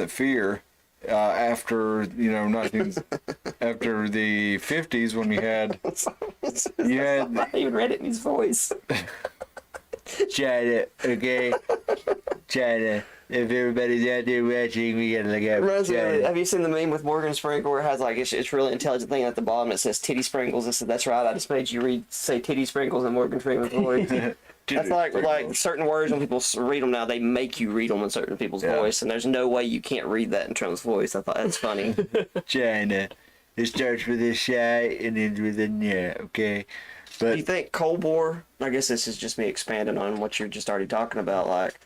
fear after after the 50s, when you had I even read it in his voice. China, okay? China. If everybody's out there watching, we gotta look out for China. Have you seen the meme with Morgan Sprinkle where it has like it's really intelligent thing at the bottom? It says titty sprinkles. I said, that's right. I just made you say titty sprinkles in Morgan Freeman's voice. That's like certain words when people read them now, they make you read them in certain people's voice, and there's no way you can't read that in Trump's voice. I thought that's funny. China. It starts with a shy and ends with a nya, okay? But do you think Cold War, I guess this is just me expanding on what you're just already talking about, like,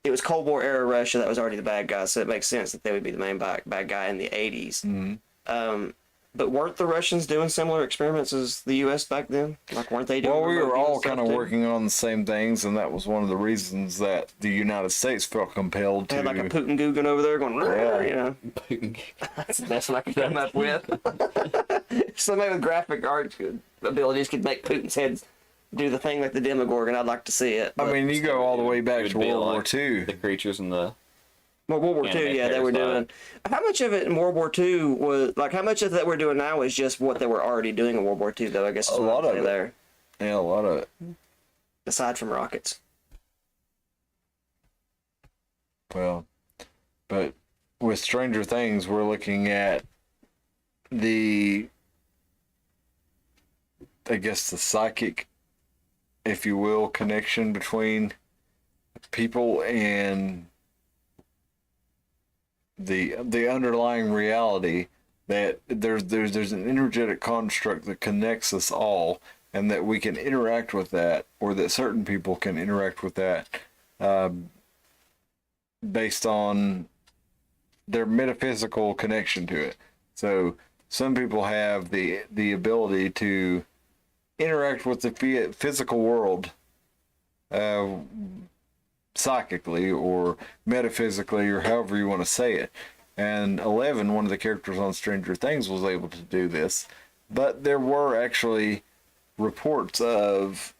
it was Cold War era Russia that was already the bad guy, so it makes sense that they would be the main bad guy in the 80s. Mm-hmm. But weren't the Russians doing similar experiments as the U.S. back then? Like, weren't they doing? Well, we were all kind of working on the same things, and that was one of the reasons that the United States felt compelled to. They had like a Putin Guggen over there going, you know. That's the best one I could come up with. Somebody with graphic art abilities could make Putin's head do the thing like the Demogorgon. I'd like to see it. I mean, you go all the way back to World War II. The creatures in the... Well, World War II, they were doing. How much of it in World War II was like? How much of that we're doing now is just what they were already doing in World War II, though? I guess a lot of it. There. Yeah, a lot of it. Aside from rockets. Well, but with Stranger Things, we're looking at the psychic, if you will, connection between people and the underlying reality, that there's an energetic construct that connects us all, and that we can interact with that, or that certain people can interact with that based on their metaphysical connection to it. So some people have the ability to interact with the physical world psychically or metaphysically, or however you want to say it. And 11, one of the characters on Stranger Things, was able to do this. But there were actually reports of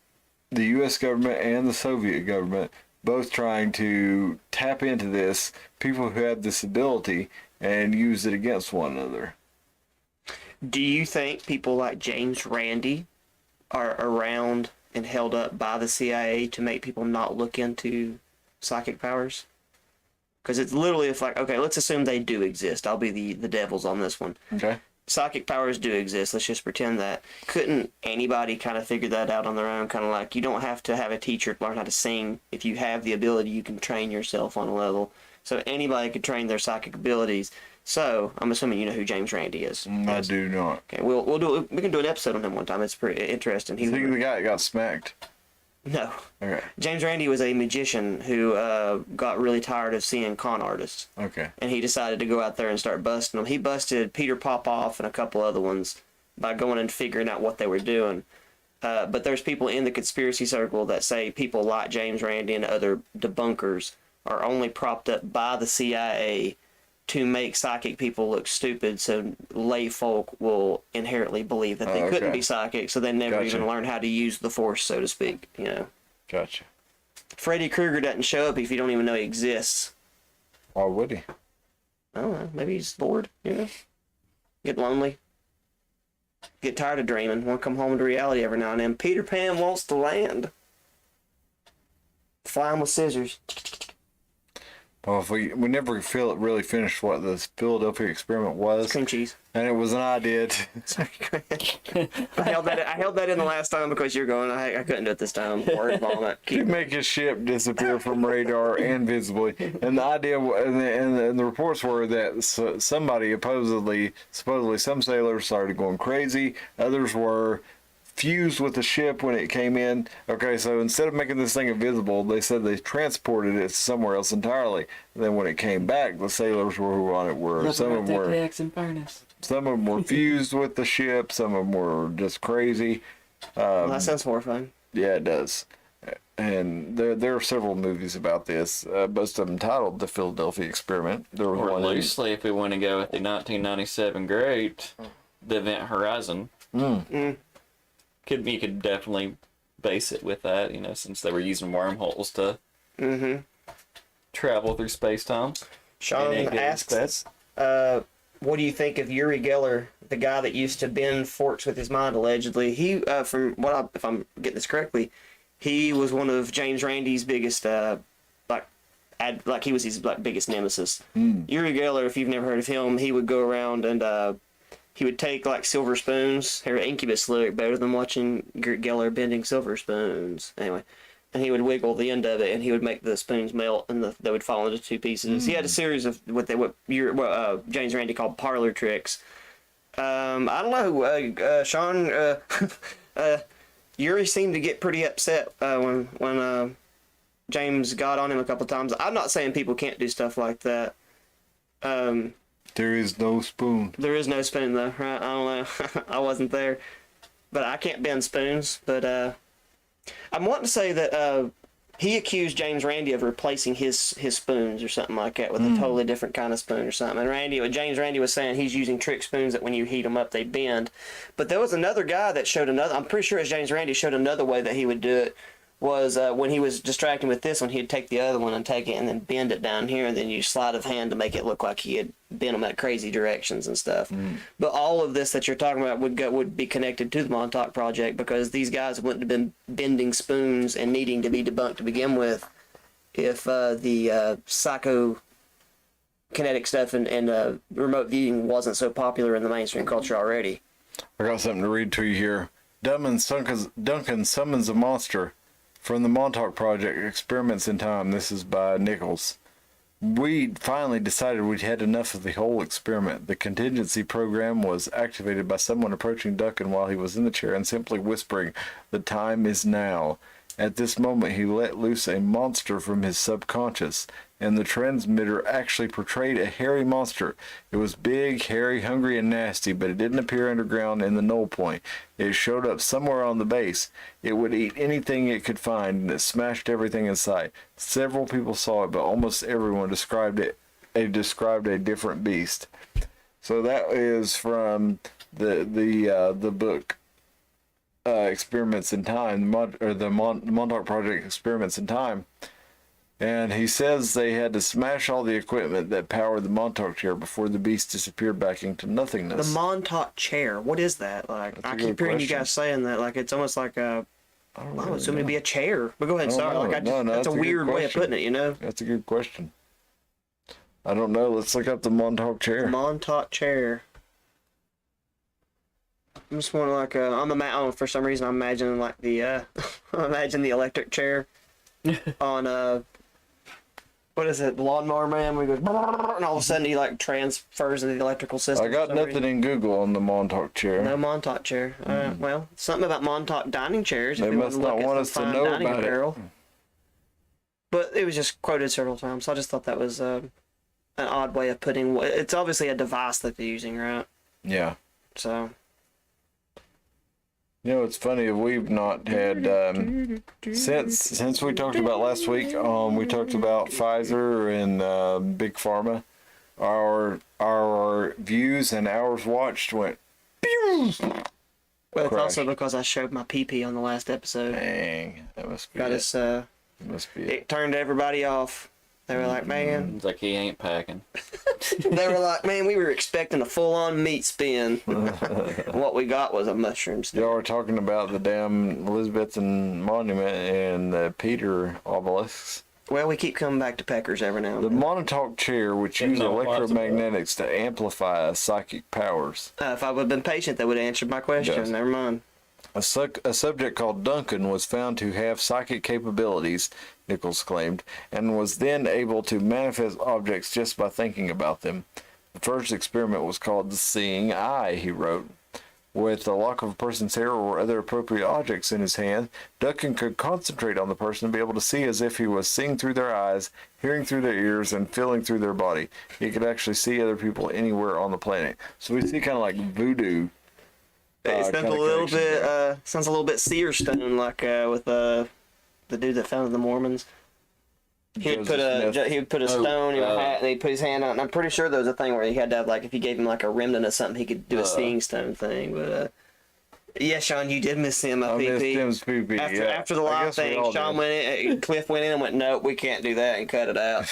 the U.S. government and the Soviet government both trying to tap into this, people who have this ability, and use it against one another. Do you think people like James Randi are around and held up by the CIA to make people not look into psychic powers? Because it's literally, it's like, okay, let's assume they do exist. I'll be the devils on this one. Okay. Psychic powers do exist. Let's just pretend that. Couldn't anybody kind of figure that out on their own? Kind of like, you don't have to have a teacher to learn how to sing. If you have the ability, you can train yourself on a level. So anybody could train their psychic abilities. So I'm assuming you know who James Randi is. I do not. Okay, we'll do. We can do an episode on him one time. It's pretty interesting. Is he the guy that got smacked? No. Okay. James Randi was a magician who got really tired of seeing con artists. Okay. And he decided to go out there and start busting them. He busted Peter Popoff and a couple other ones by going and figuring out what they were doing. But there's people in the conspiracy circle that say people like James Randi and other debunkers are only propped up by the CIA to make psychic people look stupid, so lay folk will inherently believe that they couldn't be psychic, so they never even learn how to use the force, so to speak, you know. Gotcha. Freddy Krueger doesn't show up if you don't even know he exists. Why would he? I don't know, maybe he's bored, you know? Get lonely. Get tired of dreaming, want to come home to reality every now and then. Peter Pan wants to land. Flying with scissors. Well, if we never feel it really finished what the Philadelphia experiment was, Cream cheese. and it was an idea. I held that in the last time because you're going. I couldn't do it this time. Word vomit. To make his ship disappear from radar and visibly, and the idea and the reports were that somebody supposedly some sailors started going crazy. Others were fused with the ship when it came in. Okay, so instead of making this thing invisible, they said they transported it somewhere else entirely. And then when it came back, the sailors who were on it were some of them were fused with the ship. Some of them were just crazy. Well, that sounds horrifying. Yeah, it does. And there are several movies about this. Most of them titled "The Philadelphia Experiment." There was Or one loosely, if we want to go with the 1997 great, The Event Horizon. You could definitely base it with that, you know, since they were using wormholes to travel through space-time. Sean asks, what do you think of Uri Geller, the guy that used to bend forks with his mind, allegedly? He, if I'm getting this correctly, he was one of James Randi's biggest, he was his biggest nemesis. Uri Geller, if you've never heard of him, he would go around and he would take silver spoons. Her Incubus lyric better than watching Geller bending silver spoons. Anyway, and he would wiggle the end of it, and he would make the spoons melt, and they would fall into two pieces. He had a series of what James Randi called parlor tricks. I don't know, Sean. Yuri seemed to get pretty upset when James got on him a couple times. I'm not saying people can't do stuff like that. There is no spoon. There is no spoon, though, right? I don't know. I wasn't there. But I can't bend spoons. But I'm wanting to say that he accused James Randi of replacing his spoons or something like that with a totally different kind of spoon or something. And James Randi was saying he's using trick spoons that when you heat them up, they bend. But there was another guy that showed I'm pretty sure it's James Randi showed another way that he would do it. Was when he was distracting with this one, he'd take the other one and take it and then bend it down here, and then you slide of hand to make it look like he had bent them at crazy directions and stuff. But all of this that you're talking about would be connected to the Montauk Project, because these guys wouldn't have been bending spoons and needing to be debunked to begin with if the psychokinetic stuff and remote viewing wasn't so popular in the mainstream culture already. I got something to read to you here. Duncan summons a monster. From the Montauk Project, Experiments in Time. This is by Nichols. We finally decided we'd had enough of the whole experiment. The contingency program was activated by someone approaching Duncan while he was in the chair and simply whispering, "The time is now." At this moment, he let loose a monster from his subconscious, and the transmitter actually portrayed a hairy monster. It was big, hairy, hungry, and nasty, but it didn't appear underground in the null point. It showed up somewhere on the base. It would eat anything it could find, and it smashed everything in sight. Several people saw it, but almost everyone described a different beast. So that is from the book experiments in time, the Montauk Project experiments in time. And he says they had to smash all the equipment that powered the Montauk chair before the beast disappeared back into nothingness. The Montauk chair. What is that? Like, I keep hearing you guys saying that. Like, it's almost like a. I don't know. It's going to be a chair. But go ahead. Sorry. Like, that's a weird way of putting it. You know. That's a good question. I don't know. Let's look up the Montauk chair. Montauk chair. I'm just wondering, like, for some reason, I'm imagining like the, imagine the electric chair on what is it, the Lawnmower Man? We go, and all of a sudden he like transfers into the electrical system. I got nothing in Google on the Montauk chair. No Montauk chair. Well, something about Montauk dining chairs. They must not want us to know about it. But it was just quoted several times, so I just thought that was an odd way of putting. It's obviously a device that they're using, right? Yeah. So. You know, it's funny, we've not had, since we talked about last week, we talked about Pfizer and Big Pharma, our views and hours watched went, pew! Well, it's also because I showed my pee-pee on the last episode. Dang, that must be Got it. us, Must be it turned everybody off. They were like, man. It's like he ain't packing. They were like, man, we were expecting a full-on meat spin. What we got was a mushroom spin. Y'all were talking about the damn Elizabethan monument and the Peter obelisks. Well, we keep coming back to peckers every now and The then. Montauk chair, which uses electromagnetics to amplify psychic powers. If I would have been patient, they would have answered my question. Yes. Never mind. A subject called Duncan was found to have psychic capabilities, Nichols claimed, and was then able to manifest objects just by thinking about them. The first experiment was called the Seeing Eye, he wrote. With a lock of a person's hair or other appropriate objects in his hand, Duncan could concentrate on the person and be able to see as if he was seeing through their eyes, hearing through their ears, and feeling through their body. He could actually see other people anywhere on the planet. So we see kind of like voodoo. It sounds a little bit seer stone, like with the dude that founded the Mormons. He would put a stone in a hat and he'd put his hand on it. And I'm pretty sure there was a thing where he had to have, like, if you gave him like a remnant of something, he could do a seeing stone thing. But yeah, Sean, you did miss him. I missed Tim's pee-pee. After the live thing, Sean Cliff went in and went, nope, we can't do that, and cut it out.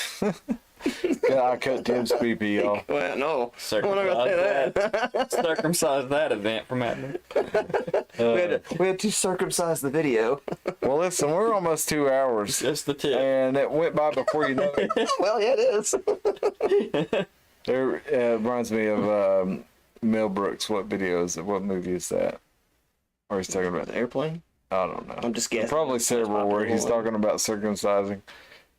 I cut Tim's pee-pee off. Well, no. Circumcise that event from happening. We had to circumcise the video. Well, listen, we're almost 2 hours. Just the tip. And it went by before you know it. Well, yeah, it is. It reminds me of Mel Brooks. What movie is that? Or he's talking about The airplane? I don't know. I'm just guessing. Probably several where he's talking about circumcising.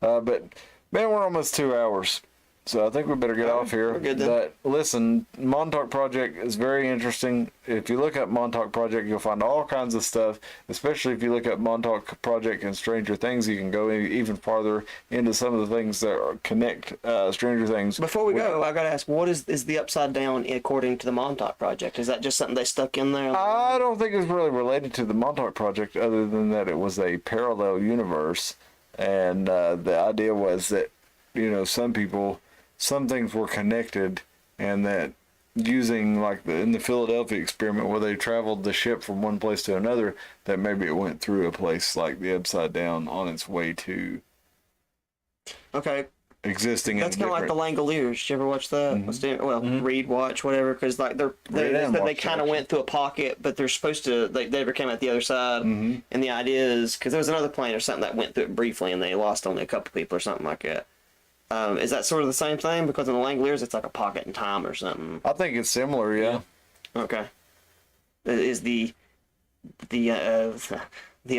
But man, we're almost 2 hours. So I think we better get off here. We're good then. But listen, Montauk Project is very interesting. If you look up Montauk Project, you'll find all kinds of stuff, especially if you look up Montauk Project and Stranger Things. You can go even farther into some of the things that connect Stranger Things. Before we go, I got to ask, what is the Upside Down according to the Montauk Project? Is that just something they stuck in there? I don't think it's really related to the Montauk Project other than that it was a parallel universe. And the idea was that, some things were connected, and that using, like in the Philadelphia experiment where they traveled the ship from one place to another, that maybe it went through a place like the Upside Down on its way to existing. That's kind of like the Langoliers. Did you ever watch that? Read, watch, whatever. Because like they kind of went through a pocket, but they're supposed to. They never came out the other side. And the idea is because there was another plane or something that went through it briefly, and they lost only a couple people or something like that. Is that sort of the same thing? Because in the Langoliers, it's like a pocket in time or something. I think it's similar, yeah. Okay. Is the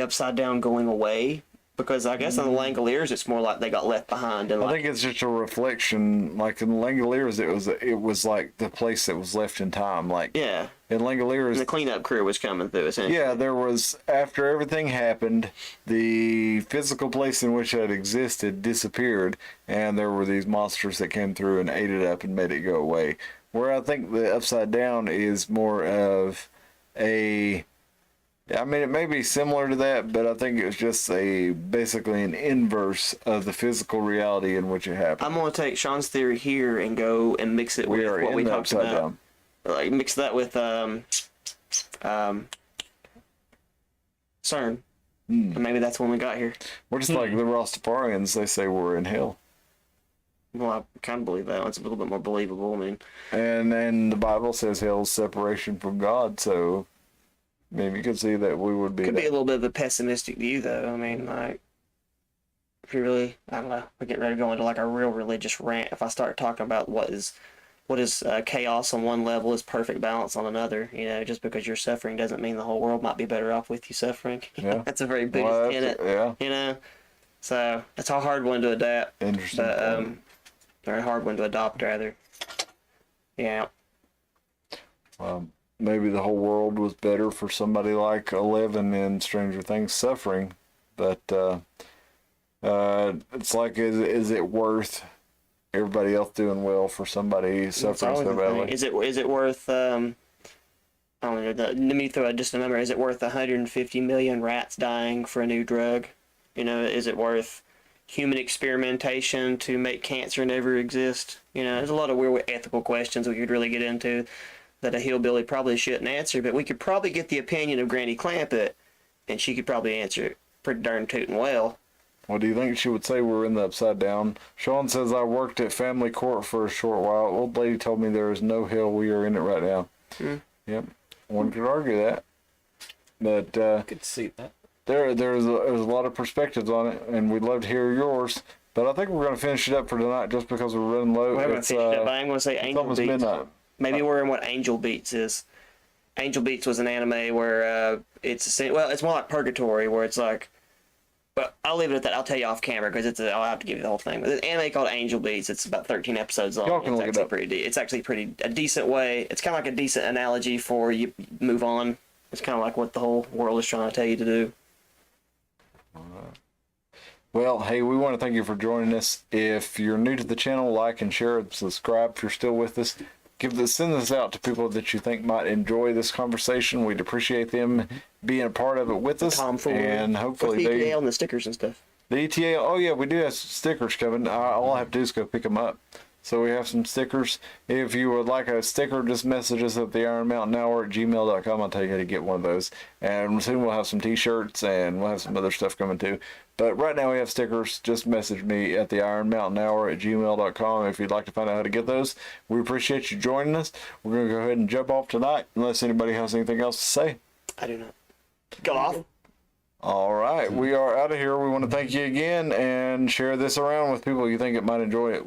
Upside Down going away? Because I guess in the Langoliers, it's more like they got left behind. And I think it's just a reflection. Like in the Langoliers, it was like the place that was left in time. Like yeah. In Langoliers, and the cleanup crew was coming through, essentially. Yeah, there was, after everything happened, the physical place in which it existed disappeared, and there were these monsters that came through and ate it up and made it go away. Where I think the Upside Down is more of it may be similar to that, but I think it's just basically an inverse of the physical reality in which it happened. I'm going to take Sean's theory here and go and mix it with what we talked about. Down. Like mix that with CERN. And maybe that's when we got here. We're just like the Rastafarians. They say we're in hell. Well, I kind of believe that. It's a little bit more believable. I mean, And the Bible says hell's separation from God. So maybe you could see that we would be. could be a little bit of a pessimistic view, though. I mean, like, if you really, I don't know, we get ready to go into like a real religious rant. If I start talking about what is chaos on one level is perfect balance on another, just because you're suffering doesn't mean the whole world might be better off with you suffering. Yeah. That's a very Buddhist tenet. Yeah. So it's a hard one to adapt. Interesting. But, very hard one to adopt, rather. Yeah. Maybe the whole world was better for somebody like Eleven in Stranger Things suffering, but it's like, is it worth everybody else doing well for somebody suffering so badly? Is it worth? I don't know. Let me throw out just a number. Is it worth 150 million rats dying for a new drug? Is it worth human experimentation to make cancer never exist? There's a lot of weird ethical questions we could really get into that a hillbilly probably shouldn't answer, but we could probably get the opinion of Granny Clampett, and she could probably answer it pretty darn tootin' well. What do you think she would say? We're in the upside down. Sean says, I worked at family court for a short while. Old lady told me there is no hell. We are in it right now. Yep. One could argue that. But I could see that. there's a lot of perspectives on it, and we'd love to hear yours. But I think we're going to finish it up for tonight just because we're running low. We're going to finish it up. I'm going to say it's Angel almost Beats. midnight. Maybe we're in what Angel Beats is. Angel Beats was an anime where it's more like Purgatory, where it's like, but I'll leave it at that. I'll tell you off camera because I'll have to give you the whole thing. But there's an anime called Angel Beats. It's about 13 episodes long. Y'all can look it up. It's actually a decent way. It's kind of like a decent analogy for you move on. It's kind of like what the whole world is trying to tell you to do. Well, hey, we want to thank you for joining us. If you're new to the channel, like and share and subscribe if you're still with us. Send this out to people that you think might enjoy this conversation. We'd appreciate them being a part of it with us. And hopefully the ETA on the stickers and stuff. The ETA, oh yeah, we do have some stickers coming. All I have to do is go pick them up. So we have some stickers. If you would like a sticker, just message us at the Iron Mountain Hour at gmail.com. I'll tell you how to get one of those. And soon we'll have some t-shirts and we'll have some other stuff coming too. But right now we have stickers. Just message me at the Iron Mountain Hour at gmail.com if you'd like to find out how to get those. We appreciate you joining us. We're going to go ahead and jump off tonight unless anybody has anything else to say. I do not. Go off. All right. We are out of here. We want to thank you again and share this around with people you think it might enjoy it.